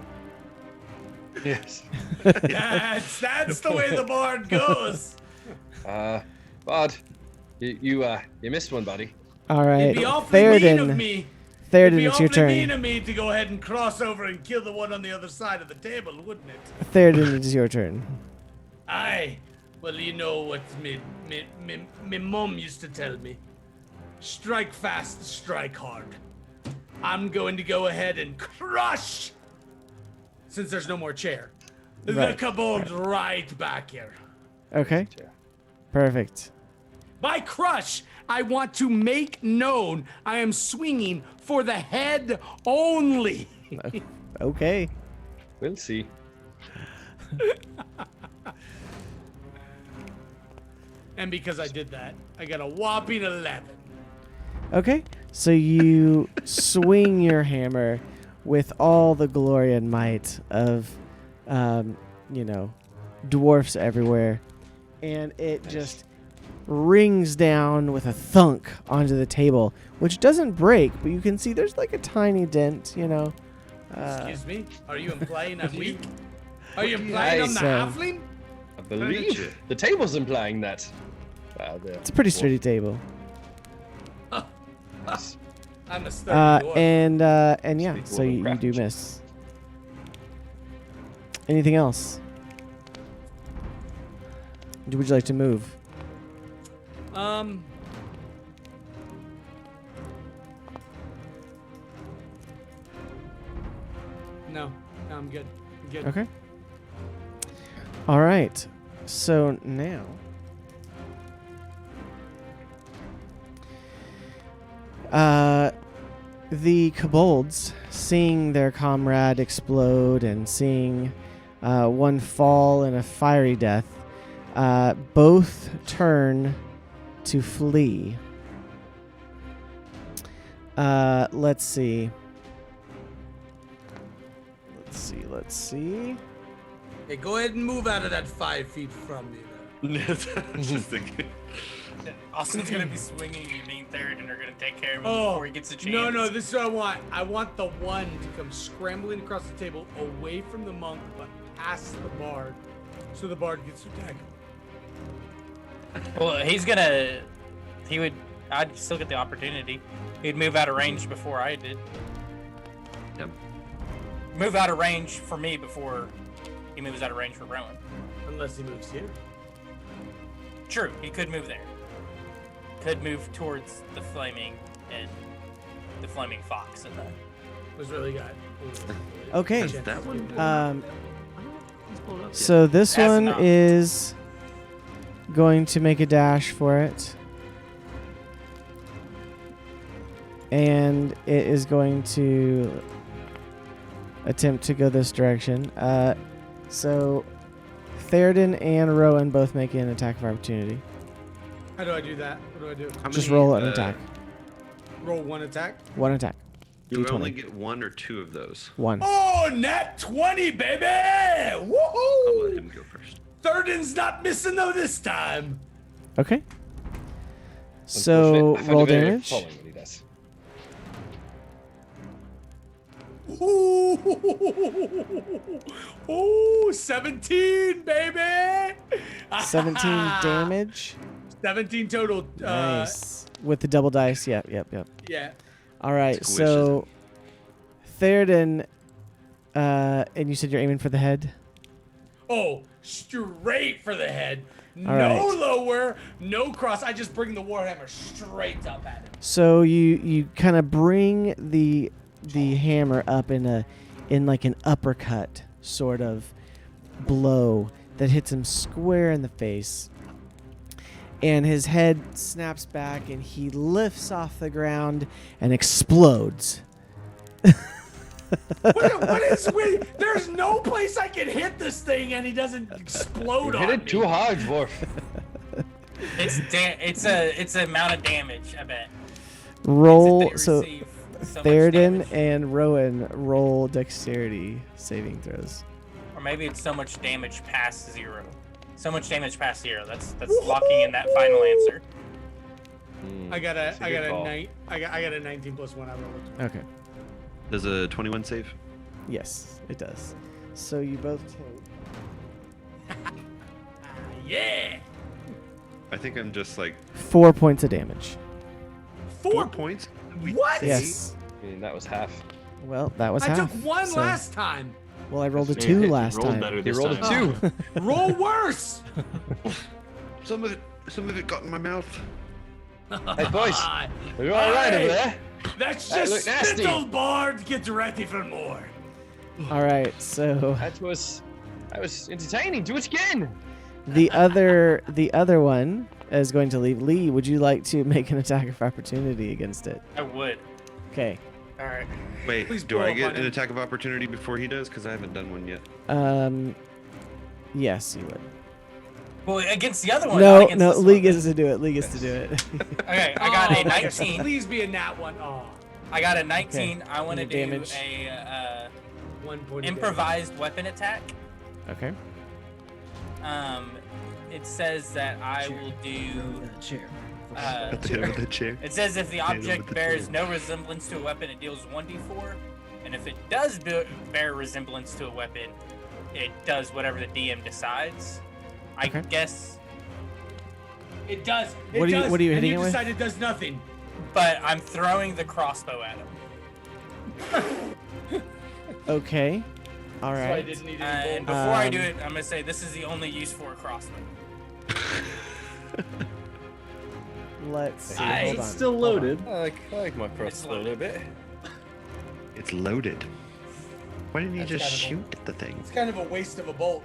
Speaker 2: Yes.
Speaker 8: That's the way the Bard goes.
Speaker 2: Bud, You missed one, buddy.
Speaker 1: All right,
Speaker 8: It'd be awfully mean of
Speaker 1: Theoden.
Speaker 8: me. It'd
Speaker 1: Theoden,
Speaker 8: be
Speaker 1: it's your
Speaker 8: awfully mean
Speaker 1: turn.
Speaker 8: of me to go ahead and cross over and kill the one on the other side of the table, wouldn't it?
Speaker 1: Theoden, it's your turn.
Speaker 8: Aye. Well, you know what me mom used to tell me. Strike fast, strike hard. I'm going to go ahead and crush, since there's no more chair, the
Speaker 1: Right.
Speaker 8: kobold right back here.
Speaker 1: Okay. Perfect.
Speaker 8: By crush, I want to make known I am swinging for the head only.
Speaker 1: Okay.
Speaker 2: We'll see.
Speaker 8: And because I did that, I got a whopping 11.
Speaker 1: Okay. So you swing your hammer with all the glory and might of, dwarfs everywhere, and it just rings down with a thunk onto the table, which doesn't break, but you can see there's like a tiny dent,
Speaker 8: Excuse me? Are you implying I'm weak? Are you implying I'm the
Speaker 1: So-
Speaker 8: halfling?
Speaker 2: I believe the table's implying that.
Speaker 1: It's a pretty sturdy table.
Speaker 8: I'm a sturdy dwarf.
Speaker 1: And yeah,
Speaker 2: Speak
Speaker 1: so
Speaker 2: well of
Speaker 1: you do
Speaker 2: craftsmanship.
Speaker 1: miss. Anything else? Would you like to move?
Speaker 8: No, I'm good. I'm good.
Speaker 1: Okay. All right. So now, the kobolds, seeing their comrade explode and seeing one fall in a fiery death, both turn to flee. Let's see. Let's see.
Speaker 8: Hey, go ahead and move out of that 5 feet from me there.
Speaker 4: Just thinking.
Speaker 6: Austin's gonna be swinging, you mean third, and are gonna take care of him
Speaker 8: Oh,
Speaker 6: before he gets a chance.
Speaker 8: no, this is what I want. I want the one to come scrambling across the table away from the monk, but past the bard, so the bard gets to attack him.
Speaker 6: Well, I'd still get the opportunity. He'd move out of range before I did.
Speaker 4: Yep.
Speaker 6: Move out of range for me before he moves out of range for Rowan.
Speaker 8: Unless he moves here.
Speaker 6: True, he could move there. Could move towards the flaming fox and the.
Speaker 8: Was really good.
Speaker 1: Okay.
Speaker 4: Is that one?
Speaker 7: Let's pull it up.
Speaker 1: So this
Speaker 6: That's
Speaker 1: one
Speaker 6: enough.
Speaker 1: is going to make a dash for it. And it is going to attempt to go this direction. So Theoden and Rowan both make an attack of opportunity.
Speaker 8: How do I do that? What do I do?
Speaker 4: How
Speaker 1: Just
Speaker 4: many,
Speaker 1: roll an attack.
Speaker 8: Roll one attack.
Speaker 1: One attack.
Speaker 4: You
Speaker 1: D20.
Speaker 4: only get 1 or 2 of those.
Speaker 1: One.
Speaker 8: Oh, nat 20, baby!
Speaker 4: I'll let
Speaker 8: Woohoo!
Speaker 4: him go first.
Speaker 8: Thurston's not missing though this time.
Speaker 1: Okay. So
Speaker 2: Unfortunately, I find
Speaker 1: roll
Speaker 2: it very
Speaker 1: damage.
Speaker 2: appalling when he does.
Speaker 8: Ooh, 17, baby!
Speaker 1: 17 damage.
Speaker 8: 17 total.
Speaker 1: Nice. With the double dice. Yep.
Speaker 8: Yeah.
Speaker 1: All right.
Speaker 4: Squishes
Speaker 1: So Theoden, and you said you're aiming for the head?
Speaker 8: Oh, straight for the head. No
Speaker 1: right.
Speaker 8: lower, no cross. I just bring the warhammer straight up at him.
Speaker 1: So you kind of bring the hammer up in like an uppercut sort of blow that hits him square in the face. And his head snaps back and he lifts off the ground and explodes.
Speaker 8: What is with? There's no place I can hit this thing and he doesn't explode
Speaker 2: You
Speaker 8: on
Speaker 2: hit it
Speaker 8: me.
Speaker 2: too hard, dwarf.
Speaker 6: It's a amount of damage, I bet.
Speaker 1: Roll.
Speaker 6: It's
Speaker 1: So
Speaker 6: that you receive so much
Speaker 1: Theoden
Speaker 6: damage.
Speaker 1: and Rowan roll dexterity saving throws.
Speaker 6: Or maybe it's so much damage past 0. So much damage past 0. That's locking in that final answer.
Speaker 8: I got
Speaker 2: That's a good
Speaker 8: a
Speaker 2: call.
Speaker 8: I got a 19 plus 1. I rolled a 20.
Speaker 1: Okay.
Speaker 4: Does a 21 save?
Speaker 1: Yes, it does. So you both take
Speaker 8: Yeah.
Speaker 4: I think I'm just like
Speaker 1: 4 points of damage.
Speaker 4: 4 points.
Speaker 3: What?
Speaker 1: Yes.
Speaker 2: I mean, that was half.
Speaker 1: Well, that was
Speaker 3: I
Speaker 1: half.
Speaker 3: took one
Speaker 1: so-
Speaker 3: last time.
Speaker 1: Well, I rolled a
Speaker 5: Yeah,
Speaker 1: 2
Speaker 5: you
Speaker 1: last
Speaker 5: rolled
Speaker 1: time.
Speaker 5: better
Speaker 2: You
Speaker 5: this
Speaker 2: rolled a
Speaker 5: time.
Speaker 2: 2.
Speaker 3: Roll worse.
Speaker 4: Some of it got in my mouth.
Speaker 2: Hey, boys. Are you all right over there?
Speaker 8: That's
Speaker 2: That
Speaker 8: just
Speaker 2: looked nasty.
Speaker 8: spittle, Bard. Get ready for more.
Speaker 1: All right, so
Speaker 2: That was entertaining. Do it again.
Speaker 1: the other one is going to leave. Lee, would you like to make an attack of opportunity against it?
Speaker 6: I would.
Speaker 1: Okay.
Speaker 6: All right.
Speaker 4: Wait,
Speaker 3: Please
Speaker 4: do
Speaker 3: blow
Speaker 4: I
Speaker 3: up
Speaker 4: get
Speaker 3: on
Speaker 4: an
Speaker 3: him.
Speaker 4: attack of opportunity before he does? Because I haven't done one yet.
Speaker 1: Yes, you would.
Speaker 6: Well, against the other one. not
Speaker 1: No,
Speaker 6: against
Speaker 1: no,
Speaker 6: this
Speaker 1: Lee
Speaker 6: one.
Speaker 1: gets to do it. Lee gets to do it.
Speaker 6: Okay, I got a
Speaker 3: Oh,
Speaker 6: 19.
Speaker 3: Please be a nat one. Oh,
Speaker 6: I got a 19. I want to
Speaker 1: And
Speaker 6: do
Speaker 1: damage.
Speaker 6: a
Speaker 3: 1 point. of
Speaker 6: improvised weapon attack.
Speaker 1: Okay.
Speaker 6: It says that I will do.
Speaker 4: At the end of the chair.
Speaker 6: It says if the
Speaker 4: Handle
Speaker 6: object
Speaker 4: with the
Speaker 6: bears
Speaker 4: chair.
Speaker 6: no resemblance to a weapon, it deals 1d4. And if it does bear resemblance to a weapon, it does whatever the DM decides. I
Speaker 1: Okay.
Speaker 6: guess,
Speaker 3: It does. It
Speaker 1: What are you-
Speaker 3: does.
Speaker 1: what are you
Speaker 3: and
Speaker 1: hitting
Speaker 3: you
Speaker 1: it with?
Speaker 3: decide it does nothing.
Speaker 6: but I'm throwing the crossbow at him.
Speaker 1: Okay. All
Speaker 3: That's why I
Speaker 1: right.
Speaker 3: didn't need
Speaker 6: And
Speaker 3: any
Speaker 6: before I do
Speaker 1: Um,
Speaker 6: it, I'm gonna say this is the only use for a crossbow.
Speaker 1: Let's see.
Speaker 2: Aye.
Speaker 1: Hold
Speaker 7: It's
Speaker 1: on.
Speaker 7: still loaded.
Speaker 2: I like my crossbow a little bit.
Speaker 4: It's loaded. Why didn't you
Speaker 3: That's
Speaker 4: just
Speaker 3: kind of a-
Speaker 4: shoot at the thing?
Speaker 3: It's kind of a waste of a bolt.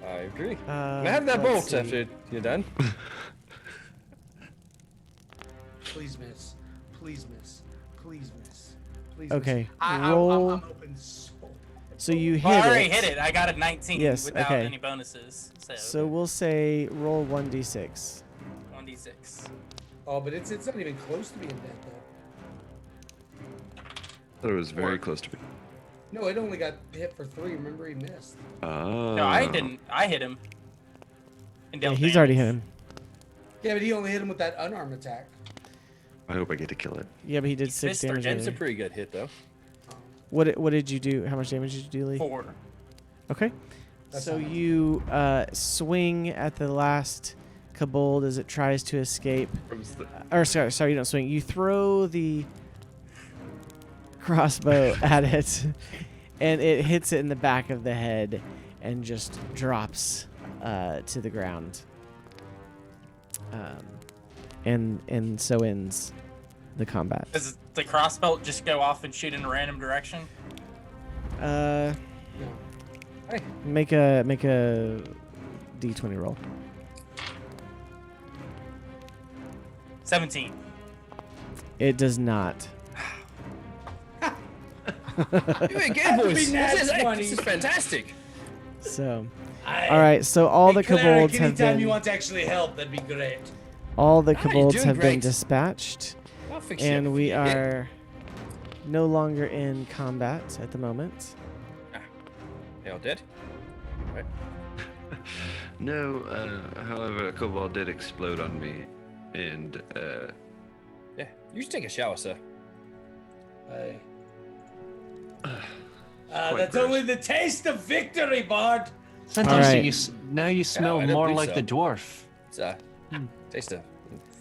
Speaker 2: I agree.
Speaker 1: Uh,
Speaker 2: May I have that
Speaker 1: let's
Speaker 2: bolt
Speaker 1: see.
Speaker 2: after you're done?
Speaker 3: Please miss. Please miss. Please miss. Please
Speaker 1: Okay.
Speaker 3: miss.
Speaker 1: Roll.
Speaker 3: I'm open so.
Speaker 1: So you hit
Speaker 6: Well, I already
Speaker 1: it.
Speaker 6: hit it. I got a 19
Speaker 1: Yes,
Speaker 6: without
Speaker 1: okay.
Speaker 6: any bonuses.
Speaker 1: So we'll say roll 1d6.
Speaker 6: 1d6.
Speaker 3: Oh, but it's not even close to being dead though.
Speaker 4: I thought it was very close to me.
Speaker 3: No, it only got hit for 3. Remember, he missed.
Speaker 4: Oh.
Speaker 6: No, I didn't. I hit him. And
Speaker 1: Yeah,
Speaker 6: dealt
Speaker 1: he's already hit
Speaker 6: damage.
Speaker 1: him.
Speaker 3: Yeah, but he only hit him with that unarmed attack.
Speaker 4: I hope I get to kill it.
Speaker 1: Yeah, but he did 6
Speaker 6: Fist or
Speaker 1: damage.
Speaker 6: gems
Speaker 2: It's a
Speaker 1: earlier.
Speaker 2: pretty good hit, though.
Speaker 1: What did you do? How much damage did you do, Lee?
Speaker 6: 4.
Speaker 1: Okay.
Speaker 3: That's
Speaker 1: So
Speaker 3: not much.
Speaker 1: you swing at the last kobold as it tries to escape. Or sorry, you don't swing. You throw the crossbow at it, and it hits it in the back of the head and just drops to the ground. And so ends the combat.
Speaker 6: Does the crossbow just go off and shoot in a random direction?
Speaker 3: No. Hey,
Speaker 1: Make a d20 roll.
Speaker 6: 17.
Speaker 1: It does not.
Speaker 2: Again,
Speaker 3: to
Speaker 2: boys.
Speaker 3: be nat
Speaker 2: This is
Speaker 3: 20.
Speaker 2: this is fantastic.
Speaker 1: So, all right. So all the kobolds have
Speaker 3: anytime
Speaker 1: been
Speaker 3: you want to actually help, that'd be great.
Speaker 1: all the
Speaker 2: you're
Speaker 1: kobolds
Speaker 2: doing
Speaker 1: have been
Speaker 2: great.
Speaker 1: dispatched,
Speaker 2: I'll fix
Speaker 1: and
Speaker 2: you.
Speaker 1: we
Speaker 2: Yeah.
Speaker 1: are no longer in combat at the moment.
Speaker 2: They all dead? Right.
Speaker 4: No, however, a kobold did explode on me, and
Speaker 2: Yeah. You should take a shower, sir.
Speaker 3: Hey.
Speaker 4: quite
Speaker 3: That's
Speaker 4: gross.
Speaker 3: only the taste of victory, Bard.
Speaker 5: Sometimes
Speaker 1: Alright.
Speaker 5: now you smell
Speaker 2: I don't
Speaker 5: more
Speaker 2: believe
Speaker 5: like
Speaker 2: so.
Speaker 5: the dwarf.
Speaker 2: It's taste of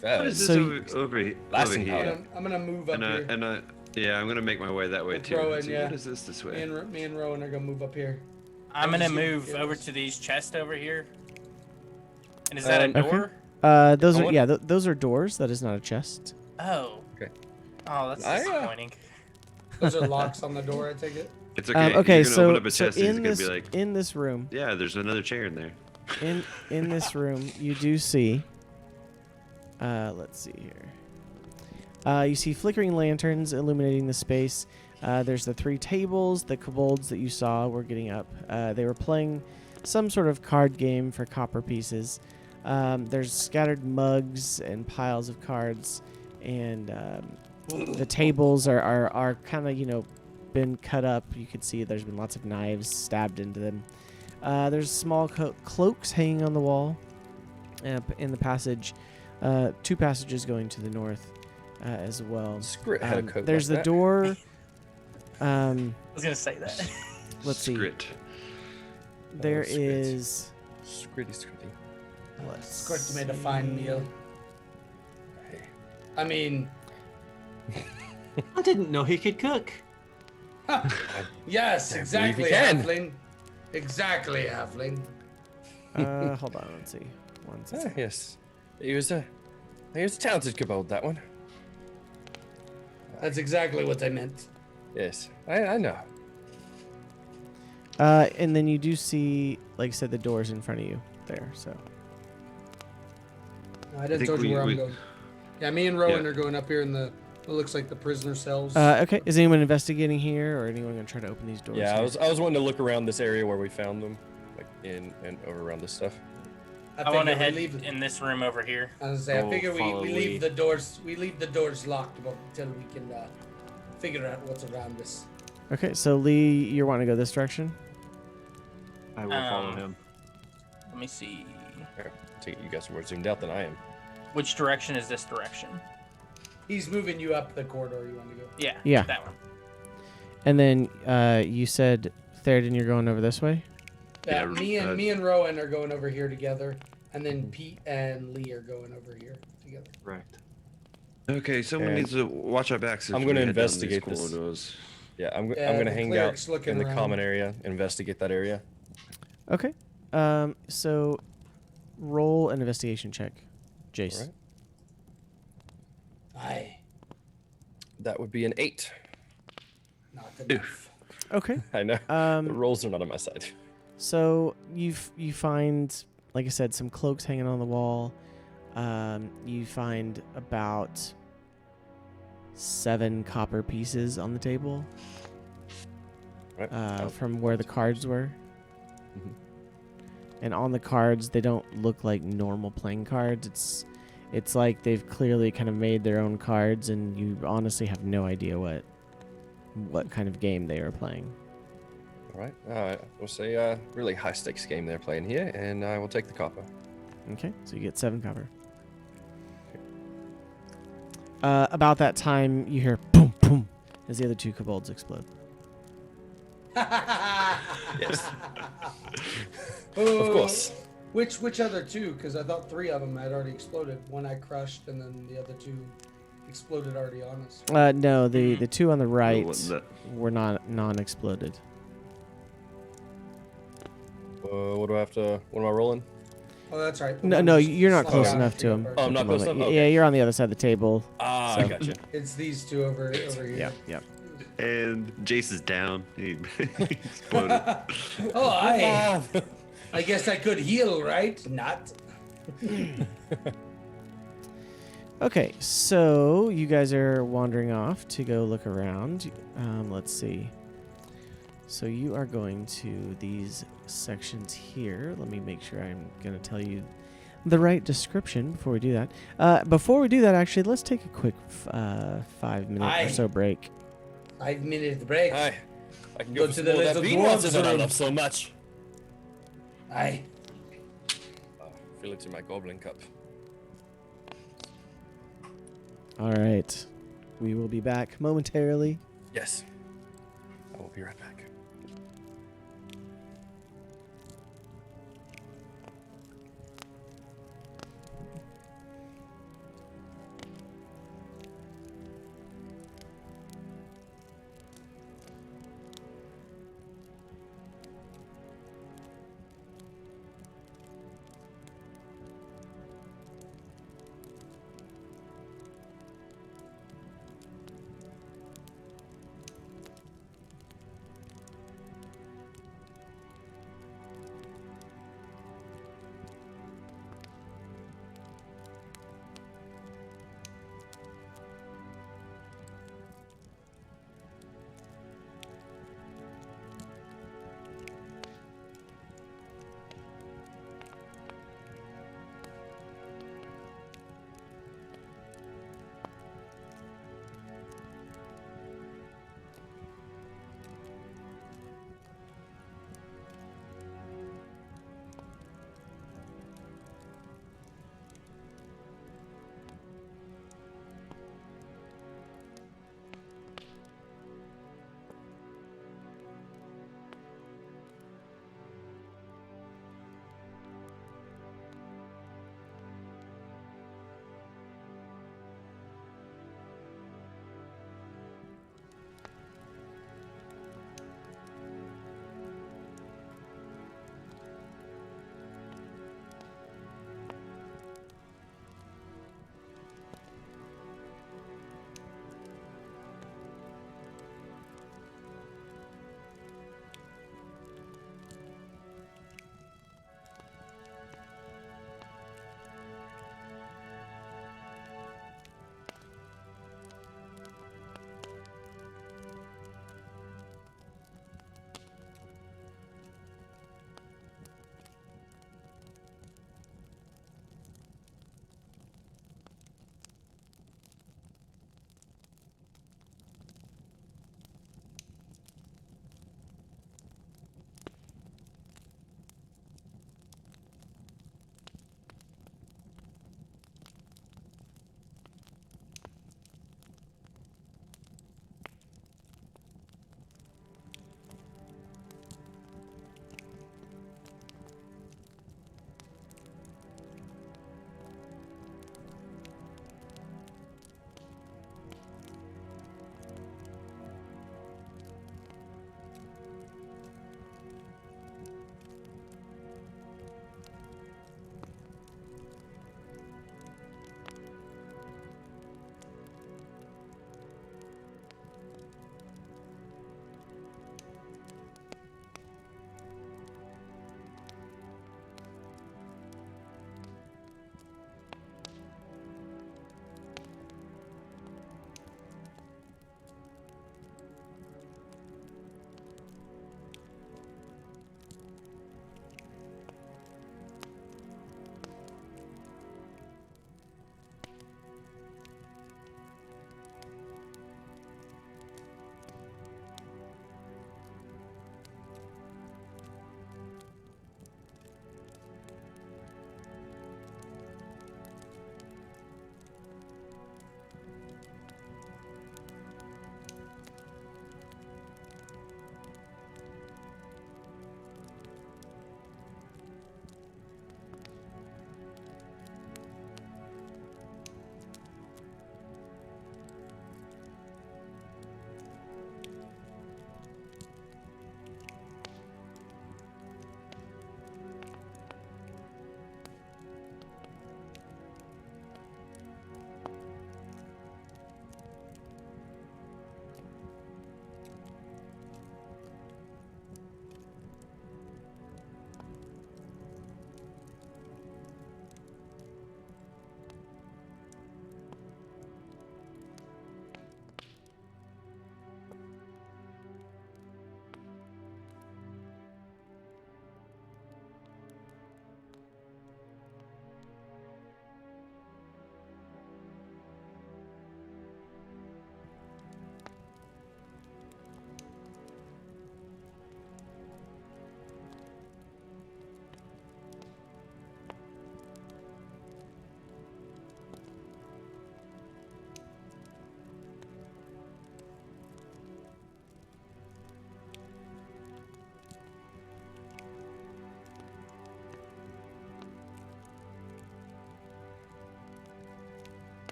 Speaker 4: what is this
Speaker 1: So
Speaker 4: over
Speaker 2: Lasting
Speaker 4: here?
Speaker 2: powder.
Speaker 3: I'm gonna move up
Speaker 4: And
Speaker 3: here.
Speaker 4: yeah, I'm gonna make my way that way
Speaker 3: We'll
Speaker 4: too.
Speaker 3: throw
Speaker 4: Let's
Speaker 3: in,
Speaker 4: see,
Speaker 3: yeah.
Speaker 4: What is this
Speaker 3: Me
Speaker 4: way?
Speaker 3: and Rowan are gonna move up here.
Speaker 6: I'm gonna
Speaker 3: just gonna
Speaker 6: move
Speaker 3: give
Speaker 6: over
Speaker 3: us-
Speaker 6: to these chests over here. And is that a
Speaker 2: Okay.
Speaker 6: door?
Speaker 1: Those
Speaker 2: I
Speaker 1: are
Speaker 2: wonder-
Speaker 1: those are doors. That is not a chest.
Speaker 6: Oh.
Speaker 2: Okay.
Speaker 6: Oh, that's
Speaker 2: I,
Speaker 6: disappointing.
Speaker 3: Those are locks on the door, I take it.
Speaker 4: It's okay.
Speaker 1: Okay,
Speaker 4: You're gonna
Speaker 1: so
Speaker 4: open up a chest and
Speaker 1: in
Speaker 4: it's gonna
Speaker 1: this
Speaker 4: be like,
Speaker 1: in this room,
Speaker 4: yeah, there's another chair in there.
Speaker 1: in this room, you do see. Let's see here. You see flickering lanterns illuminating the space. There's the 3 tables. The kobolds that you saw were getting up. They were playing some sort of card game for copper pieces. There's scattered mugs and piles of cards, and the tables are kind of been cut up. You could see there's been lots of knives stabbed into them. There's small cloaks hanging on the wall in the passage. 2 passages going to the north as well.
Speaker 2: Screw it, had a coat
Speaker 1: There's the
Speaker 2: like that.
Speaker 1: door.
Speaker 6: I was gonna say that.
Speaker 1: Let's see.
Speaker 4: Scrit.
Speaker 1: There
Speaker 2: Scrit.
Speaker 1: is
Speaker 2: Scritty, scritty.
Speaker 1: Let's
Speaker 8: Squirt made a fine meal. I mean,
Speaker 5: I didn't know he could cook.
Speaker 8: yes,
Speaker 2: I
Speaker 8: exactly,
Speaker 2: believe he can.
Speaker 8: halfling. Exactly, halfling.
Speaker 1: Hold on. Let's see. One
Speaker 2: Ah,
Speaker 1: second.
Speaker 2: yes. He was a talented kobold, that one.
Speaker 8: That's exactly what I meant.
Speaker 2: Yes, I know.
Speaker 1: And then you do see, like I said, the doors in front of you there. So.
Speaker 8: I didn't
Speaker 4: think
Speaker 8: told you
Speaker 4: we-
Speaker 8: where I'm
Speaker 4: we-
Speaker 8: going. Yeah, me and Rowan
Speaker 4: Yeah.
Speaker 8: are going up here in the what looks like the prisoner cells.
Speaker 1: Okay. Is anyone investigating here, or anyone gonna try to open these doors?
Speaker 2: Yeah,
Speaker 1: here?
Speaker 2: I was wanting to look around this area where we found them, like in and over around this stuff.
Speaker 6: I want to
Speaker 8: figure
Speaker 6: head
Speaker 8: we leave.
Speaker 6: in this room over here.
Speaker 8: I was gonna say, I
Speaker 5: Oh,
Speaker 8: figure we
Speaker 5: follow
Speaker 8: leave
Speaker 5: Lee.
Speaker 8: the doors. We leave the doors locked until we can figure out what's around us.
Speaker 1: Okay. So Lee, you're wanting to go this direction?
Speaker 5: I will follow
Speaker 6: Um,
Speaker 5: him.
Speaker 6: Let me see.
Speaker 2: Here, I take it you guys are more zoomed out than I am.
Speaker 6: Which direction is this direction?
Speaker 8: He's moving you up the corridor you want to go.
Speaker 6: Yeah.
Speaker 1: Yeah.
Speaker 6: That one.
Speaker 1: And then you said Theoden, you're going over this way.
Speaker 8: Yeah,
Speaker 4: Yeah,
Speaker 8: me and Rowan are going over here together, and then Pete and Lee are going over here together.
Speaker 5: Right.
Speaker 4: Okay, someone
Speaker 2: And
Speaker 4: needs to watch our backs.
Speaker 2: I'm
Speaker 4: going
Speaker 2: gonna
Speaker 4: to
Speaker 2: investigate this.
Speaker 4: corridors.
Speaker 2: Yeah, I'm
Speaker 8: Yeah,
Speaker 2: gonna
Speaker 8: the
Speaker 2: hang
Speaker 8: cleric's
Speaker 2: out
Speaker 8: looking
Speaker 2: in the
Speaker 8: around.
Speaker 2: common area, investigate that area.
Speaker 1: Okay. So roll an investigation check, Jace.
Speaker 2: Alright.
Speaker 8: Aye,
Speaker 2: That would be an 8.
Speaker 8: not enough.
Speaker 1: Okay.
Speaker 2: I know. The
Speaker 1: Um.
Speaker 2: rolls are not on my side.
Speaker 1: So you find, like I said, some cloaks hanging on the wall. You find about 7 copper pieces on the table
Speaker 2: Right. Oh,
Speaker 1: from where the cards were.
Speaker 2: Mhm.
Speaker 1: And on the cards, they don't look like normal playing cards. It's like they've clearly kind of made their own cards, and you honestly have no idea what kind of game they are playing.
Speaker 2: All right. We'll say really high stakes game they're playing here, and I will take the copper.
Speaker 1: Okay, so you get 7 copper. About that time, you hear boom, boom, as the other 2 kobolds explode.
Speaker 2: Yes.
Speaker 8: Oh,
Speaker 2: Of course.
Speaker 8: Which other two? Because I thought 3 of them had already exploded. One I crushed, and then the other 2 exploded already on us.
Speaker 1: No, the 2 on the right
Speaker 4: That-
Speaker 1: were not non-exploded.
Speaker 2: What am I rolling?
Speaker 8: Oh, that's right. the
Speaker 1: No,
Speaker 8: one
Speaker 1: no,
Speaker 8: just
Speaker 1: you're not
Speaker 8: slung
Speaker 1: close
Speaker 8: down
Speaker 1: enough
Speaker 8: the
Speaker 1: to him.
Speaker 8: upper.
Speaker 2: Oh, I'm
Speaker 1: at
Speaker 2: not
Speaker 1: the
Speaker 2: close
Speaker 1: moment.
Speaker 2: enough?
Speaker 1: Yeah,
Speaker 2: Okay.
Speaker 1: you're on the other side of the table.
Speaker 2: Ah,
Speaker 1: So-
Speaker 2: I gotcha.
Speaker 8: It's these 2 over here.
Speaker 1: Yeah.
Speaker 4: And Jace is down. He exploded.
Speaker 8: Oh, I guess I could heal, right? Not.
Speaker 1: Okay, so you guys are wandering off to go look around. Let's see. So you are going to these sections here. Let me make sure I'm going to tell you the right description before we do that. Before we do that, actually, let's take a quick 5-minute
Speaker 8: Aye.
Speaker 1: or so break.
Speaker 8: 5-minute break.
Speaker 2: Hi. I can
Speaker 8: Go
Speaker 2: go,
Speaker 8: to
Speaker 2: for
Speaker 8: the
Speaker 2: some more of that
Speaker 8: little
Speaker 2: bean
Speaker 8: dwarves
Speaker 2: water that I
Speaker 8: room.
Speaker 2: love so much.
Speaker 8: Aye.
Speaker 2: Fill it in my goblin cup.
Speaker 1: All right. We will be back momentarily.
Speaker 2: Yes. I will be right back.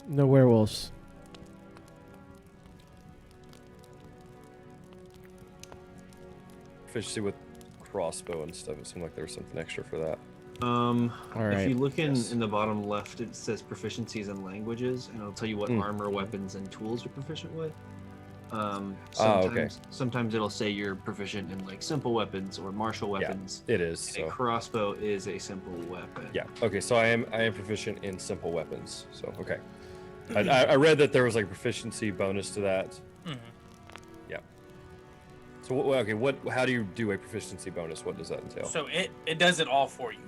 Speaker 1: No werewolves.
Speaker 2: Proficiency with crossbow and stuff. It seemed like there was something extra for that.
Speaker 1: All right.
Speaker 5: If you look
Speaker 2: Yes.
Speaker 5: in the bottom left, it says proficiencies in languages, and it'll tell you what
Speaker 2: Mm.
Speaker 5: armor, weapons, and tools you're proficient with.
Speaker 2: okay.
Speaker 5: Sometimes it'll say you're proficient in like simple weapons or martial weapons.
Speaker 2: It is.
Speaker 5: And
Speaker 2: So.
Speaker 5: a crossbow is a simple weapon.
Speaker 2: Yeah. Okay. So I am proficient in simple weapons. So okay. I read that there was like a proficiency bonus to that.
Speaker 6: Mhm.
Speaker 2: Yeah. So How do you do a proficiency bonus? What does that entail?
Speaker 6: So it does it all for you.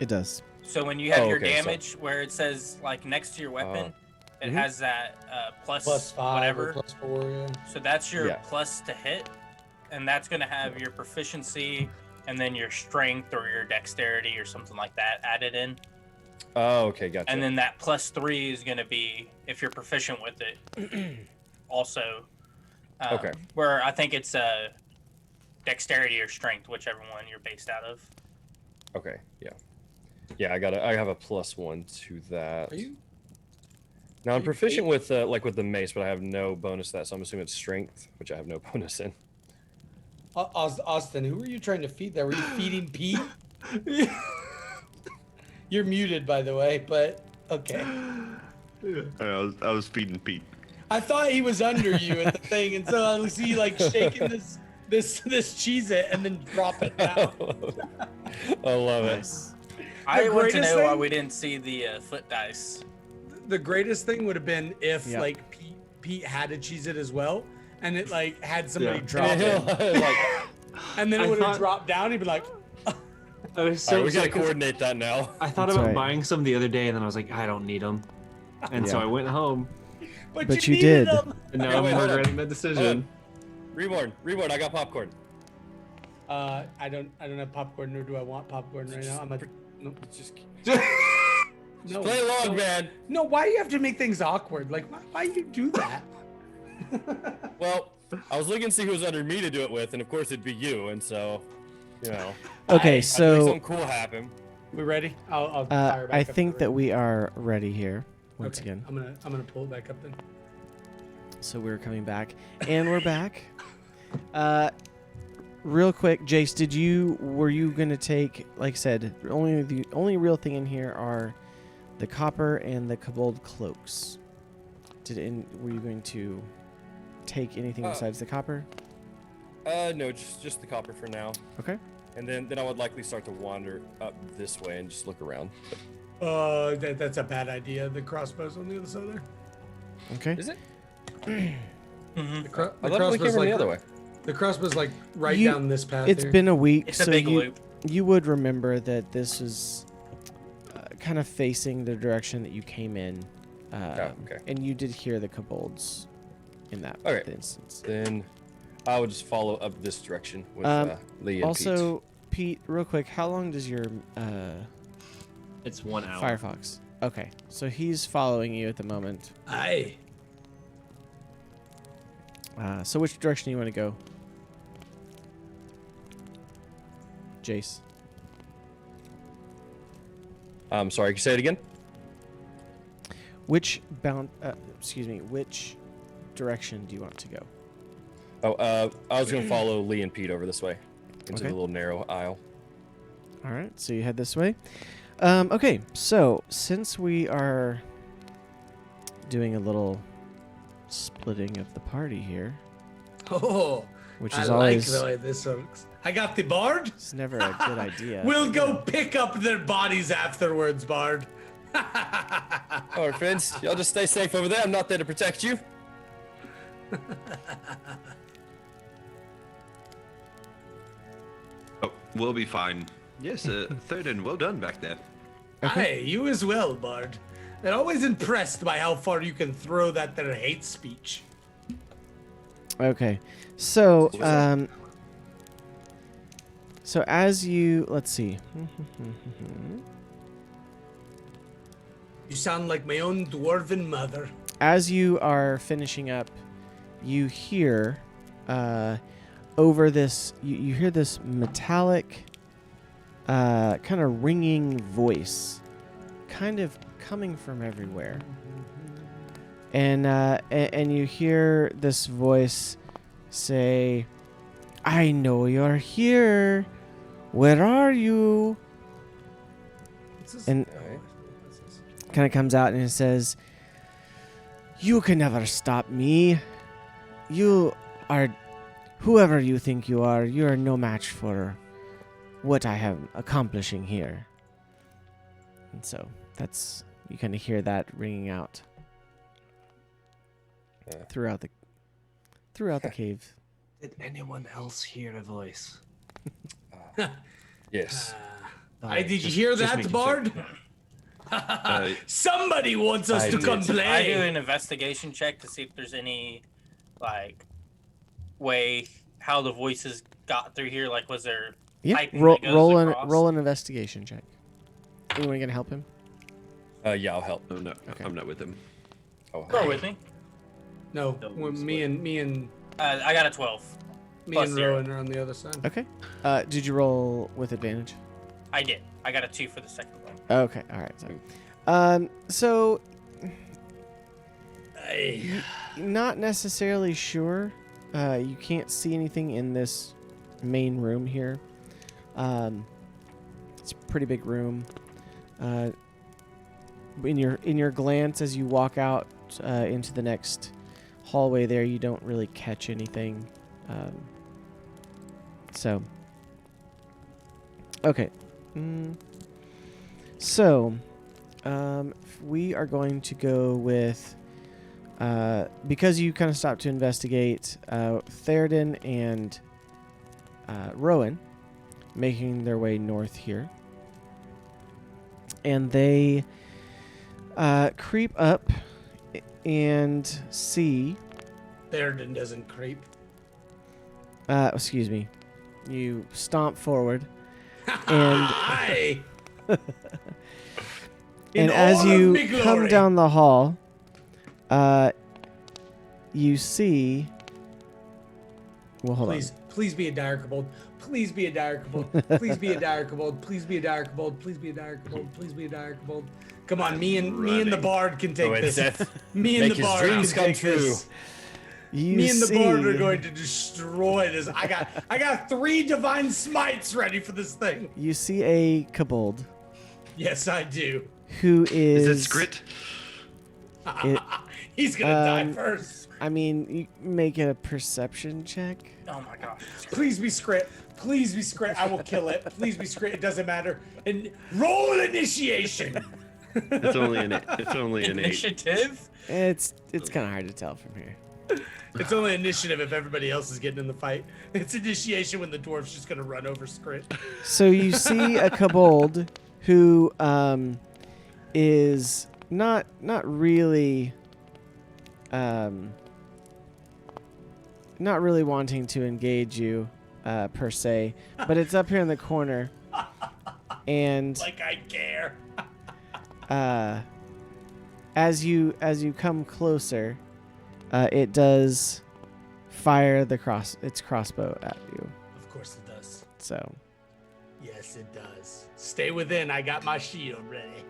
Speaker 1: It does.
Speaker 6: So when you have
Speaker 2: Oh,
Speaker 6: your
Speaker 2: okay, so-
Speaker 6: damage where it says like next to your weapon, it
Speaker 1: Mhm.
Speaker 6: has that
Speaker 9: +5
Speaker 6: whatever.
Speaker 9: or +4, yeah.
Speaker 6: So that's your
Speaker 2: Yeah.
Speaker 6: plus to hit, and that's going to have your proficiency and then your strength or your dexterity or something like that added in.
Speaker 2: Oh, okay, gotcha.
Speaker 6: And then that +3 is going to be if you're proficient with it. Also,
Speaker 2: Okay.
Speaker 6: Where I think it's dexterity or strength, whichever one you're based out of.
Speaker 2: Okay, yeah. Yeah, I have a +1 to that.
Speaker 9: Are you?
Speaker 2: Now I'm proficient with with the mace, but I have no bonus to that, so I'm assuming it's strength, which I have no bonus in.
Speaker 9: Austin, who were you trying to feed there? Were you feeding Pete? You're muted, by the way, but okay.
Speaker 4: I was feeding Pete.
Speaker 9: I thought he was under you at the thing, and so I see you like shaking this Cheez-It and then drop it down.
Speaker 2: I love it.
Speaker 1: Nice.
Speaker 6: I want to
Speaker 9: greatest
Speaker 6: know why
Speaker 9: thing-
Speaker 6: we didn't see the foot dice.
Speaker 9: The greatest thing would have been if
Speaker 1: Yeah.
Speaker 9: like Pete had a Cheez-It as well, and it like had somebody
Speaker 5: Yeah.
Speaker 9: drop
Speaker 2: And
Speaker 9: it,
Speaker 2: like,
Speaker 9: and then
Speaker 5: I
Speaker 9: it would have
Speaker 5: thought-
Speaker 9: dropped down. He'd be like,
Speaker 5: I was
Speaker 2: all
Speaker 5: so
Speaker 2: right, we gotta
Speaker 5: upset 'cause
Speaker 2: coordinate that now.
Speaker 5: I thought
Speaker 1: That's
Speaker 5: about
Speaker 1: right.
Speaker 5: buying some the other day, and then I was like, I don't need them. And so
Speaker 1: Yeah.
Speaker 5: I went home,
Speaker 1: But you
Speaker 9: needed
Speaker 1: did.
Speaker 9: them.
Speaker 5: and now
Speaker 2: Yeah,
Speaker 5: I'm
Speaker 2: wait, hold on.
Speaker 5: regretting that
Speaker 2: Hold
Speaker 5: decision.
Speaker 2: on. Reborn, I got popcorn.
Speaker 9: I don't have popcorn, nor do I want popcorn right now. I'm a no.
Speaker 2: Just
Speaker 9: No,
Speaker 2: play along,
Speaker 9: no.
Speaker 2: man.
Speaker 9: No, why do you have to make things awkward? Like, why you do that?
Speaker 2: Well, I was looking to see who was under me to do it with, and of course it'd be you, and so, you know.
Speaker 1: Okay,
Speaker 2: I'd make
Speaker 1: so
Speaker 2: something cool happen.
Speaker 9: We ready? I'll fire back
Speaker 1: I
Speaker 9: up
Speaker 1: think
Speaker 9: the
Speaker 1: that
Speaker 9: room.
Speaker 1: we are ready here once
Speaker 9: Okay,
Speaker 1: again.
Speaker 9: I'm gonna pull it back up then.
Speaker 1: So we're coming back, and we're back. Real quick, Jace, were you gonna take? Like I said, the only real thing in here are the copper and the kobold cloaks. Were you going to take anything besides the copper?
Speaker 2: No, just the copper for now.
Speaker 1: Okay.
Speaker 2: And then I would likely start to wander up this way and just look around.
Speaker 9: That's a bad idea. The crossbow's on the other side there.
Speaker 1: Okay.
Speaker 2: Is it?
Speaker 6: Mm-hmm.
Speaker 9: The, cro-
Speaker 2: I
Speaker 9: the
Speaker 2: thought we came
Speaker 9: crossbow's
Speaker 2: from
Speaker 9: like
Speaker 2: the other way.
Speaker 9: The crossbow's like right
Speaker 1: You-
Speaker 9: down this path.
Speaker 1: It's
Speaker 9: here.
Speaker 1: been a week,
Speaker 6: It's
Speaker 1: so
Speaker 6: a big
Speaker 1: you
Speaker 6: loop.
Speaker 1: you would remember that this is kind of facing the direction that you came in,
Speaker 2: okay.
Speaker 1: and you did hear the kobolds in that
Speaker 2: Okay.
Speaker 1: instance.
Speaker 2: Then I would just follow up this direction with Lee and
Speaker 1: Also, Pete, real quick, how long does your
Speaker 5: It's 1 hour.
Speaker 1: Firefox? Okay, so he's following you at the moment.
Speaker 9: Aye.
Speaker 1: So which direction do you want to go, Jace?
Speaker 2: Pete. Sorry, can you say it again?
Speaker 1: Which which direction do you want to go?
Speaker 2: Oh, I was gonna follow Lee and Pete over this way into
Speaker 1: Okay.
Speaker 2: the little narrow aisle.
Speaker 1: All right, so you head this way. Okay, so since we are doing a little splitting of the party here,
Speaker 9: Oh,
Speaker 1: which
Speaker 9: I
Speaker 1: is
Speaker 9: like
Speaker 1: always
Speaker 9: the way this looks. I got the bard.
Speaker 1: it's never a good idea.
Speaker 9: We'll go pick up their bodies afterwards, bard.
Speaker 2: All right, friends, y'all just stay safe over there. I'm not there to protect you.
Speaker 4: Oh, we'll be fine. Yes, third and well done back there.
Speaker 9: Aye, you as well, bard. They're always impressed by how far you can throw that their hate speech.
Speaker 1: Okay, so so as you let's see.
Speaker 9: You sound like my own dwarven mother.
Speaker 1: As you are finishing up, you hear over this you hear this metallic kind of ringing voice kind of coming from everywhere. and you hear this voice say, "I know you're here. Where are you?" And kind of comes out and it says, "You can never stop me. You are whoever you think you are. You are no match for what I am accomplishing here." And so that's, you kind of hear that ringing out throughout the cave.
Speaker 5: Did anyone else hear a voice?
Speaker 2: Yes.
Speaker 3: Did you hear that, Bard? Somebody wants us to come
Speaker 6: I do
Speaker 3: play.
Speaker 6: an investigation check to see if there's any, like, way how the voices got through here. Like, was there
Speaker 1: Yeah,
Speaker 6: piping
Speaker 1: roll
Speaker 6: that goes across?
Speaker 1: roll an investigation check. Anyone gonna help him?
Speaker 2: Yeah, I'll help.
Speaker 4: Oh no,
Speaker 1: Okay.
Speaker 4: I'm not with him.
Speaker 2: Oh,
Speaker 6: Go with me.
Speaker 3: No, me and
Speaker 6: I got a 12.
Speaker 3: me
Speaker 6: Plus
Speaker 3: and
Speaker 6: zero.
Speaker 3: Rowan are on the other side.
Speaker 1: Okay. Did you roll with advantage?
Speaker 6: I did. I got a 2 for the second one.
Speaker 1: Okay. All right. Sorry. So not necessarily sure. You can't see anything in this main room here. It's a pretty big room. In your glance as you walk out into the next hallway there, you don't really catch anything. So okay. So we are going to go with because you kind of stopped to investigate, Theoden and Rowan making their way north here, and they creep up and see.
Speaker 3: Theoden doesn't creep.
Speaker 1: Excuse me. You stomp forward, and
Speaker 3: Aye.
Speaker 1: and
Speaker 3: In
Speaker 1: as
Speaker 3: all of
Speaker 1: you
Speaker 3: me
Speaker 1: come
Speaker 3: glory.
Speaker 1: down the hall, you see. Well, hold
Speaker 3: Please be a dire kobold. Please be a dire kobold. Please be a dire kobold. Please be a dire kobold. Please be a dire kobold. Please be a dire kobold. Come on, me and the bard can take
Speaker 2: Oh, it's
Speaker 3: this.
Speaker 2: death.
Speaker 3: Me and
Speaker 2: Make
Speaker 3: the
Speaker 2: his
Speaker 3: bard
Speaker 2: dreams
Speaker 3: can
Speaker 2: come
Speaker 3: take this.
Speaker 2: true.
Speaker 1: You
Speaker 3: Me and the
Speaker 1: see,
Speaker 3: bard are going to destroy this. I got 3 divine smites ready for this thing.
Speaker 1: You see a kobold
Speaker 3: Yes, I do.
Speaker 1: who
Speaker 4: Is
Speaker 1: is.
Speaker 4: it Scrit?
Speaker 3: He's gonna die
Speaker 1: Um,
Speaker 3: first.
Speaker 1: I mean, you make it a perception check.
Speaker 6: Oh my gosh.
Speaker 3: Please be Scrit. Please be Scrit. I will kill it. Please be Scrit. It doesn't matter. And roll initiation.
Speaker 4: It's only an 8.
Speaker 6: Initiative?
Speaker 1: It's kind of hard to tell from here.
Speaker 3: It's only initiative if everybody else is getting in the fight. It's initiation when the dwarf's just gonna run over Scrit.
Speaker 1: So you see a kobold who is not really not really wanting to engage you per se, but it's up here in the corner, and
Speaker 3: Like I care.
Speaker 1: as you come closer, it does fire its crossbow at you.
Speaker 3: Of course it does.
Speaker 1: So
Speaker 3: Yes, it does. Stay within. I got my shield ready.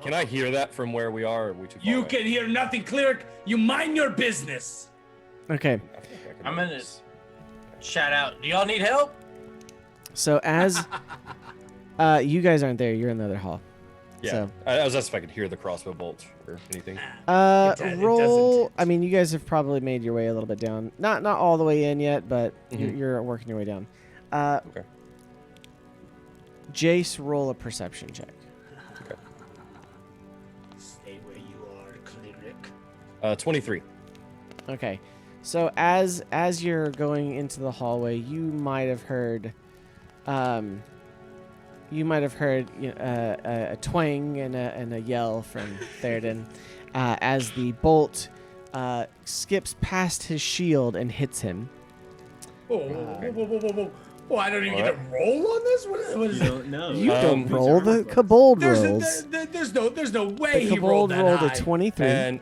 Speaker 2: Can I hear that from where we are? Or are we too far
Speaker 3: You
Speaker 2: away?
Speaker 3: can hear nothing, cleric. You mind your business.
Speaker 1: okay.
Speaker 2: I think I can
Speaker 6: I'm
Speaker 2: do
Speaker 6: gonna
Speaker 2: this.
Speaker 6: shout out. Do y'all need help?
Speaker 1: So as you guys aren't there, you're in the other hall.
Speaker 2: Yeah,
Speaker 1: So
Speaker 2: I was asking if I could hear the crossbow bolt or anything.
Speaker 3: It
Speaker 1: roll.
Speaker 3: doesn't.
Speaker 1: I mean, you guys have probably made your way a little bit down. Not all the way in yet, but
Speaker 2: Mhm.
Speaker 1: you're working your way down.
Speaker 2: Okay.
Speaker 1: Jace, roll a perception check.
Speaker 3: Stay where you are, cleric.
Speaker 2: 23.
Speaker 1: Okay. So as you're going into the hallway, you might have heard a twang and a yell from Theoden as the bolt skips past his shield and hits him.
Speaker 3: Whoa. Oh, I don't even get to roll on this? What is
Speaker 7: You
Speaker 3: it?
Speaker 7: don't know.
Speaker 1: You don't
Speaker 2: Um,
Speaker 1: roll. The kobold rolls.
Speaker 3: There's no way
Speaker 1: The
Speaker 3: he
Speaker 1: kobold
Speaker 3: rolled that
Speaker 1: rolled
Speaker 3: high.
Speaker 1: a 23.
Speaker 2: And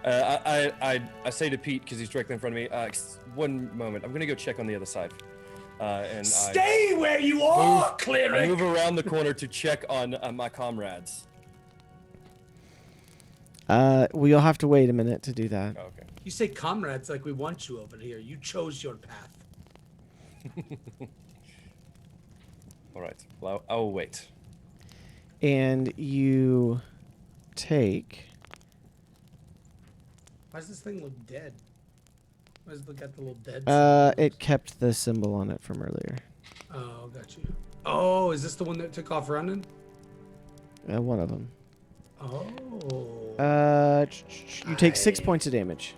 Speaker 2: I say to Pete, because he's directly in front of me, one moment. I'm going to go check on the other side. And
Speaker 3: Stay where you are,
Speaker 2: I
Speaker 3: cleric.
Speaker 2: move around the corner to check on my comrades.
Speaker 1: Well, you'll have to wait a minute to do that.
Speaker 2: Oh, okay.
Speaker 8: You say comrades like we want you over here. You chose your path.
Speaker 2: All right. Well, I'll wait.
Speaker 1: And you take.
Speaker 8: Why does this thing look dead? Why does it look at the little dead?
Speaker 1: It kept the symbol on it from earlier.
Speaker 8: Oh, got you. Oh, is this the one that took off running?
Speaker 1: One of them.
Speaker 8: Oh.
Speaker 1: You take 6 points of damage.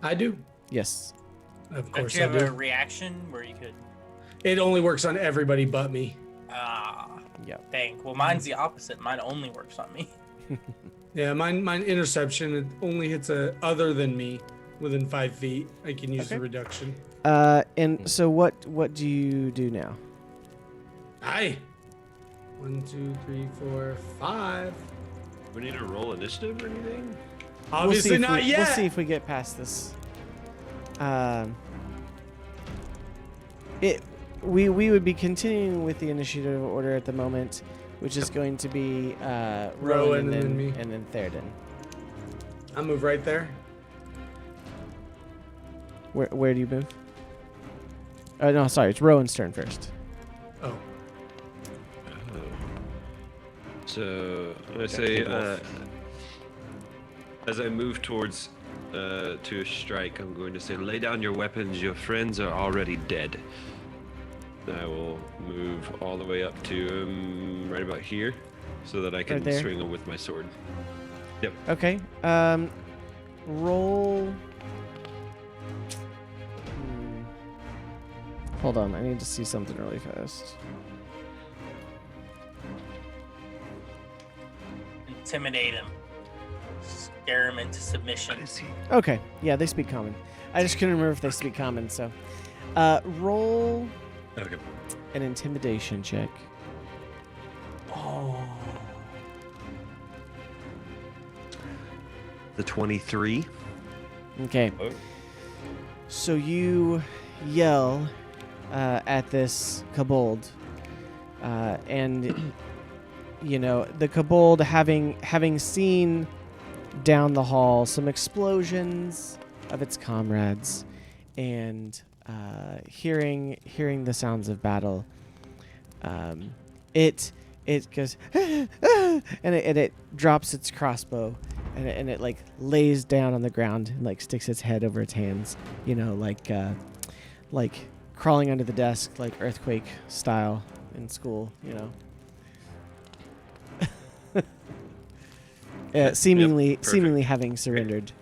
Speaker 8: I do.
Speaker 1: Yes.
Speaker 8: Of
Speaker 6: Don't
Speaker 8: course
Speaker 6: you
Speaker 8: I
Speaker 6: have a
Speaker 8: do.
Speaker 6: reaction where you could?
Speaker 8: It only works on everybody but me.
Speaker 1: Yeah.
Speaker 6: Dang. Well, mine's the opposite. Mine only works on me.
Speaker 8: Yeah, mine interception. It only hits a other than me within 5 feet. I can use
Speaker 1: Okay.
Speaker 8: the reduction.
Speaker 1: And so what do you do now?
Speaker 8: Aye. 1, 2, 3, 4, 5.
Speaker 4: We need to roll initiative or anything?
Speaker 8: Obviously not yet.
Speaker 1: We'll see if we get past this. We would be continuing with the initiative order at the moment, which is going to be Rowan
Speaker 8: and then me.
Speaker 1: and then Theoden.
Speaker 8: I'll move right there.
Speaker 1: Where do you move? Oh no, sorry, it's Rowan's turn first.
Speaker 8: Oh.
Speaker 4: So I say, as I move towards to a strike, I'm going to say, lay down your weapons. Your friends are already dead. I will move all the way up to right about here, so that I can
Speaker 1: Right there?
Speaker 4: swing them with my sword. Yep.
Speaker 1: Okay. Roll. Hold on, I need to see something really fast.
Speaker 6: Intimidate him. Scare him into submission.
Speaker 1: Okay, yeah, they speak common. I just couldn't remember if they speak common, so. Roll
Speaker 4: Okay.
Speaker 1: an intimidation check.
Speaker 8: Oh.
Speaker 4: The 23.
Speaker 1: Okay.
Speaker 2: Oh.
Speaker 1: So you yell at this kobold, and you know the kobold, having seen down the hall some explosions of its comrades, and hearing the sounds of battle, it goes and it drops its crossbow. And it like lays down on the ground and like sticks its head over its hands, you know, like crawling under the desk, like earthquake style in school, you know. Seemingly
Speaker 4: perfect.
Speaker 1: having surrendered.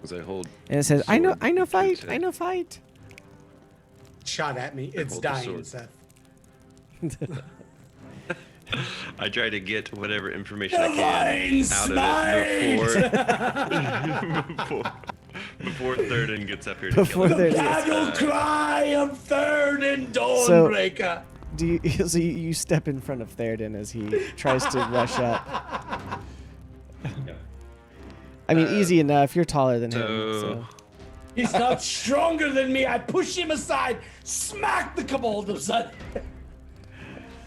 Speaker 4: As I hold.
Speaker 1: And it says, "I know
Speaker 4: sword to its
Speaker 1: fight,
Speaker 4: head.
Speaker 1: I know fight."
Speaker 8: Shot at me. It's
Speaker 4: hold the
Speaker 8: dying,
Speaker 4: sword.
Speaker 8: Seth.
Speaker 4: I try to get whatever information I can out of it before Thurden gets up here. To
Speaker 1: Before
Speaker 4: kill him.
Speaker 1: Thurden gets-
Speaker 8: Battle cry of third and
Speaker 1: So-
Speaker 8: Dawnbreaker.
Speaker 1: So you step in front of Theoden as he tries to rush up. I mean, easy enough. You're taller than him, so.
Speaker 8: He's not stronger than me. I push him aside, smack the kobold aside.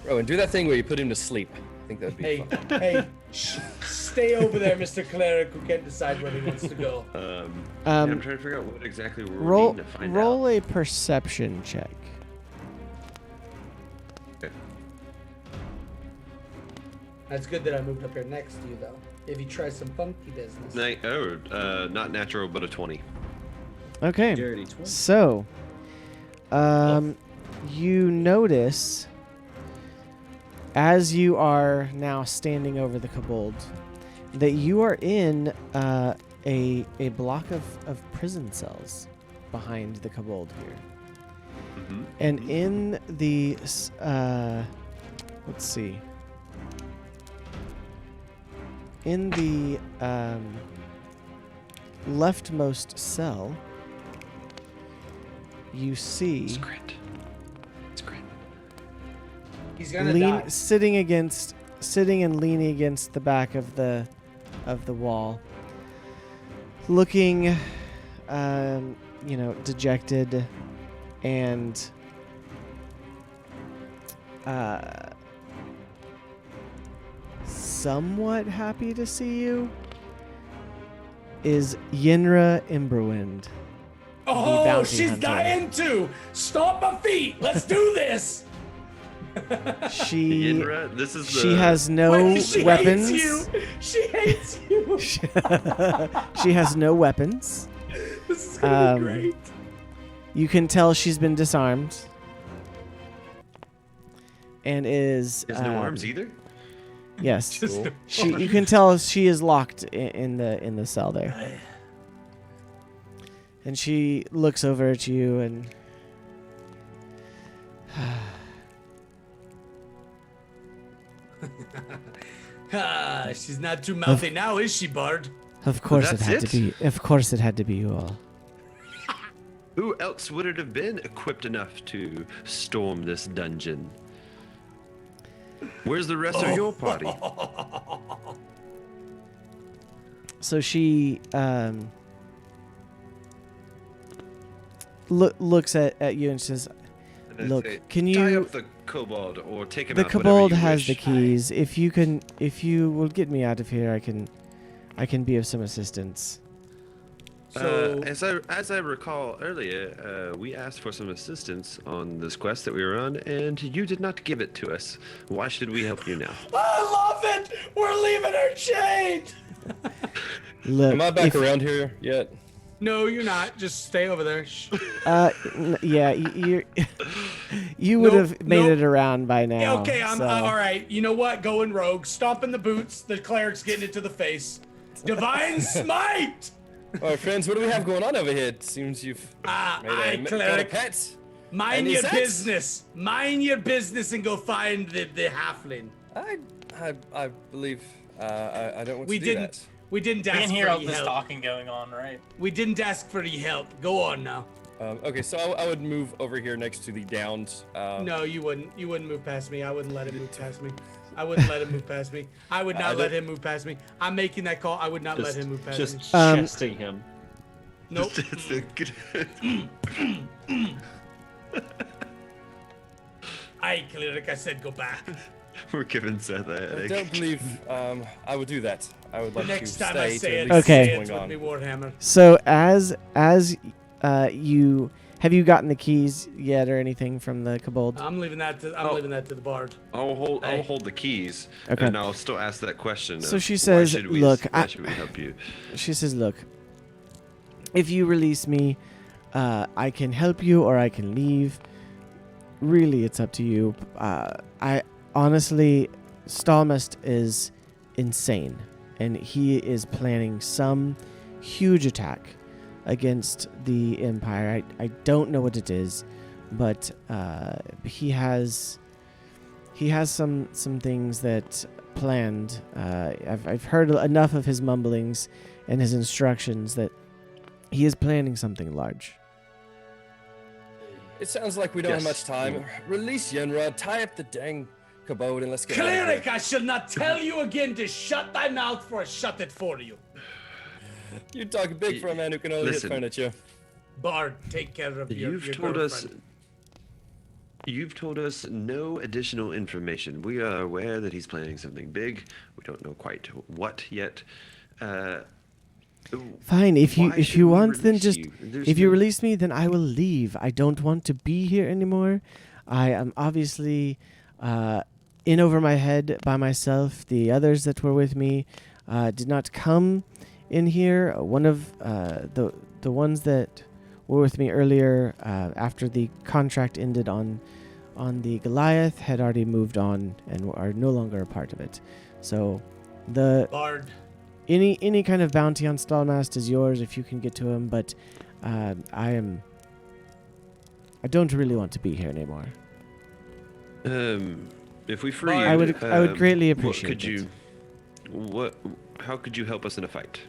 Speaker 2: Rowan, do that thing where you put him to sleep. I think that'd be
Speaker 8: Hey,
Speaker 2: fun.
Speaker 8: hey, stay over there, Mr. Cleric, who can't decide where he wants to go.
Speaker 4: Yeah, I'm trying to figure out what exactly we're needing to find out.
Speaker 1: Roll a perception check.
Speaker 4: Okay.
Speaker 8: That's good that I moved up here next to you, though. If you try some funky business.
Speaker 4: Not natural, but a 20.
Speaker 1: Okay.
Speaker 5: Dirty 20.
Speaker 1: So, you notice as you are now standing over the kobold that you are in a block of prison cells behind the kobold here.
Speaker 4: Mm-hmm.
Speaker 1: And in the let's see. In the leftmost cell, you see
Speaker 4: Script.
Speaker 8: He's gonna die.
Speaker 1: sitting and leaning against the back of the wall, looking dejected and somewhat happy to see you is Yinra Imberwind.
Speaker 8: Oh,
Speaker 1: bounty
Speaker 8: she's
Speaker 1: hunter.
Speaker 8: dying too. Stomp my feet. Let's do this.
Speaker 1: She
Speaker 4: Yinra, this is
Speaker 1: she
Speaker 4: the-
Speaker 1: has no
Speaker 8: Wait, she
Speaker 1: weapons.
Speaker 8: hates you. She hates you.
Speaker 1: She has no weapons.
Speaker 8: This is gonna be
Speaker 1: Um,
Speaker 8: great.
Speaker 1: You can tell she's been disarmed. And is
Speaker 4: There's no arms either.
Speaker 1: Yes.
Speaker 8: Just no
Speaker 1: You can tell she is locked in the cell there. And she looks over at you and
Speaker 8: She's not too mouthy now, is she, Bard?
Speaker 1: of course it
Speaker 4: That's
Speaker 1: had to
Speaker 4: it?
Speaker 1: be. Of course it had to be you all.
Speaker 4: Who else would it have been equipped enough to storm this dungeon? Where's the rest of your party?
Speaker 1: So she looks at you and says,
Speaker 4: And I
Speaker 1: Look,
Speaker 4: say,
Speaker 1: can
Speaker 4: tie
Speaker 1: you-
Speaker 4: up the kobold or take him
Speaker 1: "The
Speaker 4: out, whatever
Speaker 1: kobold
Speaker 4: you
Speaker 1: has
Speaker 4: wish."
Speaker 1: the keys. If you will get me out of here, I can be of some assistance."
Speaker 8: So
Speaker 4: As I recall earlier, we asked for some assistance on this quest that we were on, and you did not give it to us. Why should we help you now?
Speaker 8: I love it. We're leaving her chained.
Speaker 1: Look,
Speaker 2: Am I back
Speaker 1: if-
Speaker 2: around here yet?
Speaker 3: No, you're not. Just stay over there. Shh.
Speaker 1: Yeah, you would
Speaker 3: Nope,
Speaker 1: have made
Speaker 3: nope.
Speaker 1: it around by now.
Speaker 3: Okay, I'm
Speaker 1: so-
Speaker 3: all right. You know what? Going rogue, stomping the boots. The cleric's getting it to the face. Divine smite.
Speaker 2: All right, friends, what do we have going on over here? It seems you've
Speaker 3: Aye,
Speaker 2: got a
Speaker 3: cleric.
Speaker 2: pet.
Speaker 3: Mind
Speaker 2: Any
Speaker 3: your
Speaker 2: sense?
Speaker 3: business. Mind your business and go find the halfling.
Speaker 2: I believe I don't want
Speaker 3: We
Speaker 2: to do
Speaker 3: didn't.
Speaker 2: that.
Speaker 3: We didn't
Speaker 6: You
Speaker 3: ask
Speaker 6: can
Speaker 3: for
Speaker 6: hear all
Speaker 3: any
Speaker 6: this
Speaker 3: help.
Speaker 6: talking going on, right?
Speaker 3: We didn't ask for any help. Go on now.
Speaker 2: Okay, so I would move over here next to the downed.
Speaker 3: No, you wouldn't. You wouldn't move past me. I wouldn't let him move past me. I wouldn't let him move past me. I would not let him move past me. I'm making that call. I would not let him move past me.
Speaker 5: Just
Speaker 1: Um,
Speaker 5: chesting him.
Speaker 3: Nope. Aye, cleric. I said go back.
Speaker 4: We're giving Seth a
Speaker 2: I
Speaker 4: headache.
Speaker 2: don't believe I would do that. I would like
Speaker 3: Next
Speaker 2: to
Speaker 3: time
Speaker 2: stay
Speaker 3: I
Speaker 2: to
Speaker 3: say
Speaker 2: at
Speaker 3: it,
Speaker 2: least
Speaker 1: Okay.
Speaker 2: see
Speaker 3: say it
Speaker 2: what's
Speaker 3: with
Speaker 2: going
Speaker 3: me,
Speaker 2: on.
Speaker 3: Warhammer.
Speaker 1: So you have you gotten the keys yet or anything from the kobold?
Speaker 3: I'm leaving that to. I'm
Speaker 4: Oh.
Speaker 3: leaving that to the bard.
Speaker 4: I'll hold
Speaker 3: Hey.
Speaker 4: the keys,
Speaker 1: Okay.
Speaker 4: and I'll still ask that question.
Speaker 1: So
Speaker 4: of
Speaker 1: she
Speaker 4: why
Speaker 1: says,
Speaker 4: should we-
Speaker 1: "Look,
Speaker 4: why should we help you?"
Speaker 1: She says, "Look, if you release me, I can help you or I can leave. Really, it's up to you. I honestly, Stahlmast is insane, and he is planning some huge attack against the Empire. I don't know what it is, but he has some things that planned. I've heard enough of his mumblings and his instructions that he is planning something large."
Speaker 2: It sounds like we don't have
Speaker 4: Yes.
Speaker 2: much time. Release Yenra, tie up the dang kobold, and let's get out of here.
Speaker 3: Cleric, I shall not tell you again to shut thy mouth, for I shut it for you.
Speaker 2: You talk big for a man who can only
Speaker 4: Listen.
Speaker 2: hit furniture.
Speaker 3: Bard, take care of your
Speaker 4: You've told us.
Speaker 3: girlfriend.
Speaker 4: You've told us no additional information. We are aware that he's planning something big. We don't know quite what yet.
Speaker 1: Fine, if
Speaker 4: Why
Speaker 1: you
Speaker 4: should we
Speaker 1: want, then
Speaker 4: release
Speaker 1: just
Speaker 4: you? There's
Speaker 1: if you
Speaker 4: no-
Speaker 1: release me, then I will leave. I don't want to be here anymore. I am obviously in over my head by myself. The others that were with me did not come in here. One of the ones that were with me earlier after the contract ended on the Goliath had already moved on and are no longer a part of it. So the
Speaker 3: Bard,
Speaker 1: any kind of bounty on Stahlmast is yours if you can get to him, but I don't really want to be here anymore.
Speaker 4: If we free,
Speaker 1: I would greatly
Speaker 4: what
Speaker 1: appreciate
Speaker 4: could you?
Speaker 1: it.
Speaker 4: How could you help us in a fight?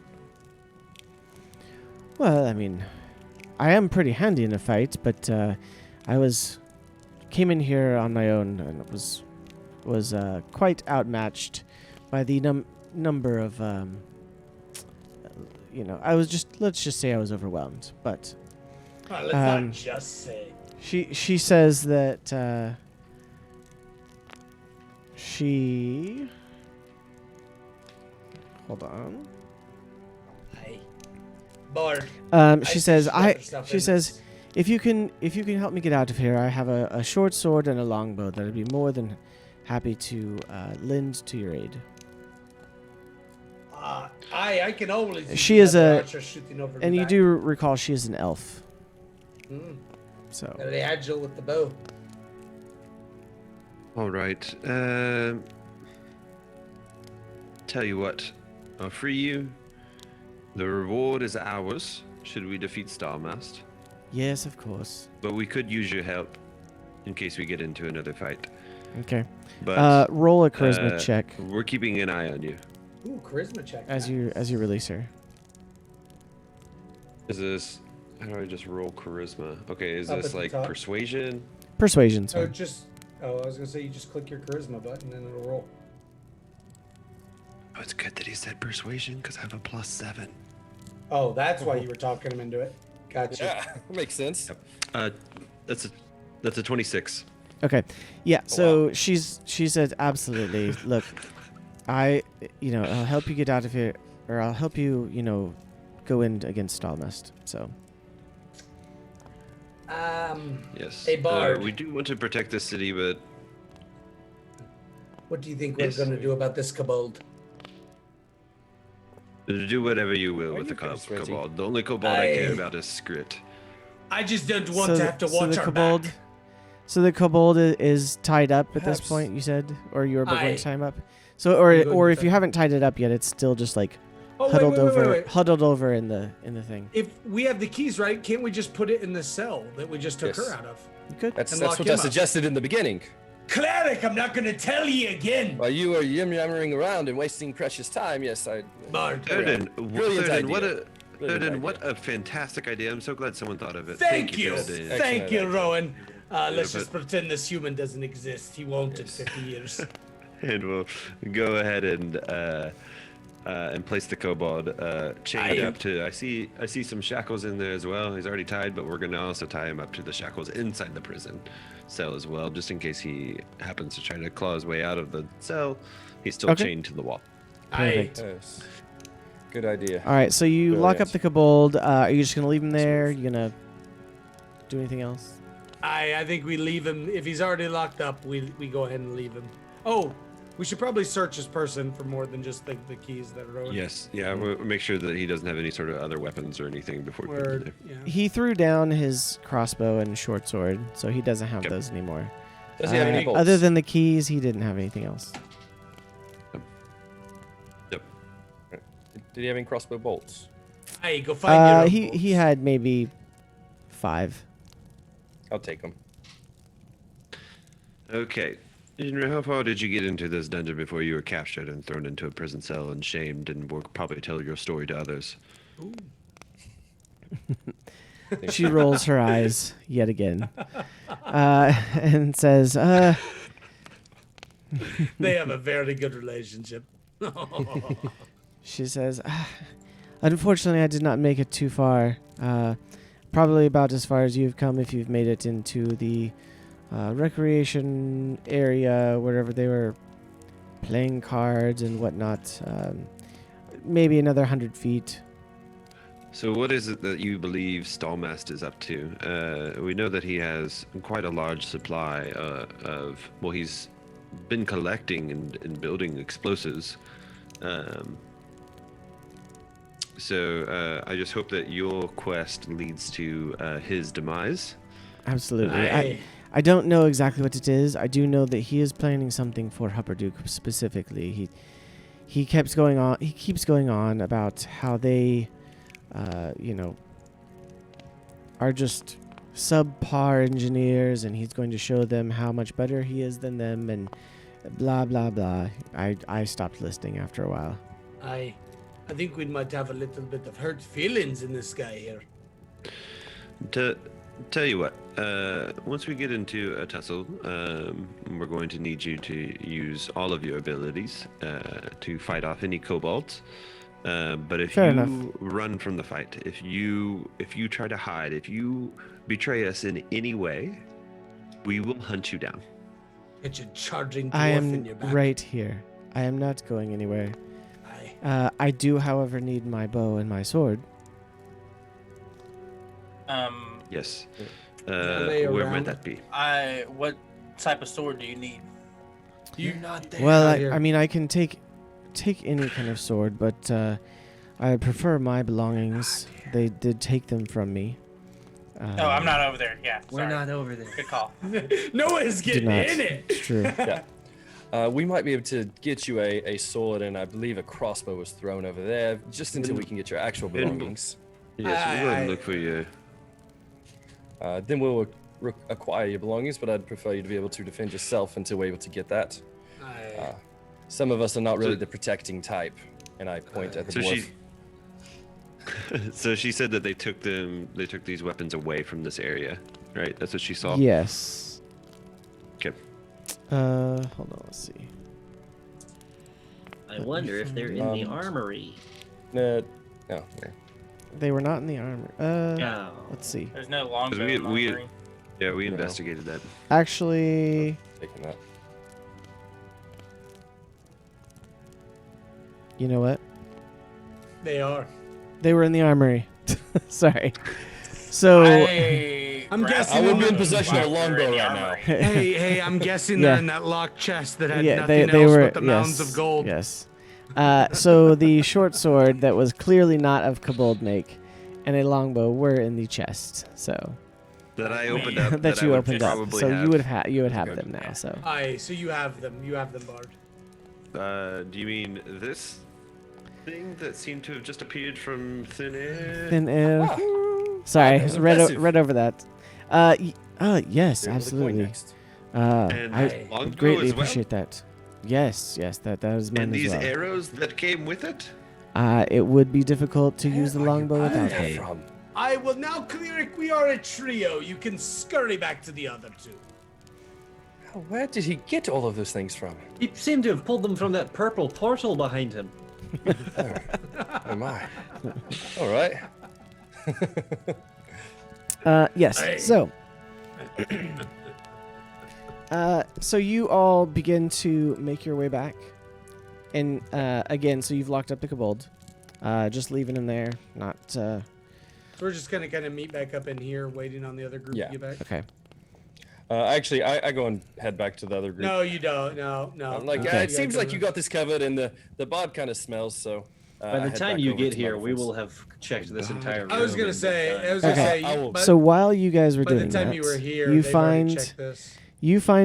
Speaker 1: Well, I mean, I am pretty handy in a fight, but I came in here on my own and was quite outmatched by the number of let's just say I was overwhelmed. But
Speaker 3: well, let's
Speaker 1: Um,
Speaker 3: not just say.
Speaker 1: she says that she Hold on.
Speaker 8: Aye. Bard.
Speaker 1: She
Speaker 8: I
Speaker 1: says,
Speaker 8: see other stuff
Speaker 1: She
Speaker 8: in
Speaker 1: says,
Speaker 8: this.
Speaker 1: if you can help me get out of here, I have a short sword and a longbow that I'd be more than happy to lend to your aid.
Speaker 8: I can always. use
Speaker 1: She is
Speaker 8: another
Speaker 1: a-
Speaker 8: archer shooting over
Speaker 1: And
Speaker 8: the
Speaker 1: you
Speaker 8: back.
Speaker 1: do recall she is an elf. So
Speaker 8: Are they agile with the bow?
Speaker 4: All right. Tell you what, I'll free you. The reward is ours, should we defeat Stahlmast.
Speaker 1: yes, of course.
Speaker 4: But we could use your help in case we get into another fight.
Speaker 1: Okay.
Speaker 4: But
Speaker 1: Roll a charisma
Speaker 4: uh,
Speaker 1: check
Speaker 4: we're keeping an eye on you.
Speaker 8: Ooh, charisma check.
Speaker 1: as
Speaker 8: nice.
Speaker 1: you release her.
Speaker 4: Is this? How do I just roll charisma? Okay, is
Speaker 8: Up
Speaker 4: this
Speaker 8: at the
Speaker 4: like
Speaker 8: top.
Speaker 4: persuasion?
Speaker 1: Persuasion.
Speaker 8: So
Speaker 1: Sorry.
Speaker 8: I was gonna say you just click your charisma button and it'll roll.
Speaker 4: Oh, it's good that he said persuasion because I have a +7.
Speaker 8: Oh, that's why you were talking him into it. Gotcha.
Speaker 2: Yeah, makes sense.
Speaker 4: That's a 26.
Speaker 1: Okay. Yeah. So she said absolutely. Look, I'll help you get out of here, or I'll help you, go in against Stahlmast. So
Speaker 4: Yes.
Speaker 8: Hey, Bard.
Speaker 4: We do want to protect the city, but
Speaker 8: What do you think
Speaker 4: Yes.
Speaker 8: we're gonna do about this kobold?
Speaker 4: do whatever you will
Speaker 2: Are
Speaker 4: with the
Speaker 2: you guys ready?
Speaker 4: kobold. The only kobold I care
Speaker 8: I-
Speaker 4: about is Skrit.
Speaker 8: I just don't want to have to
Speaker 1: so
Speaker 8: watch
Speaker 1: the
Speaker 8: our
Speaker 1: kobold.
Speaker 8: back.
Speaker 1: So the kobold is tied up at this
Speaker 8: Perhaps-
Speaker 1: point. You said, or you were going
Speaker 8: I-
Speaker 1: to tie him up. So,
Speaker 8: I'm going
Speaker 1: or
Speaker 8: to
Speaker 1: if you
Speaker 8: tie-
Speaker 1: haven't tied it up yet, it's still just like
Speaker 8: Oh,
Speaker 1: huddled over,
Speaker 8: wait.
Speaker 1: huddled over in the thing.
Speaker 8: If we have the keys, right? Can't we just put it in the cell that we just took
Speaker 2: Yes.
Speaker 8: her out of?
Speaker 1: You could.
Speaker 2: That's
Speaker 8: And
Speaker 2: that's
Speaker 8: lock
Speaker 2: what
Speaker 8: him
Speaker 2: I
Speaker 8: up.
Speaker 2: suggested in the beginning.
Speaker 8: Cleric, I'm not gonna tell you again.
Speaker 2: While you were yammering around and wasting precious time, yes, I.
Speaker 8: Bard.
Speaker 2: Brilliant idea. Brilliant
Speaker 4: What a fantastic idea. I'm so glad someone thought of it.
Speaker 8: Thank you.
Speaker 4: Ferdinand.
Speaker 8: Thank you,
Speaker 2: Excellent.
Speaker 8: Rowan. Let's
Speaker 4: but-
Speaker 8: just pretend this human doesn't exist. He won't in 50 years.
Speaker 4: And we'll go ahead and place the kobold chained up to. I see some shackles in there as well. He's already tied, but we're gonna also tie him up to the shackles inside the prison cell as well, just in case he happens to try to claw his way out of the cell. He's still
Speaker 1: Okay.
Speaker 4: chained to the wall.
Speaker 1: Perfect.
Speaker 2: Yes. Good idea.
Speaker 1: All right. So you lock up
Speaker 2: Brilliant.
Speaker 1: the kobold. Are you just gonna leave him there? You gonna do anything else?
Speaker 8: I think we leave him. If he's already locked up, we go ahead and leave him. Oh, we should probably search his person for more than just the keys that are Rowan.
Speaker 4: Yes, yeah. We'll make sure that he doesn't have any sort of other weapons or anything before we put him
Speaker 8: Word.
Speaker 4: there.
Speaker 8: Yeah.
Speaker 1: He threw down his crossbow and short sword, so he doesn't have
Speaker 4: Yep.
Speaker 1: those anymore.
Speaker 2: Does he have any bolts?
Speaker 1: Other than the keys, he didn't have anything else.
Speaker 4: Yep.
Speaker 2: Did he have any crossbow bolts?
Speaker 8: Hey, go find your own
Speaker 1: He
Speaker 8: bolts.
Speaker 1: had maybe 5.
Speaker 2: I'll take them.
Speaker 4: Okay. Henry, how far did you get into this dungeon before you were captured and thrown into a prison cell and shamed and will probably tell your story to others?
Speaker 1: She rolls her eyes yet again, and says,
Speaker 8: They have a very good relationship.
Speaker 1: She says, unfortunately, I did not make it too far. Probably about as far as you've come if you've made it into the recreation area, wherever they were playing cards and whatnot. Maybe another 100 feet.
Speaker 4: So what is it that you believe Stahlmast is up to? We know that he has quite a large supply of, well, he's been collecting and building explosives. So I just hope that your quest leads to his demise.
Speaker 1: Absolutely.
Speaker 8: Aye.
Speaker 1: I don't know exactly what it is. I do know that he is planning something for Hupperduke specifically. He keeps going on. He keeps going on about how they, are just subpar engineers, and he's going to show them how much better he is than them, and blah blah blah. I stopped listening after a while.
Speaker 8: I think we might have a little bit of hurt feelings in this guy here.
Speaker 4: Tell you what, once we get into a tussle, we're going to need you to use all of your abilities to fight off any kobolds. But if
Speaker 1: Fair
Speaker 4: you
Speaker 1: enough.
Speaker 4: run from the fight, if you try to hide, if you betray us in any way, we will hunt you down.
Speaker 8: Get your charging dwarf
Speaker 1: I
Speaker 8: in
Speaker 1: am
Speaker 8: your back.
Speaker 1: right here. I am not going anywhere.
Speaker 8: Aye.
Speaker 1: I do, however, need my bow and my sword.
Speaker 4: Yes.
Speaker 9: lay
Speaker 4: Where
Speaker 9: around.
Speaker 4: might that be?
Speaker 6: What type of sword do you need?
Speaker 9: You're not there.
Speaker 1: Well,
Speaker 9: out here.
Speaker 1: I mean, I can take any kind of sword, but I prefer my belongings. They did take them from me.
Speaker 6: Oh, I'm not over there. Yeah,
Speaker 5: We're
Speaker 6: sorry.
Speaker 5: not over there.
Speaker 6: Good call.
Speaker 9: Noah's
Speaker 1: Do
Speaker 9: getting
Speaker 1: not.
Speaker 9: in it.
Speaker 1: It's true.
Speaker 2: Yeah. We might be able to get you a sword, and I believe a crossbow was thrown over there, just until we can get your actual belongings.
Speaker 4: Yes, we'll go ahead and look for you.
Speaker 2: Then we'll acquire your belongings, but I'd prefer you to be able to defend yourself until we're able to get that. Some of us are not really the protecting type, and I point at the
Speaker 4: So
Speaker 2: dwarf.
Speaker 4: So she said that they took these weapons away from this area, right? That's what she saw.
Speaker 1: Yes.
Speaker 4: Okay.
Speaker 1: Hold on. Let's see.
Speaker 7: I wonder if they're in the armory.
Speaker 2: No, here.
Speaker 1: They were not in the armor.
Speaker 7: Oh.
Speaker 1: Let's see.
Speaker 6: There's no longbow
Speaker 4: we-
Speaker 6: in my
Speaker 4: we-
Speaker 6: armory.
Speaker 4: Yeah, we
Speaker 2: No.
Speaker 4: investigated that.
Speaker 1: Actually,
Speaker 2: Taking that.
Speaker 1: you know what?
Speaker 9: They are.
Speaker 1: They were in the armory. Sorry. So
Speaker 9: I'm guessing
Speaker 2: I would be
Speaker 9: they're
Speaker 2: in
Speaker 9: in
Speaker 2: possession of a
Speaker 6: They're in
Speaker 2: longbow
Speaker 6: the
Speaker 2: right now.
Speaker 6: armory.
Speaker 9: hey, I'm guessing
Speaker 1: Yeah.
Speaker 9: they're in that locked chest that had
Speaker 1: yeah,
Speaker 9: nothing
Speaker 1: they
Speaker 9: else
Speaker 1: were
Speaker 9: but the mounds of gold.
Speaker 1: Yes. So the short sword that was clearly not of kobold make, and a longbow were in the chest. So
Speaker 4: That I opened up.
Speaker 1: that
Speaker 4: I
Speaker 1: you
Speaker 4: would
Speaker 1: opened up.
Speaker 4: probably
Speaker 1: So
Speaker 4: have.
Speaker 1: you would have
Speaker 2: Okay.
Speaker 1: them now. So
Speaker 9: Aye, so you have them. You have them, Bard.
Speaker 4: Do you mean this thing that seemed to have just appeared from thin air?
Speaker 1: thin air.
Speaker 2: Ah,
Speaker 1: Sorry,
Speaker 2: that was
Speaker 1: read
Speaker 2: impressive.
Speaker 1: over that. Yes,
Speaker 2: Here, what's the point
Speaker 1: absolutely.
Speaker 2: next?
Speaker 4: And
Speaker 1: I
Speaker 4: longbow
Speaker 1: greatly
Speaker 4: as well?
Speaker 1: appreciate that. Yes, that is mine
Speaker 4: And
Speaker 1: as
Speaker 4: these
Speaker 1: well.
Speaker 4: arrows that came with it?
Speaker 1: It would be difficult to use the longbow without
Speaker 2: Where
Speaker 1: them.
Speaker 2: from?
Speaker 9: I will now, Cleric, we are a trio. You can scurry back to the other two.
Speaker 2: Where did he get all of those things from?
Speaker 7: He seemed to have pulled them from that purple portal behind him.
Speaker 2: Oh my. All right.
Speaker 1: Yes.
Speaker 9: Hey.
Speaker 1: So, so you all begin to make your way back, and again, so you've locked up the kobold, just leaving him there. Not
Speaker 9: So we're just gonna kind of meet back up in here, waiting on the other group
Speaker 2: Yeah.
Speaker 9: to get back.
Speaker 1: okay.
Speaker 2: Actually, I go and head back to the other group.
Speaker 9: No, you don't. No.
Speaker 2: I'm like,
Speaker 1: Okay.
Speaker 2: it seems like you got this covered, and the bod kind of smells. So
Speaker 7: By
Speaker 2: I
Speaker 7: the
Speaker 2: head
Speaker 7: time
Speaker 2: back
Speaker 7: you
Speaker 2: over
Speaker 7: get
Speaker 2: to
Speaker 7: here,
Speaker 2: my
Speaker 7: we
Speaker 2: friends.
Speaker 7: will have checked this entire room.
Speaker 9: I was gonna
Speaker 7: and
Speaker 9: say.
Speaker 7: done.
Speaker 9: I was gonna
Speaker 1: Okay.
Speaker 9: say.
Speaker 2: I will-
Speaker 9: But
Speaker 1: So while you guys were
Speaker 9: by the
Speaker 1: doing
Speaker 9: time
Speaker 1: that,
Speaker 9: you were here,
Speaker 1: you
Speaker 9: they've already
Speaker 1: find
Speaker 9: checked this.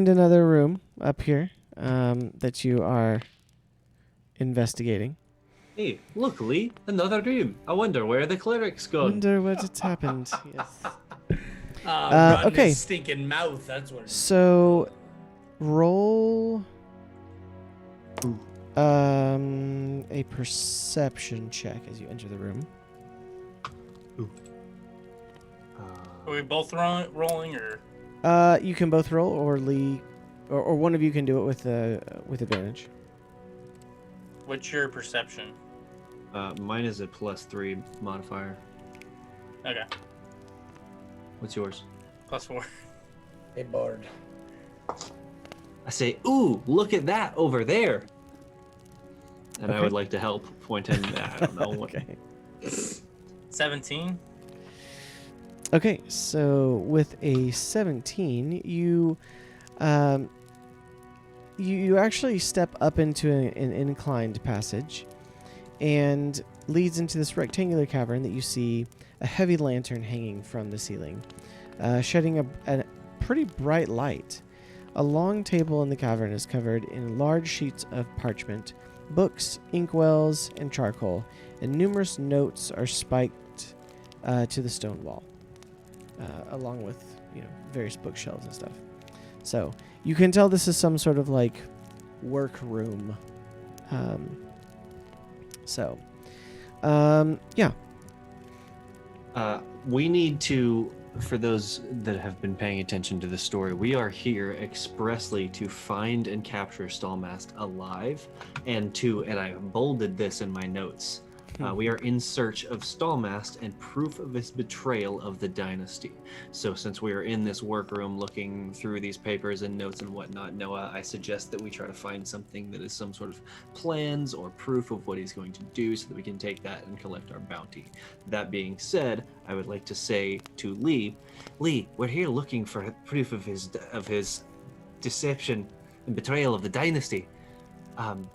Speaker 1: another room up here that you are investigating.
Speaker 7: Hey, look, Lee, another room. I wonder where the cleric's gone.
Speaker 1: Wonder what has happened. Yes.
Speaker 9: Run
Speaker 1: okay.
Speaker 9: his stinking mouth. That's what.
Speaker 1: So, roll a perception check as you enter the room.
Speaker 6: Are we both rolling or?
Speaker 1: You can both roll, or Lee, or one of you can do it with advantage.
Speaker 6: What's your perception?
Speaker 5: Mine is a +3 modifier.
Speaker 6: Okay,
Speaker 5: What's yours?
Speaker 6: +4.
Speaker 9: Hey, Bard.
Speaker 5: I say, ooh, look at that over there. And I
Speaker 1: Okay.
Speaker 5: would like to help point him. I don't know what.
Speaker 1: Okay.
Speaker 6: 17.
Speaker 1: Okay, so with a 17, you actually step up into an inclined passage, and leads into this rectangular cavern that you see a heavy lantern hanging from the ceiling, shedding a pretty bright light. A long table in the cavern is covered in large sheets of parchment, books, inkwells, and charcoal, and numerous notes are spiked to the stone wall, along with various bookshelves and stuff. So you can tell this is some sort of like workroom. Yeah.
Speaker 5: We need to, for those that have been paying attention to the story, we are here expressly to find and capture Stahlmast alive, and I bolded this in my notes, We are in search of Stahlmast and proof of his betrayal of the dynasty. So since we are in this workroom looking through these papers and notes and whatnot, Noah, I suggest that we try to find something that is some sort of plans or proof of what he's going to do so that we can take that and collect our bounty. That being said, I would like to say to Lee, we're here looking for proof of his deception and betrayal of the dynasty.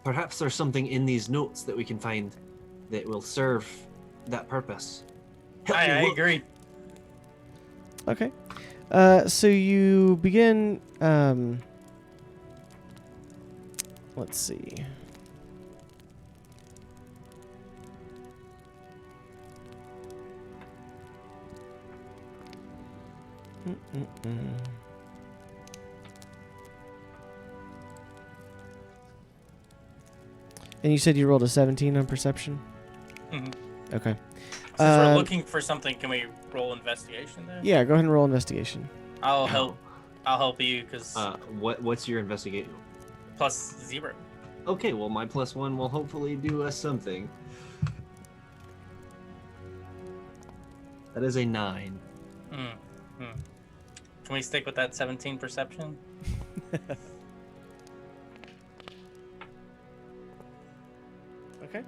Speaker 5: Perhaps there's something in these notes that we can find that will serve that purpose.
Speaker 6: I agree.
Speaker 1: Okay. So you begin. Let's see. And you said you rolled a 17 on perception?
Speaker 6: Mm-hmm.
Speaker 1: Okay.
Speaker 6: Since we're looking for something, can we roll investigation there?
Speaker 1: Yeah, go ahead and roll investigation.
Speaker 6: I'll help you because
Speaker 5: what's your investigation?
Speaker 6: +0.
Speaker 5: Okay, well my +1 will hopefully do us something. That is a 9.
Speaker 6: Can we stick with that 17 perception?
Speaker 1: Okay.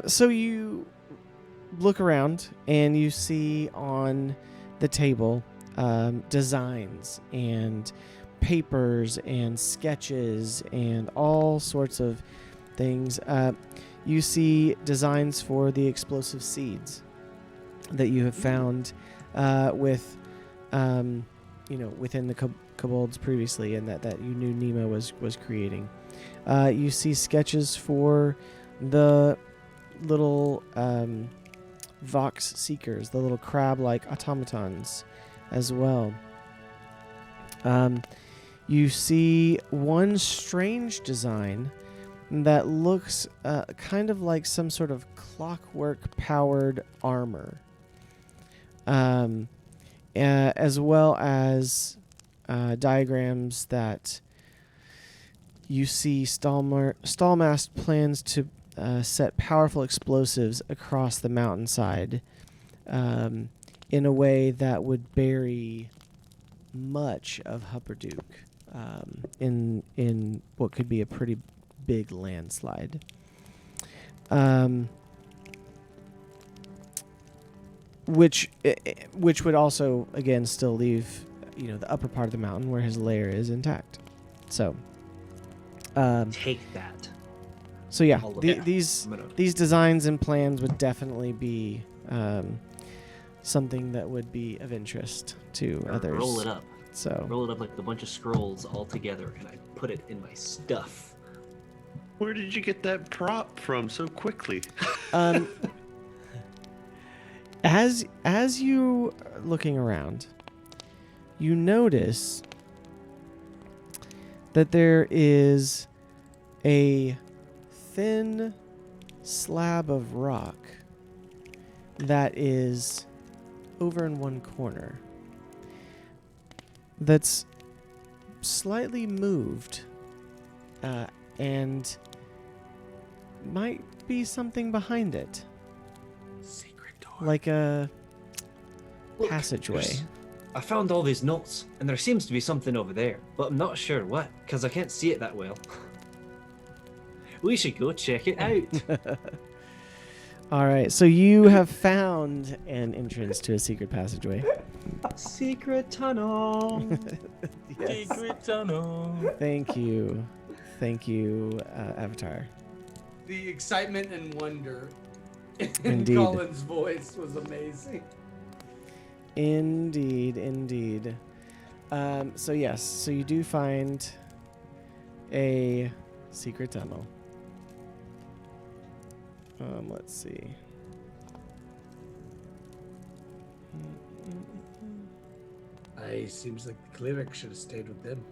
Speaker 1: So you look around and you see on the table designs and papers and sketches and all sorts of things. You see designs for the explosive seeds that you have found with, within the kobolds previously, and that you knew Nemo was creating. You see sketches for the little Vox Seekers, the little crab-like automatons as well. You see one strange design that looks kind of like some sort of clockwork-powered armor, as well as diagrams that you see Stahlmast plans to set powerful explosives across the mountainside in a way that would bury much of Hupperduk in what could be a pretty big landslide. Which would also, again, still leave the upper part of the mountain where his lair is intact. So
Speaker 5: take that.
Speaker 1: So yeah, these designs and plans would definitely be something that would be of interest to others.
Speaker 5: Roll it up.
Speaker 1: So
Speaker 5: roll it up like a bunch of scrolls all together, and I put it in my stuff.
Speaker 4: Where did you get that prop from so quickly?
Speaker 1: As you are looking around, you notice that there is a thin slab of rock that is over in one corner that's slightly moved and might be something behind it.
Speaker 8: Secret door.
Speaker 1: Like a passageway.
Speaker 5: I found all these notes, and there seems to be something over there, but I'm not sure what, because I can't see it that well. We should go check it out.
Speaker 1: All right, so you have found an entrance to a secret passageway.
Speaker 5: Secret tunnel.
Speaker 1: Yes.
Speaker 6: Secret tunnel.
Speaker 1: Thank you, Avatar.
Speaker 8: The excitement and wonder in
Speaker 1: Indeed.
Speaker 8: Colin's voice was amazing.
Speaker 1: Indeed. So yes, so you do find a secret tunnel. Let's see.
Speaker 8: Seems like the cleric should have stayed with them.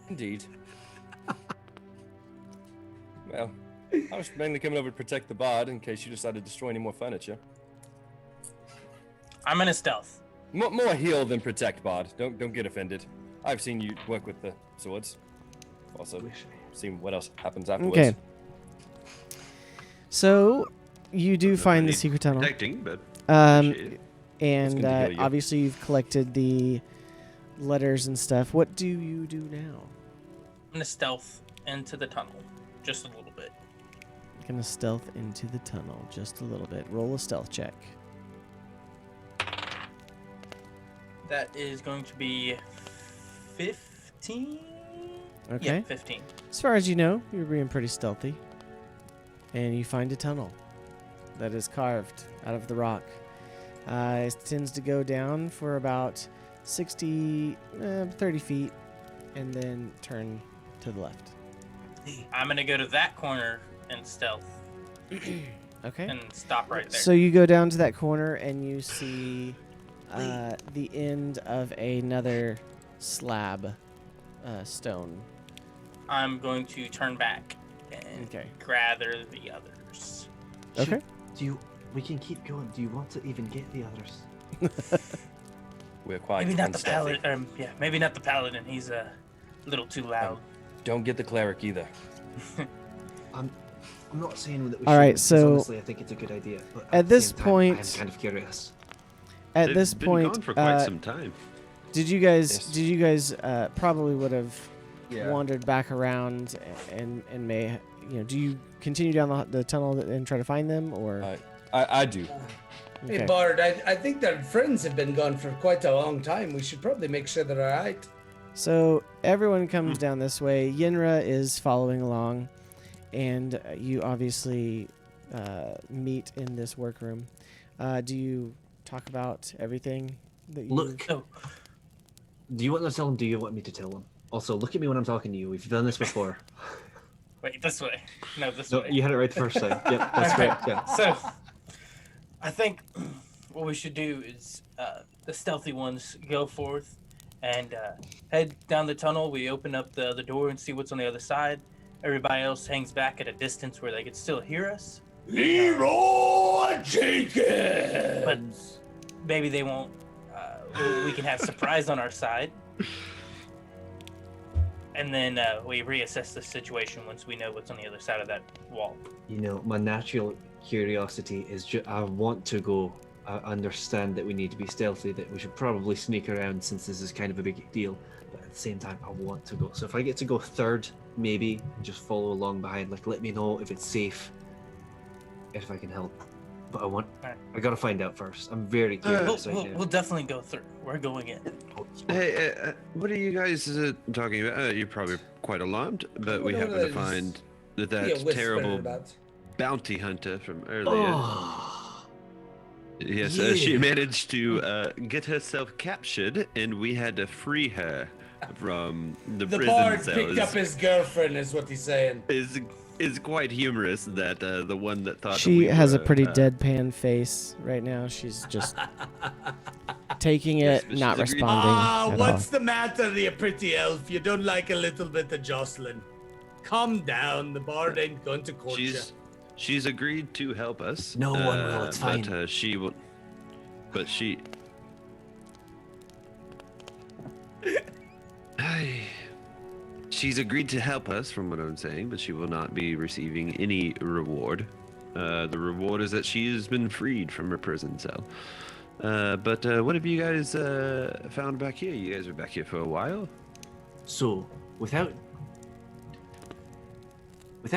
Speaker 2: Indeed. Well, I was mainly coming over to protect the bod in case you decided to destroy any more furniture.
Speaker 6: I'm in a stealth.
Speaker 2: More heal than protect, bod. Don't get offended. I've seen you work with the swords. Also, seen what else happens afterwards.
Speaker 1: Okay. So you do find the
Speaker 4: Need
Speaker 1: secret tunnel.
Speaker 4: Protecting, but
Speaker 1: Um,
Speaker 4: appreciate it.
Speaker 1: and
Speaker 2: good to heal you.
Speaker 1: obviously you've collected the letters and stuff. What do you do now?
Speaker 6: I'm gonna stealth into the tunnel just a little bit.
Speaker 1: Gonna stealth into the tunnel just a little bit. Roll a stealth check.
Speaker 6: That is going to be 15.
Speaker 1: Okay.
Speaker 6: Yeah, 15.
Speaker 1: As far as you know, you're being pretty stealthy. And you find a tunnel that is carved out of the rock. It tends to go down for about 30 feet, and then turn to the left.
Speaker 6: I'm gonna go to that corner and stealth
Speaker 1: Okay.
Speaker 6: and stop right there.
Speaker 1: So you go down to that corner, and you see the end of another slab stone.
Speaker 6: I'm going to turn back and
Speaker 1: Okay.
Speaker 6: gather the others.
Speaker 1: Okay.
Speaker 10: We can keep going. Do you want to even get the others?
Speaker 2: We're quite
Speaker 6: Maybe not the
Speaker 2: unstealthy.
Speaker 6: paladin. Maybe not the paladin. He's a little too loud.
Speaker 2: Don't get the cleric either.
Speaker 10: I'm not saying that we
Speaker 1: All
Speaker 10: should.
Speaker 1: right,
Speaker 10: because
Speaker 1: so
Speaker 10: honestly, I think it's a good idea. But
Speaker 1: at
Speaker 10: the
Speaker 1: this
Speaker 10: same time,
Speaker 1: point-
Speaker 10: I'm kind of curious.
Speaker 1: At
Speaker 4: They've
Speaker 1: this
Speaker 4: been
Speaker 1: point,
Speaker 4: gone for quite some time.
Speaker 1: did you guys
Speaker 2: Yes.
Speaker 1: probably would have wandered back around and may do you continue down the tunnel and try to find them, or
Speaker 2: I do.
Speaker 8: Hey,
Speaker 1: Okay.
Speaker 8: Bard, I think their friends have been gone for quite a long time. We should probably make sure they're all right.
Speaker 1: So everyone comes down this way. Yinra is following along, and you obviously meet in this workroom. Do you talk about everything that you
Speaker 10: Look.
Speaker 6: Oh,
Speaker 10: Do you want to tell them? Do you want me to tell them? Also, look at me when I'm talking to you. We've done this before.
Speaker 6: wait, this way. No, this
Speaker 10: No,
Speaker 6: way.
Speaker 10: you had it right the first time. Yep, that's
Speaker 6: Okay.
Speaker 10: correct. Yeah.
Speaker 6: So, I think what we should do is the stealthy ones go forth and head down the tunnel. We open up the door and see what's on the other side. Everybody else hangs back at a distance where they can still hear us,
Speaker 8: Leroy Jenkins!
Speaker 6: but maybe they won't. We can have surprise on our side. And then we reassess the situation once we know what's on the other side of that wall.
Speaker 10: You know, my natural curiosity is I want to go. I understand that we need to be stealthy, that we should probably sneak around since this is kind of a big deal. But at the same time, I want to go. So if I get to go third, maybe, and just follow along behind, like let me know if it's safe, if I can help. But I gotta find out first. I'm very curious right now.
Speaker 6: We'll definitely go through. We're going in.
Speaker 4: Hey, what are you guys talking about? You're probably quite alarmed, but we happen to find that terrible bounty hunter from earlier.
Speaker 10: Oh,
Speaker 4: Yes,
Speaker 10: yeah.
Speaker 4: she managed to get herself captured, and we had to free her from the
Speaker 8: The
Speaker 4: prison
Speaker 8: Bard
Speaker 4: cells.
Speaker 8: picked up his girlfriend, is what he's saying.
Speaker 4: Is quite humorous that the one that thought that
Speaker 1: she
Speaker 4: we
Speaker 1: has a
Speaker 4: were,
Speaker 1: pretty deadpan face right now. She's just taking
Speaker 4: Yes,
Speaker 1: it,
Speaker 4: but
Speaker 1: not
Speaker 4: she's agreed-
Speaker 1: responding
Speaker 8: Ah,
Speaker 1: at
Speaker 8: what's
Speaker 1: all.
Speaker 8: the matter, you pretty elf? You don't like a little bit of Jocelyn? Calm down. The Bard ain't going to court you.
Speaker 4: She's agreed to help us.
Speaker 10: No one will, it's fine.
Speaker 4: But she will. But she. She's agreed to help us, from what I'm saying, but she will not be receiving any reward. The reward is that she has been freed from her prison cell. But what have you guys found back here? You guys were back here for a while.
Speaker 10: So, without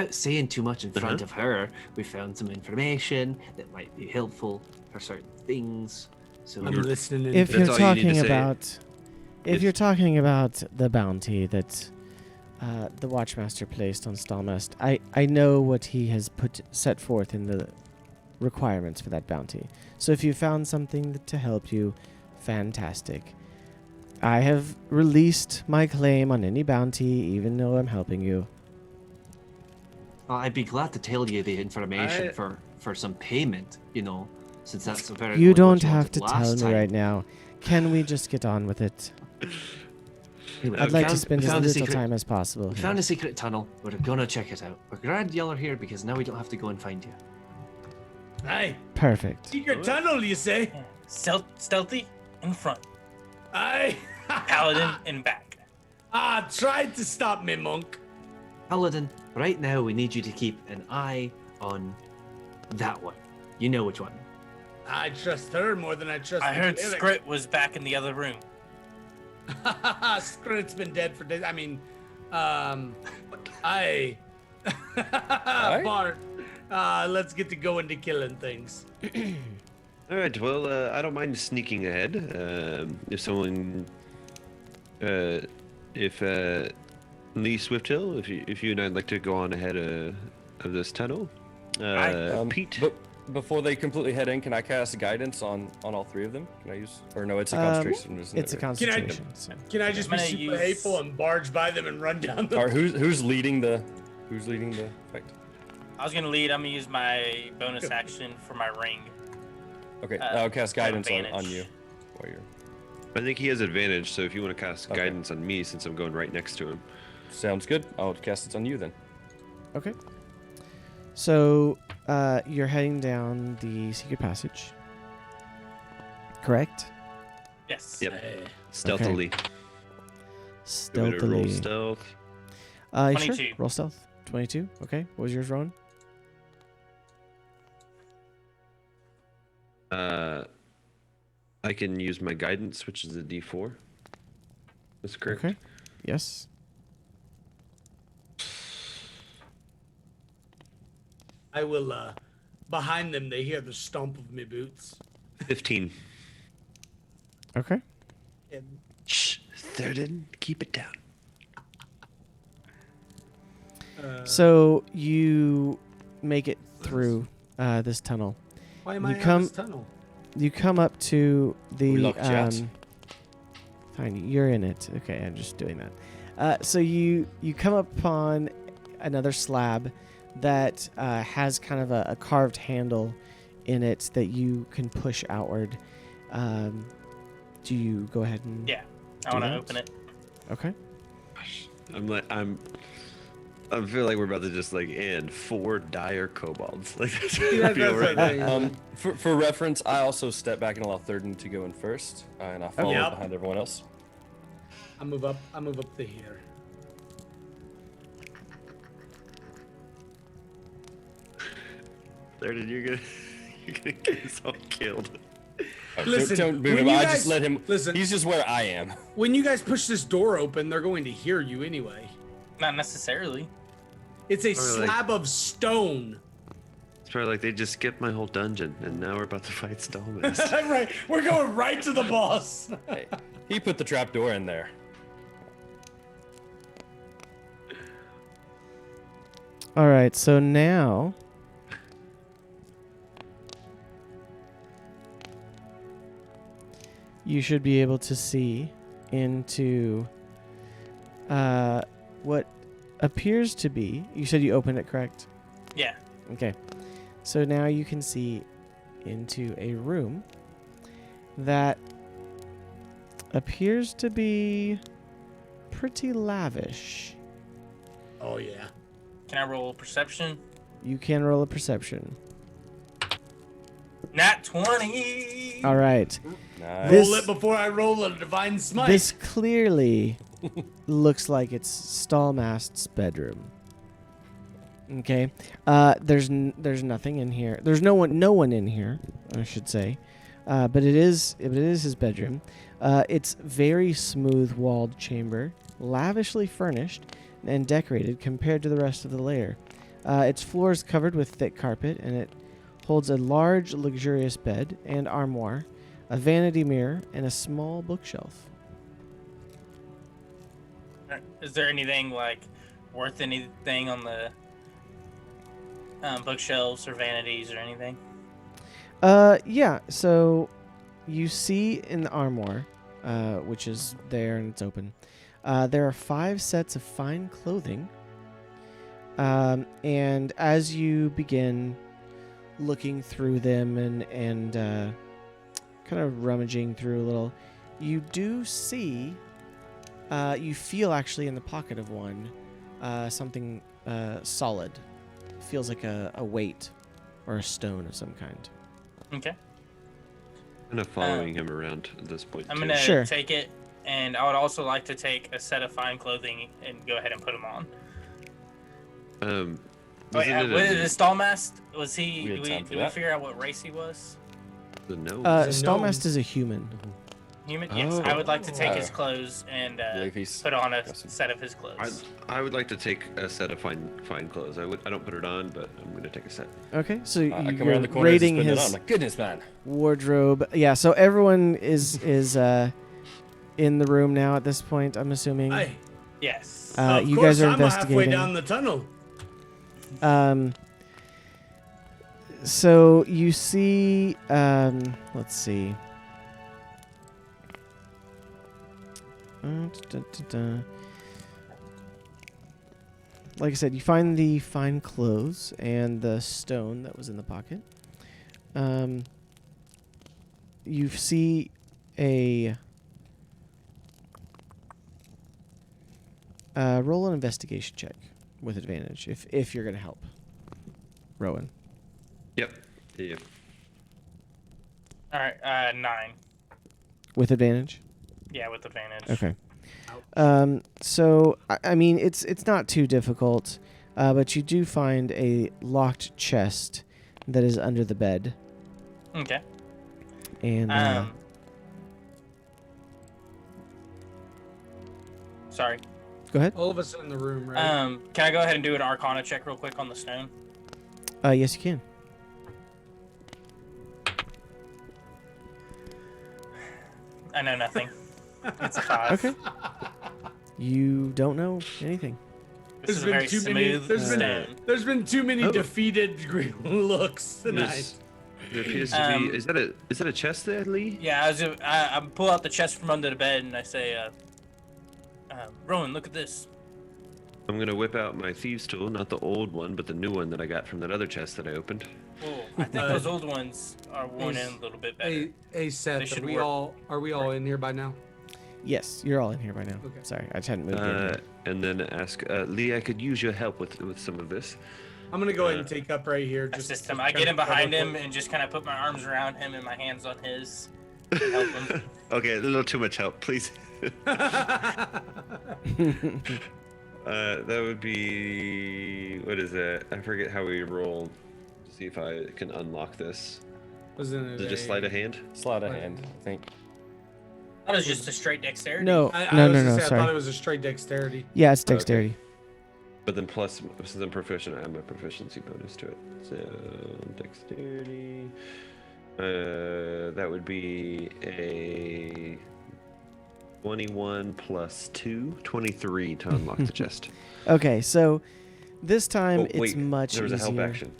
Speaker 10: saying too much in front of her, we found some information that might be helpful for certain things. So
Speaker 8: I'm listening.
Speaker 1: If
Speaker 4: That's
Speaker 1: you're
Speaker 4: all you need to
Speaker 1: talking
Speaker 4: say.
Speaker 1: about, if you're talking about the bounty that the Watchmaster placed on Stahlmast, I know what he has set forth in the requirements for that bounty. So if you found something to help you, fantastic. I have released my claim on any bounty, even though I'm helping you.
Speaker 10: I'd be glad to tell you the information for some payment, since that's a very.
Speaker 1: You don't have to tell me
Speaker 10: time.
Speaker 1: right now. Can we just get on with it?
Speaker 10: Anyway,
Speaker 1: I'd
Speaker 10: we
Speaker 1: like to
Speaker 10: found-
Speaker 1: spend
Speaker 10: we
Speaker 1: as
Speaker 10: found a
Speaker 1: little
Speaker 10: secret-
Speaker 1: time as possible.
Speaker 10: We
Speaker 1: here.
Speaker 10: found a secret tunnel. We're gonna check it out. We're glad y'all are here because now we don't have to go and find you.
Speaker 8: Aye.
Speaker 1: Perfect.
Speaker 8: Secret tunnel, you say?
Speaker 6: Stealthy in front,
Speaker 8: Aye.
Speaker 6: paladin in back.
Speaker 8: Tried to stop me, monk.
Speaker 10: Paladin, right now we need you to keep an eye on That one. You know which one.
Speaker 8: I trust her more than I trust.
Speaker 6: I
Speaker 8: the
Speaker 6: heard
Speaker 8: cleric.
Speaker 6: Scrit was back in the other room.
Speaker 8: Scrit's been dead for days. I mean, I. Bart, let's get to going to killing things.
Speaker 4: All right. Well, I don't mind sneaking ahead. If someone, if Lee Swifthill, if you and I'd like to go on ahead of this tunnel, Pete.
Speaker 2: But before they completely head in, can I cast guidance on all three of them? Can I use? Or no, it's a concentration. Isn't
Speaker 1: It's a
Speaker 2: it?
Speaker 1: concentration. so-
Speaker 8: Can I just be
Speaker 6: I'm gonna
Speaker 8: super
Speaker 6: use-
Speaker 8: hateful and barge by them and run down the?
Speaker 2: Or who's leading the fight?
Speaker 6: I was gonna lead. I'm gonna use my bonus action for my ring.
Speaker 2: Okay,
Speaker 6: Uh,
Speaker 2: I'll cast guidance on
Speaker 6: advantage.
Speaker 2: you. While you're...
Speaker 4: I think he has advantage. So if you want to cast
Speaker 2: Okay.
Speaker 4: guidance on me, since I'm going right next to him.
Speaker 2: Sounds good. I'll cast it on you then.
Speaker 1: Okay. So you're heading down the secret passage. Correct?
Speaker 6: Yes.
Speaker 4: Yep. Stealthily. Give it a roll
Speaker 1: Stealthily.
Speaker 4: stealth.
Speaker 1: Sure.
Speaker 6: 22.
Speaker 1: Roll stealth. 22. Okay. What was yours, Rowan?
Speaker 4: I can use my guidance, which is a D4. That's correct.
Speaker 1: Okay. Yes.
Speaker 8: I will. Behind them, they hear the stomp of my boots.
Speaker 4: 15.
Speaker 1: Okay.
Speaker 8: And
Speaker 4: Shh, Thurden, keep it down.
Speaker 1: So you make it through this tunnel.
Speaker 8: why am
Speaker 1: You
Speaker 8: I
Speaker 1: come-
Speaker 8: in this tunnel?
Speaker 1: You come up to
Speaker 2: We
Speaker 1: the.
Speaker 2: locked you out.
Speaker 1: Fine, you're in it. Okay, I'm just doing that. So you come upon another slab that has kind of a carved handle in it that you can push outward. Do you go ahead and?
Speaker 6: Yeah. I
Speaker 1: Do
Speaker 6: want to
Speaker 1: that?
Speaker 6: open it.
Speaker 1: Okay.
Speaker 4: I feel like we're about to just like end 4 dire kobolds. Like that's
Speaker 8: Yeah,
Speaker 4: what we feel
Speaker 8: that's
Speaker 4: right
Speaker 8: right.
Speaker 4: now.
Speaker 2: For reference, I also step back and allow Thurden to go in first, and I follow
Speaker 8: Yep.
Speaker 2: behind everyone else.
Speaker 8: I move up to here.
Speaker 4: Thurden, you're gonna get us all killed.
Speaker 8: Listen,
Speaker 2: don't move
Speaker 8: when
Speaker 2: him.
Speaker 8: you
Speaker 2: I
Speaker 8: guys-
Speaker 2: just let him.
Speaker 8: listen.
Speaker 2: He's just where I am.
Speaker 8: When you guys push this door open, they're going to hear you anyway.
Speaker 6: Not necessarily.
Speaker 8: It's a
Speaker 4: Or like-
Speaker 8: slab of stone.
Speaker 4: It's probably like they just skipped my whole dungeon, and now we're about to fight Stahlmast.
Speaker 8: Right, we're going right to the boss.
Speaker 2: Hey, he put the trap door in there.
Speaker 1: All right. So now. You should be able to see into what appears to be. You said you opened it, correct?
Speaker 6: Yeah.
Speaker 1: Okay. So now you can see into a room that appears to be pretty lavish.
Speaker 8: Oh yeah.
Speaker 6: Can I roll perception?
Speaker 1: You can roll a perception.
Speaker 6: Nat 20.
Speaker 1: All right.
Speaker 2: Nice.
Speaker 8: Roll it before I roll a divine smite.
Speaker 1: This clearly looks like it's Stahlmast's bedroom. Okay. There's nothing in here. There's no one in here, I should say. But it is his bedroom. It's very smooth-walled chamber, lavishly furnished and decorated compared to the rest of the lair. Its floor is covered with thick carpet, and it holds a large, luxurious bed and armoire, a vanity mirror, and a small bookshelf.
Speaker 6: Is there anything like worth anything on the bookshelves or vanities or anything?
Speaker 1: Yeah. So you see in the armoire, which is there and it's open, there are 5 sets of fine clothing. And as you begin looking through them and kind of rummaging through a little, you do see, you feel actually in the pocket of one something solid. Feels like a weight or a stone of some kind.
Speaker 6: Okay.
Speaker 4: Kind of following him around at this point.
Speaker 6: I'm
Speaker 4: too.
Speaker 6: gonna
Speaker 1: Sure.
Speaker 6: take it, and I would also like to take a set of fine clothing and go ahead and put them on. Wait,
Speaker 4: Isn't it
Speaker 6: what
Speaker 4: a-
Speaker 6: is the Stahlmast? Was he?
Speaker 2: We had
Speaker 6: Did we,
Speaker 2: time for
Speaker 6: did we
Speaker 2: that.
Speaker 6: figure out what race he was?
Speaker 4: the gnome?
Speaker 1: Stahlmast is a human.
Speaker 6: Human? Yes. I would like to take his
Speaker 2: Oh.
Speaker 6: close and
Speaker 2: believe he's
Speaker 6: put on a
Speaker 2: awesome.
Speaker 6: set of his clothes.
Speaker 4: I would like to take a set of fine clothes. I don't put it on, but I'm gonna take a set.
Speaker 1: Okay, so
Speaker 2: I come
Speaker 1: you're
Speaker 2: around the corner and just
Speaker 1: rating
Speaker 2: putting it on.
Speaker 1: his
Speaker 2: I'm like, goodness, man.
Speaker 1: wardrobe. Yeah, so everyone is in the room now at this point, I'm assuming.
Speaker 8: Aye.
Speaker 6: Yes.
Speaker 8: Of
Speaker 1: You
Speaker 8: course,
Speaker 1: guys are
Speaker 8: I'm halfway
Speaker 1: investigating.
Speaker 8: down the tunnel.
Speaker 1: So you see, let's see. Like I said, you find the fine clothes and the stone that was in the pocket. You see a roll an investigation check with advantage if you're gonna help, Rowan.
Speaker 4: Yep. Yeah.
Speaker 6: All right. 9.
Speaker 1: With advantage.
Speaker 6: Yeah, with advantage.
Speaker 1: Okay. So I mean, it's not too difficult, but you do find a locked chest that is under the bed,
Speaker 6: Okay.
Speaker 1: and
Speaker 6: Sorry.
Speaker 1: go ahead.
Speaker 3: All of us in the room, right?
Speaker 6: Can I go ahead and do an Arcana check real quick on the stone?
Speaker 1: Yes, you can.
Speaker 6: I know nothing. It's a 5.
Speaker 1: Okay. You don't know anything.
Speaker 6: This is a very smooth stone.
Speaker 8: There's been too many
Speaker 4: Oh.
Speaker 8: defeated looks tonight.
Speaker 4: This- There appears to be. Is that a chest there, Lee?
Speaker 6: Yeah, I pull out the chest from under the bed and I say, Rowan, look at this.
Speaker 4: I'm gonna whip out my thieves' tool, not the old one, but the new one that I got from that other chest that I opened.
Speaker 6: Oh, I think those old ones are worn in a little bit better.
Speaker 3: Hey, Seth,
Speaker 6: They should
Speaker 3: are we
Speaker 6: work.
Speaker 3: all in here by now?
Speaker 1: Yes, you're all in here by now.
Speaker 3: Okay.
Speaker 1: Sorry, I just hadn't moved in.
Speaker 4: And then ask Lee. I could use your help with some of this.
Speaker 3: I'm gonna go ahead and take up right here. Just
Speaker 6: Assist him. I get in behind him and just kind of put my arms around him and my hands on his. Help him.
Speaker 4: Okay, a little too much help, please. That would be, what is it? I forget how we roll. See if I can unlock this.
Speaker 3: Wasn't
Speaker 4: Is it just sleight of hand?
Speaker 2: Sleight of hand, I think.
Speaker 6: That was just a straight dexterity.
Speaker 1: No,
Speaker 3: I
Speaker 1: no,
Speaker 3: was
Speaker 1: no,
Speaker 3: gonna
Speaker 1: no.
Speaker 3: say, I thought it
Speaker 1: Sorry.
Speaker 3: was a straight dexterity.
Speaker 1: Yeah, it's
Speaker 4: Okay.
Speaker 1: dexterity.
Speaker 4: But then plus, since I'm proficient, I have my proficiency bonus to it. So dexterity. That would be a 21 plus 2, 23 to unlock the chest.
Speaker 1: Okay, so this time
Speaker 4: Oh,
Speaker 1: it's
Speaker 4: wait,
Speaker 1: much
Speaker 4: there was
Speaker 1: easier.
Speaker 4: a help action.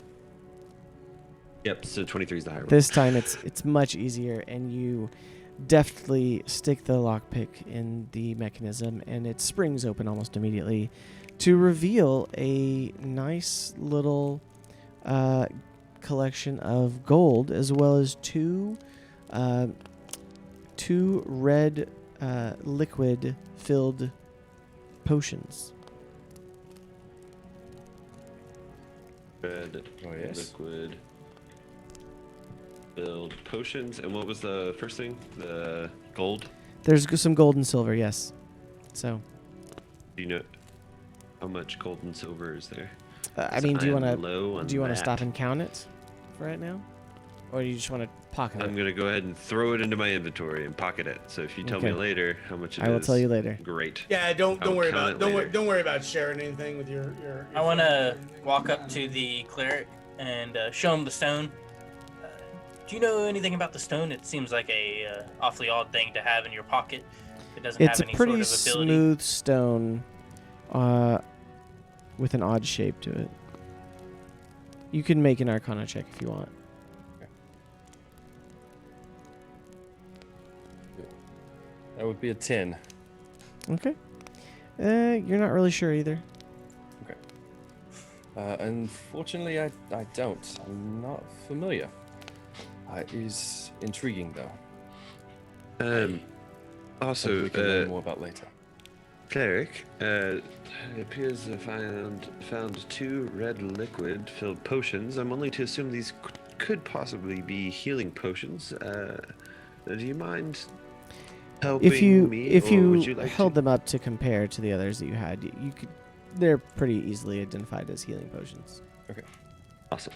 Speaker 4: Yep, so 23 is the higher one.
Speaker 1: This time it's much easier, and you deftly stick the lockpick in the mechanism, and it springs open almost immediately to reveal a nice little collection of gold, as well as two red liquid-filled potions.
Speaker 4: Red,
Speaker 2: Oh, yes.
Speaker 4: liquid, build potions. And what was the first thing? The gold?
Speaker 1: There's some gold and silver, yes. So,
Speaker 4: Do you know how much gold and silver is there?
Speaker 1: I mean, do you want to
Speaker 4: low on
Speaker 1: do you want to
Speaker 4: that.
Speaker 1: stop and count it for right now, or do you just want to pocket
Speaker 4: I'm
Speaker 1: it?
Speaker 4: gonna go ahead and throw it into my inventory and pocket it. So if you tell me
Speaker 1: Okay.
Speaker 4: later how much it is,
Speaker 1: I will tell you later.
Speaker 4: Great.
Speaker 3: Yeah, don't
Speaker 4: I'll
Speaker 3: worry
Speaker 4: count
Speaker 3: about
Speaker 4: it later.
Speaker 3: don't worry about sharing anything with your
Speaker 6: I want to
Speaker 3: friends or
Speaker 6: walk
Speaker 3: anything.
Speaker 6: up to the cleric and show him the stone. Do you know anything about the stone? It seems like a awfully odd thing to have in your pocket. It doesn't
Speaker 1: It's
Speaker 6: have
Speaker 1: a
Speaker 6: any
Speaker 1: pretty
Speaker 6: sort of ability.
Speaker 1: smooth stone, with an odd shape to it. You can make an Arcana check if you want.
Speaker 2: That would be a 10.
Speaker 1: Okay. You're not really sure either.
Speaker 2: Unfortunately, I don't. I'm not familiar. It is intriguing, though.
Speaker 4: Also,
Speaker 2: Maybe we can learn more about later.
Speaker 4: cleric, it appears I found 2 red liquid-filled potions. I'm only to assume these could possibly be healing potions. Do you mind helping me?
Speaker 1: If
Speaker 4: or
Speaker 1: you
Speaker 4: would you like
Speaker 1: held
Speaker 4: to?
Speaker 1: them up to compare to the others that you had, you could. They're pretty easily identified as healing potions.
Speaker 2: Okay.
Speaker 4: Awesome.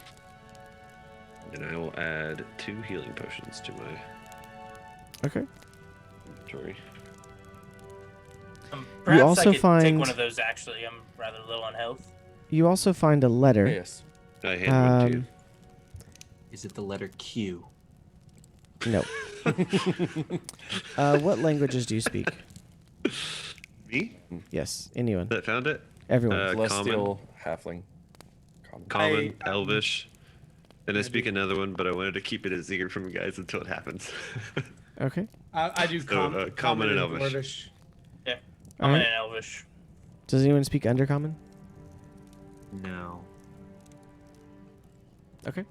Speaker 4: And I will add 2 healing potions to my
Speaker 1: Okay.
Speaker 4: inventory.
Speaker 6: Perhaps
Speaker 1: also
Speaker 6: I could take
Speaker 1: find-
Speaker 6: one of those. Actually, I'm rather low on health.
Speaker 1: You also find a letter.
Speaker 2: Yes.
Speaker 4: I hand one to you.
Speaker 10: Is it the letter Q?
Speaker 1: No. What languages do you speak?
Speaker 4: Me?
Speaker 1: Yes, anyone.
Speaker 4: That found it?
Speaker 1: Everyone.
Speaker 2: Celestial halfling.
Speaker 4: Common, Elvish. And I speak another one, but I wanted to keep it a secret from you guys until it happens.
Speaker 1: Okay.
Speaker 3: I do
Speaker 4: common and Elvish.
Speaker 6: Yeah,
Speaker 1: All
Speaker 6: I'm
Speaker 1: right.
Speaker 6: in Elvish.
Speaker 1: Does anyone speak Undercommon?
Speaker 10: No.
Speaker 1: Okay.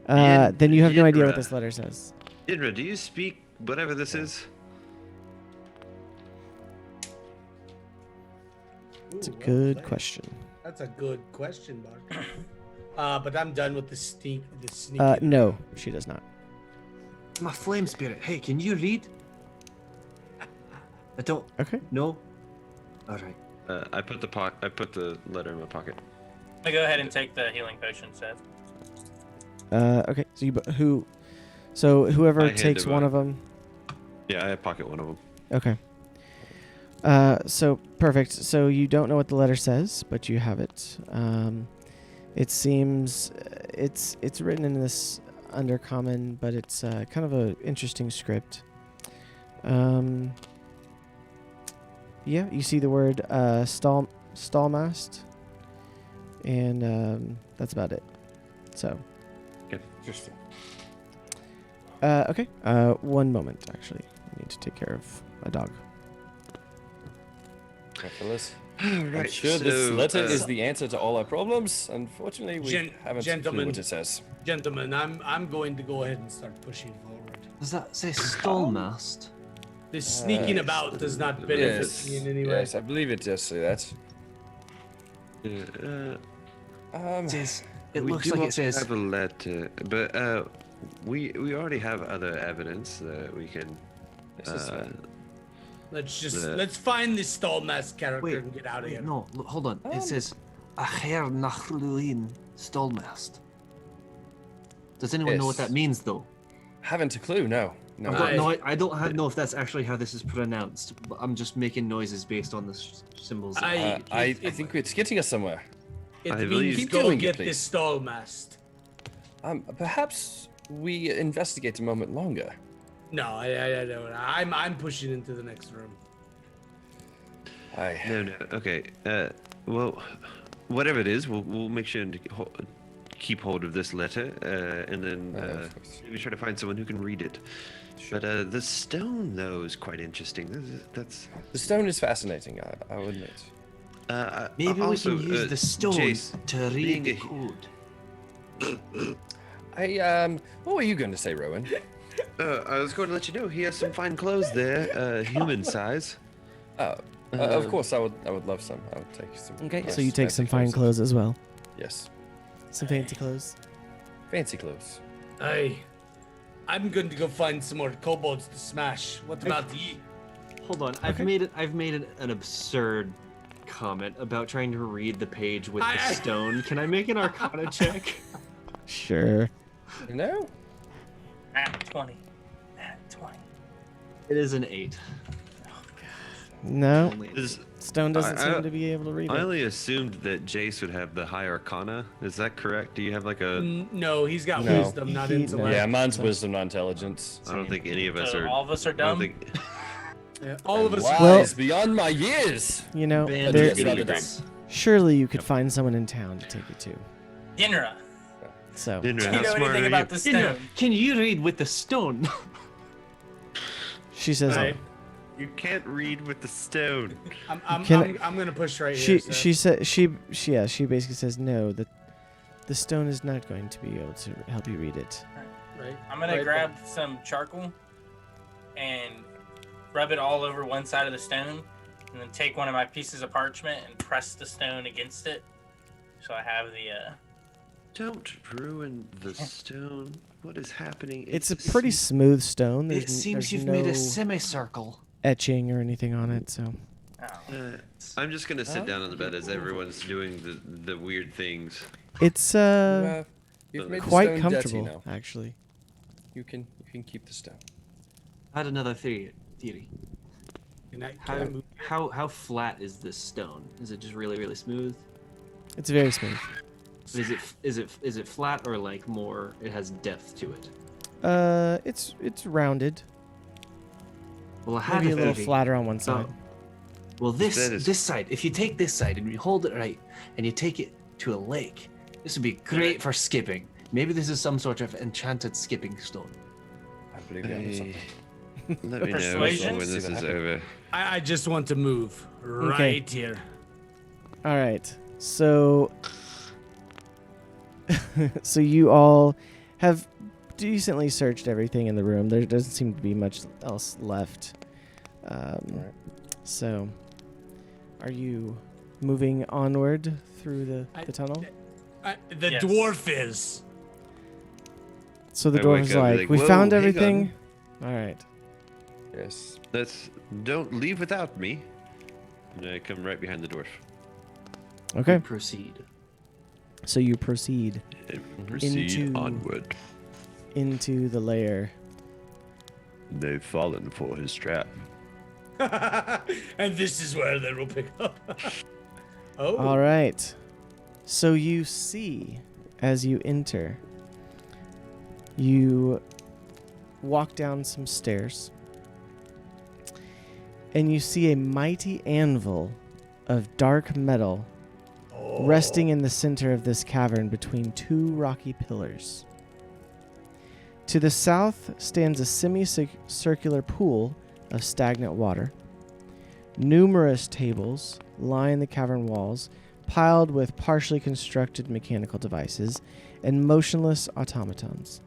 Speaker 4: Yin-
Speaker 1: Then you have no idea what
Speaker 4: Yinra.
Speaker 1: this letter says.
Speaker 4: Indra, do you speak whatever this is?
Speaker 1: It's a
Speaker 3: Ooh, well
Speaker 1: good
Speaker 3: played.
Speaker 1: question.
Speaker 3: That's a good question, Bart. But I'm done with the sneak.
Speaker 1: No, she does not.
Speaker 10: My flame spirit. Hey, can you read? I don't.
Speaker 1: Okay.
Speaker 10: No. All right.
Speaker 4: I put the letter in my pocket.
Speaker 6: I go ahead and take the healing potion, Seth.
Speaker 1: Okay. So whoever
Speaker 4: I hand
Speaker 1: takes
Speaker 4: him
Speaker 1: one
Speaker 4: a-
Speaker 1: of them.
Speaker 4: Yeah, I pocket one of them.
Speaker 1: Okay. So perfect. So you don't know what the letter says, but you have it. It seems it's written in this Undercommon, but it's kind of a interesting script. Yeah, you see the word Stahlmast, and that's about it. So.
Speaker 2: Interesting.
Speaker 1: Okay. One moment, actually. I need to take care of a dog.
Speaker 2: Yeah, fellas.
Speaker 4: Right,
Speaker 2: I'm sure this
Speaker 4: so,
Speaker 2: letter is the answer to all our problems. Unfortunately, we haven't a clue
Speaker 3: gentlemen.
Speaker 2: what it says.
Speaker 3: Gentlemen, I'm going to go ahead and start pushing forward.
Speaker 10: Does that say Stahlmast?
Speaker 3: This sneaking about does not benefit
Speaker 2: Yes.
Speaker 3: me in any way.
Speaker 2: Yes, I believe it does say that.
Speaker 10: It says. It
Speaker 4: we
Speaker 10: looks
Speaker 4: do
Speaker 10: like it
Speaker 4: also
Speaker 10: says.
Speaker 4: have a letter, but we already have other evidence that we can.
Speaker 2: This is fine.
Speaker 3: Let's find this Stahlmast character
Speaker 10: Wait,
Speaker 3: and get out of
Speaker 10: wait,
Speaker 3: here.
Speaker 10: no, look, hold on. It says Aher Nachluin Stahlmast. Does anyone know what
Speaker 2: Yes.
Speaker 10: that means, though?
Speaker 2: Haven't a clue. No. No.
Speaker 10: I've got no, I don't know if that's actually how this is pronounced, but I'm just making noises based on the symbols.
Speaker 2: I think it's getting us somewhere.
Speaker 3: It
Speaker 4: I
Speaker 3: means
Speaker 4: believe-
Speaker 2: Keep
Speaker 3: go
Speaker 2: doing it,
Speaker 3: get
Speaker 2: please.
Speaker 3: this Stahlmast.
Speaker 2: Perhaps we investigate a moment longer.
Speaker 3: No, I don't. I'm pushing into the next room.
Speaker 4: No. Okay. Well, whatever it is, we'll make sure to keep hold of this letter, and then
Speaker 2: of course.
Speaker 4: we try to find someone who can read it. But the stone, though, is quite interesting. That's.
Speaker 2: The stone is fascinating. I will admit.
Speaker 10: Maybe
Speaker 4: also,
Speaker 10: we can use the stone
Speaker 4: Jace,
Speaker 10: to
Speaker 4: being
Speaker 10: read the
Speaker 4: a-
Speaker 10: code.
Speaker 2: What were you going to say, Rowan?
Speaker 4: I was going to let you know he has some fine clothes there, human size.
Speaker 2: Of course, I would love some. I would take some.
Speaker 1: Okay.
Speaker 2: nice
Speaker 1: So you take
Speaker 2: fancy
Speaker 1: some fine clothes as well.
Speaker 2: Yes,
Speaker 1: Some fancy clothes.
Speaker 2: fancy clothes.
Speaker 3: I'm going to go find some more kobolds to smash. What about ye?
Speaker 10: Hold on, I've made an absurd comment about trying to read the page with the stone. Can I make an Arcana check?
Speaker 1: Sure.
Speaker 2: No.
Speaker 6: At 20. At 20.
Speaker 10: It is an 8.
Speaker 1: No.
Speaker 10: Only an
Speaker 4: Is-
Speaker 10: 8.
Speaker 1: Stone doesn't
Speaker 4: I-
Speaker 1: seem to be able to read
Speaker 4: I
Speaker 1: it.
Speaker 4: only assumed that Jace would have the high Arcana. Is that correct? Do you have like a?
Speaker 3: No, he's got
Speaker 2: No.
Speaker 3: wisdom, not
Speaker 1: He-
Speaker 3: intellect.
Speaker 2: Yeah, mine's wisdom, not intelligence.
Speaker 4: I don't think any of us
Speaker 6: So
Speaker 4: are.
Speaker 6: all of us are
Speaker 4: I don't
Speaker 6: dumb.
Speaker 4: think.
Speaker 3: Yeah, all of us.
Speaker 2: Wise beyond my years.
Speaker 1: You know,
Speaker 10: Band
Speaker 1: there,
Speaker 10: of
Speaker 2: Good
Speaker 10: idiots.
Speaker 1: surely you could find someone in town to take you to.
Speaker 6: Ginra.
Speaker 1: So.
Speaker 4: Indra,
Speaker 6: Do you
Speaker 4: how
Speaker 6: know
Speaker 4: smart
Speaker 6: anything
Speaker 4: are
Speaker 6: about
Speaker 4: you?
Speaker 6: the stone?
Speaker 10: Can you read with the stone?
Speaker 1: She says.
Speaker 3: Right.
Speaker 4: You can't read with the stone.
Speaker 3: I'm gonna push right
Speaker 1: She
Speaker 3: here.
Speaker 1: she said she basically says no, that the stone is not going to be able to help you read it.
Speaker 3: right.
Speaker 6: I'm gonna
Speaker 3: right
Speaker 6: grab some charcoal and rub it all over one side of the stone, and then take one of my pieces of parchment and press the stone against it, so I have the.
Speaker 4: Don't ruin the stone. What is happening?
Speaker 1: It's a pretty smooth stone.
Speaker 10: It seems
Speaker 1: there's
Speaker 10: you've
Speaker 1: no
Speaker 10: made a semicircle.
Speaker 1: etching or anything on it. So
Speaker 6: Oh.
Speaker 4: I'm just gonna sit down on the bed as everyone's doing the weird things.
Speaker 1: It's
Speaker 2: You've made the
Speaker 1: quite
Speaker 2: stone
Speaker 1: comfortable,
Speaker 2: dirty now.
Speaker 1: actually.
Speaker 2: You can keep the stone.
Speaker 10: I had another theory.
Speaker 3: Can I move?
Speaker 10: How flat is this stone? Is it just really, really smooth?
Speaker 1: It's very smooth.
Speaker 10: Is it flat or like more? It has depth to it.
Speaker 1: It's rounded.
Speaker 10: Well, I had
Speaker 1: Maybe a little
Speaker 10: theory.
Speaker 1: flatter on one side.
Speaker 10: Well,
Speaker 4: That is-
Speaker 10: this side. If you take this side and you hold it right, and you take it to a lake, this would be great for skipping. Maybe this is some sort of enchanted skipping stone.
Speaker 2: I believe you have something.
Speaker 4: Let me know
Speaker 6: Persuasion?
Speaker 4: when this is over.
Speaker 3: I just want to move right here.
Speaker 1: All right. So so you all have decently searched everything in the room. There doesn't seem to be much else left.
Speaker 2: Alright.
Speaker 1: So are you moving onward through the tunnel?
Speaker 3: The
Speaker 6: Yes.
Speaker 3: dwarf is.
Speaker 1: So the
Speaker 4: I
Speaker 1: dwarf
Speaker 4: wake
Speaker 1: is
Speaker 4: up and
Speaker 1: like,
Speaker 4: be
Speaker 1: we
Speaker 4: like,
Speaker 1: found
Speaker 4: "Whoa, hang
Speaker 1: everything. All right.
Speaker 2: Yes.
Speaker 4: Don't leave without me. And I come right behind the dwarf.
Speaker 1: Okay.
Speaker 10: Proceed.
Speaker 1: So you proceed
Speaker 4: And proceed
Speaker 1: Into-
Speaker 4: onward.
Speaker 1: into the lair.
Speaker 4: They've fallen for his trap.
Speaker 3: And this is where they will pick up. Oh.
Speaker 1: All right. So you see, as you enter, you walk down some stairs, and you see a mighty anvil of dark metal resting in the center of this cavern between two rocky pillars. To the south stands a semicircular pool of stagnant water. Numerous tables line the cavern walls, piled with partially constructed mechanical devices and motionless automatons.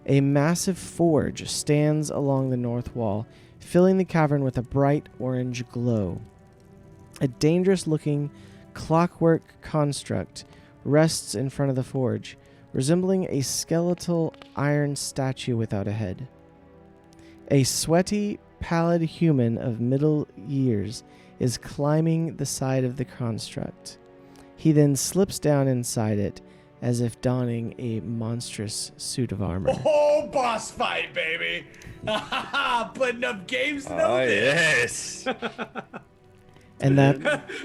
Speaker 1: A massive forge stands along the north wall, filling the cavern with a bright orange glow. A dangerous-looking clockwork construct rests in front of the forge, resembling a skeletal iron statue without a head. A sweaty, pallid human of middle years is climbing the side of the construct. He then slips down inside it, as if donning a monstrous suit of armor.
Speaker 3: Oh, boss fight, baby! Putting up games, no
Speaker 2: Ah,
Speaker 3: this.
Speaker 2: yes.
Speaker 1: And that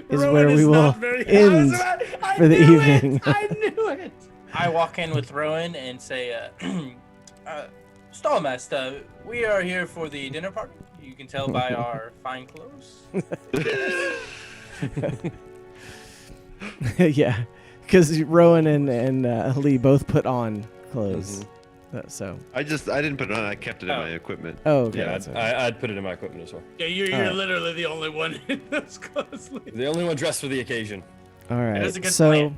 Speaker 1: is
Speaker 3: Rowan
Speaker 1: where we will
Speaker 3: not very-
Speaker 1: end
Speaker 3: I
Speaker 1: for the
Speaker 3: knew
Speaker 1: evening.
Speaker 3: It. I knew it.
Speaker 6: I walk in with Rowan and say, Stahlmast, we are here for the dinner party. You can tell by our fine clothes.
Speaker 1: Yeah, because Rowan and Lee both put on clothes. So.
Speaker 4: I didn't put it on. I kept it in my equipment.
Speaker 1: Oh, okay.
Speaker 2: Yeah,
Speaker 1: that's it.
Speaker 2: I'd put it in my equipment as well.
Speaker 3: Yeah, you're
Speaker 1: All right.
Speaker 3: literally the only one in those clothes.
Speaker 2: The only one dressed for the occasion.
Speaker 1: All right.
Speaker 6: is a good
Speaker 1: so,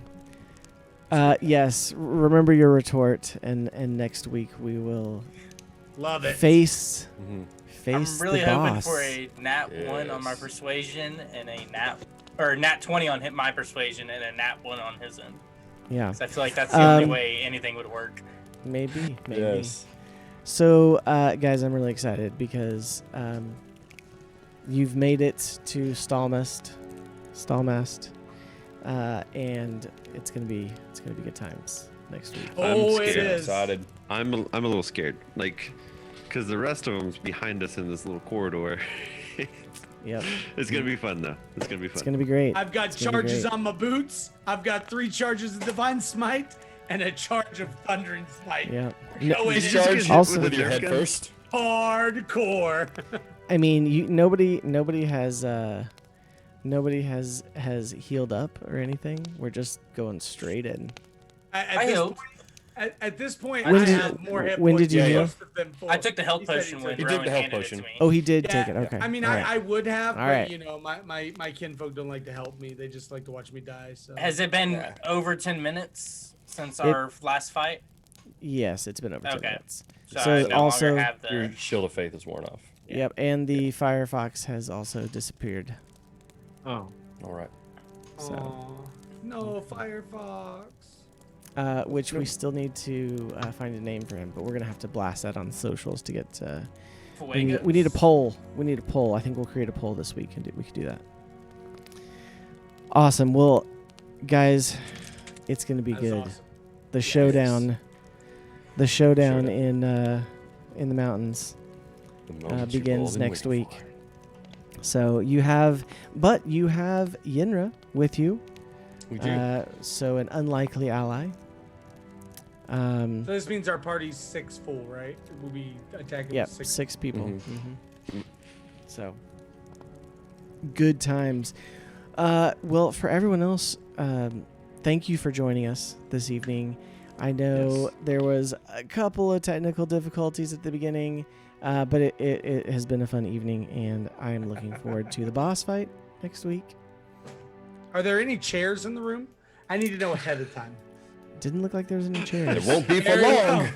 Speaker 6: plan.
Speaker 1: yes, remember your retort, and next week we will
Speaker 3: Love it.
Speaker 1: face
Speaker 2: Mhm.
Speaker 6: I'm really
Speaker 1: the
Speaker 6: hoping
Speaker 1: boss.
Speaker 6: for a nat 1 on my
Speaker 2: Yes.
Speaker 6: persuasion and a nat 20 on my persuasion and a nat 1 on his end.
Speaker 1: Yeah,
Speaker 6: 'Cause I feel like that's the only way anything would work.
Speaker 1: maybe.
Speaker 2: Yes.
Speaker 1: So, guys, I'm really excited because you've made it to Stahlmast, and it's gonna be good times next week.
Speaker 3: Oh,
Speaker 4: I'm
Speaker 3: it
Speaker 4: scared.
Speaker 3: is.
Speaker 2: Excited.
Speaker 4: I'm a little scared, like, because the rest of them's behind us in this little corridor.
Speaker 1: Yep,
Speaker 4: It's gonna be fun though. It's gonna be fun.
Speaker 1: it's gonna be great.
Speaker 3: I've got
Speaker 1: It's gonna be
Speaker 3: charges
Speaker 1: great.
Speaker 3: on my boots. I've got 3 charges of Divine Smite and a charge of Thundering Smite.
Speaker 1: Yeah.
Speaker 3: No,
Speaker 1: No,
Speaker 3: it is
Speaker 2: Charge
Speaker 1: Also-
Speaker 2: with your
Speaker 4: Nerf
Speaker 2: head
Speaker 4: gun?
Speaker 2: first.
Speaker 3: hardcore.
Speaker 1: I mean, nobody has healed up or anything. We're just going straight in.
Speaker 3: At this point,
Speaker 1: When
Speaker 3: I
Speaker 1: did-
Speaker 3: have more hit
Speaker 1: when
Speaker 3: points
Speaker 1: did you
Speaker 3: than
Speaker 1: heal?
Speaker 3: most of them full.
Speaker 6: I took the health
Speaker 3: He said he
Speaker 6: potion
Speaker 3: took
Speaker 6: when
Speaker 3: it.
Speaker 2: He did
Speaker 6: Rowan
Speaker 2: the health
Speaker 6: handed
Speaker 2: potion.
Speaker 6: it to me.
Speaker 1: Oh, he did
Speaker 3: Yeah,
Speaker 1: take it. Okay.
Speaker 3: I mean,
Speaker 1: All right.
Speaker 3: I would have,
Speaker 1: All
Speaker 3: but
Speaker 1: right.
Speaker 3: you know, my kinfolk don't like to help me. They just like to watch me die. So
Speaker 6: Has it been
Speaker 2: Yeah.
Speaker 6: over 10 minutes since our last fight?
Speaker 1: Yes, it's been over 10
Speaker 6: Okay.
Speaker 1: minutes.
Speaker 6: So,
Speaker 1: So
Speaker 6: I no
Speaker 1: also-
Speaker 6: longer have
Speaker 2: Your
Speaker 6: the.
Speaker 2: shield of faith is worn off.
Speaker 1: Yep, and the Firefox has also disappeared.
Speaker 10: Oh.
Speaker 2: All right.
Speaker 1: So,
Speaker 3: Aw, no, Firefox.
Speaker 1: which we still need to find a name for him, but we're gonna have to blast that on socials to get We need a poll. We need a poll. I think we'll create a poll this week, and we could do that. Awesome. Well, guys, it's gonna be
Speaker 3: That's
Speaker 1: good.
Speaker 3: awesome.
Speaker 1: The showdown. The showdown in the mountains
Speaker 2: The moment you've all
Speaker 1: begins
Speaker 2: been
Speaker 1: next
Speaker 2: waiting
Speaker 1: week.
Speaker 2: for.
Speaker 1: So you have Yinra with you.
Speaker 2: We do.
Speaker 1: So an unlikely ally.
Speaker 3: So this means our party's 6 full, right? We'll be attacking
Speaker 1: Yep,
Speaker 3: with
Speaker 1: 6 people.
Speaker 2: Mhm.
Speaker 1: So good times. Well, for everyone else, thank you for joining us this evening. I know
Speaker 2: Yes.
Speaker 1: there was a couple of technical difficulties at the beginning, but it has been a fun evening, and I am looking forward to the boss fight next week.
Speaker 3: Are there any chairs in the room? I need to know ahead of time.
Speaker 1: Didn't look like there was any
Speaker 2: It
Speaker 1: chairs.
Speaker 2: won't be for
Speaker 3: Very
Speaker 2: long.
Speaker 3: well.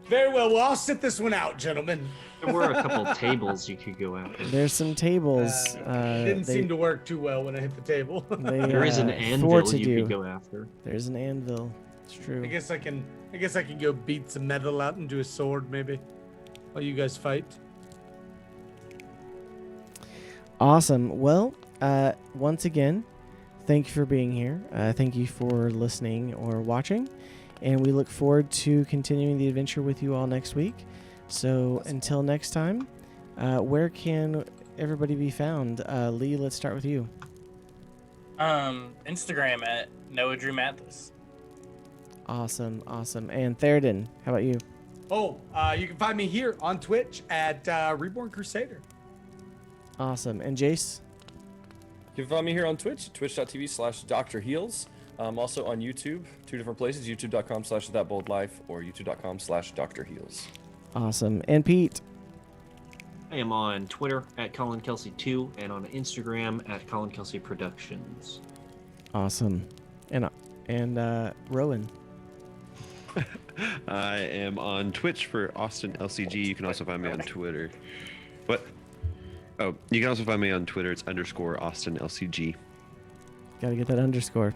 Speaker 3: Very well. Well, I'll sit this one out, gentlemen.
Speaker 5: There were a couple tables you could go after.
Speaker 1: There's some tables.
Speaker 3: Didn't seem to work too well when I hit the table.
Speaker 5: There is an anvil
Speaker 1: thwarted
Speaker 5: you
Speaker 1: you.
Speaker 5: could go after.
Speaker 1: There's an anvil. It's true.
Speaker 3: I guess I can go beat some metal out into a sword, maybe, while you guys fight.
Speaker 1: Awesome. Well, once again, thank you for being here. Thank you for listening or watching. And we look forward to continuing the adventure with you all next week. So until next time, where can everybody be found? Lee, let's start with you.
Speaker 6: Instagram at Noah Drew Mathis.
Speaker 1: Awesome. And Theoden, how about you?
Speaker 3: Oh, you can find me here on Twitch at Reborn Crusader.
Speaker 1: Awesome. And Jace?
Speaker 2: You can find me here on Twitch, twitch.tv/Dr. Heals. Also on YouTube, 2 different places, youtube.com/thatboldlife or youtube.com/Dr. Heals.
Speaker 1: Awesome. And Pete?
Speaker 5: I am on Twitter at Colin Kelsey 2 and on Instagram at Colin Kelsey Productions.
Speaker 1: Awesome. And Rowan?
Speaker 4: I am on Twitch for Austin LCG. You can also find me on Twitter. What? Oh, you can also find me on Twitter. It's _Austin LCG.
Speaker 1: Gotta get that underscore.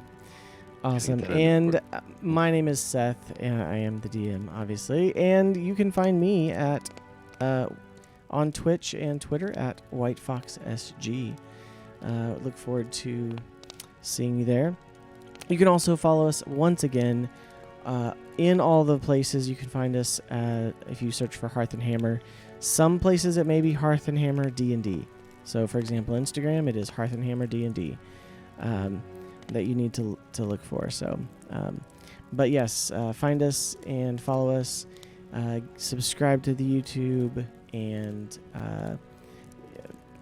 Speaker 1: Awesome.
Speaker 4: Get that
Speaker 1: And
Speaker 4: underscore.
Speaker 1: my name is Seth. And I am the DM, obviously. And you can find me at on Twitch and Twitter at WhiteFoxSG. Look forward to seeing you there. You can also follow us once again in all the places. You can find us if you search for Hearth and Hammer. Some places it may be Hearth and Hammer D&D. So, for example, Instagram, it is Hearth and Hammer D&D that you need to look for. So, but yes, find us and follow us. Subscribe to the YouTube and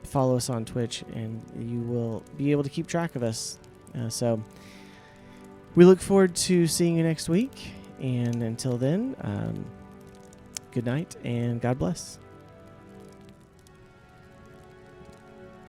Speaker 1: follow us on Twitch, and you will be able to keep track of us. So, we look forward to seeing you next week. And until then, good night and God bless.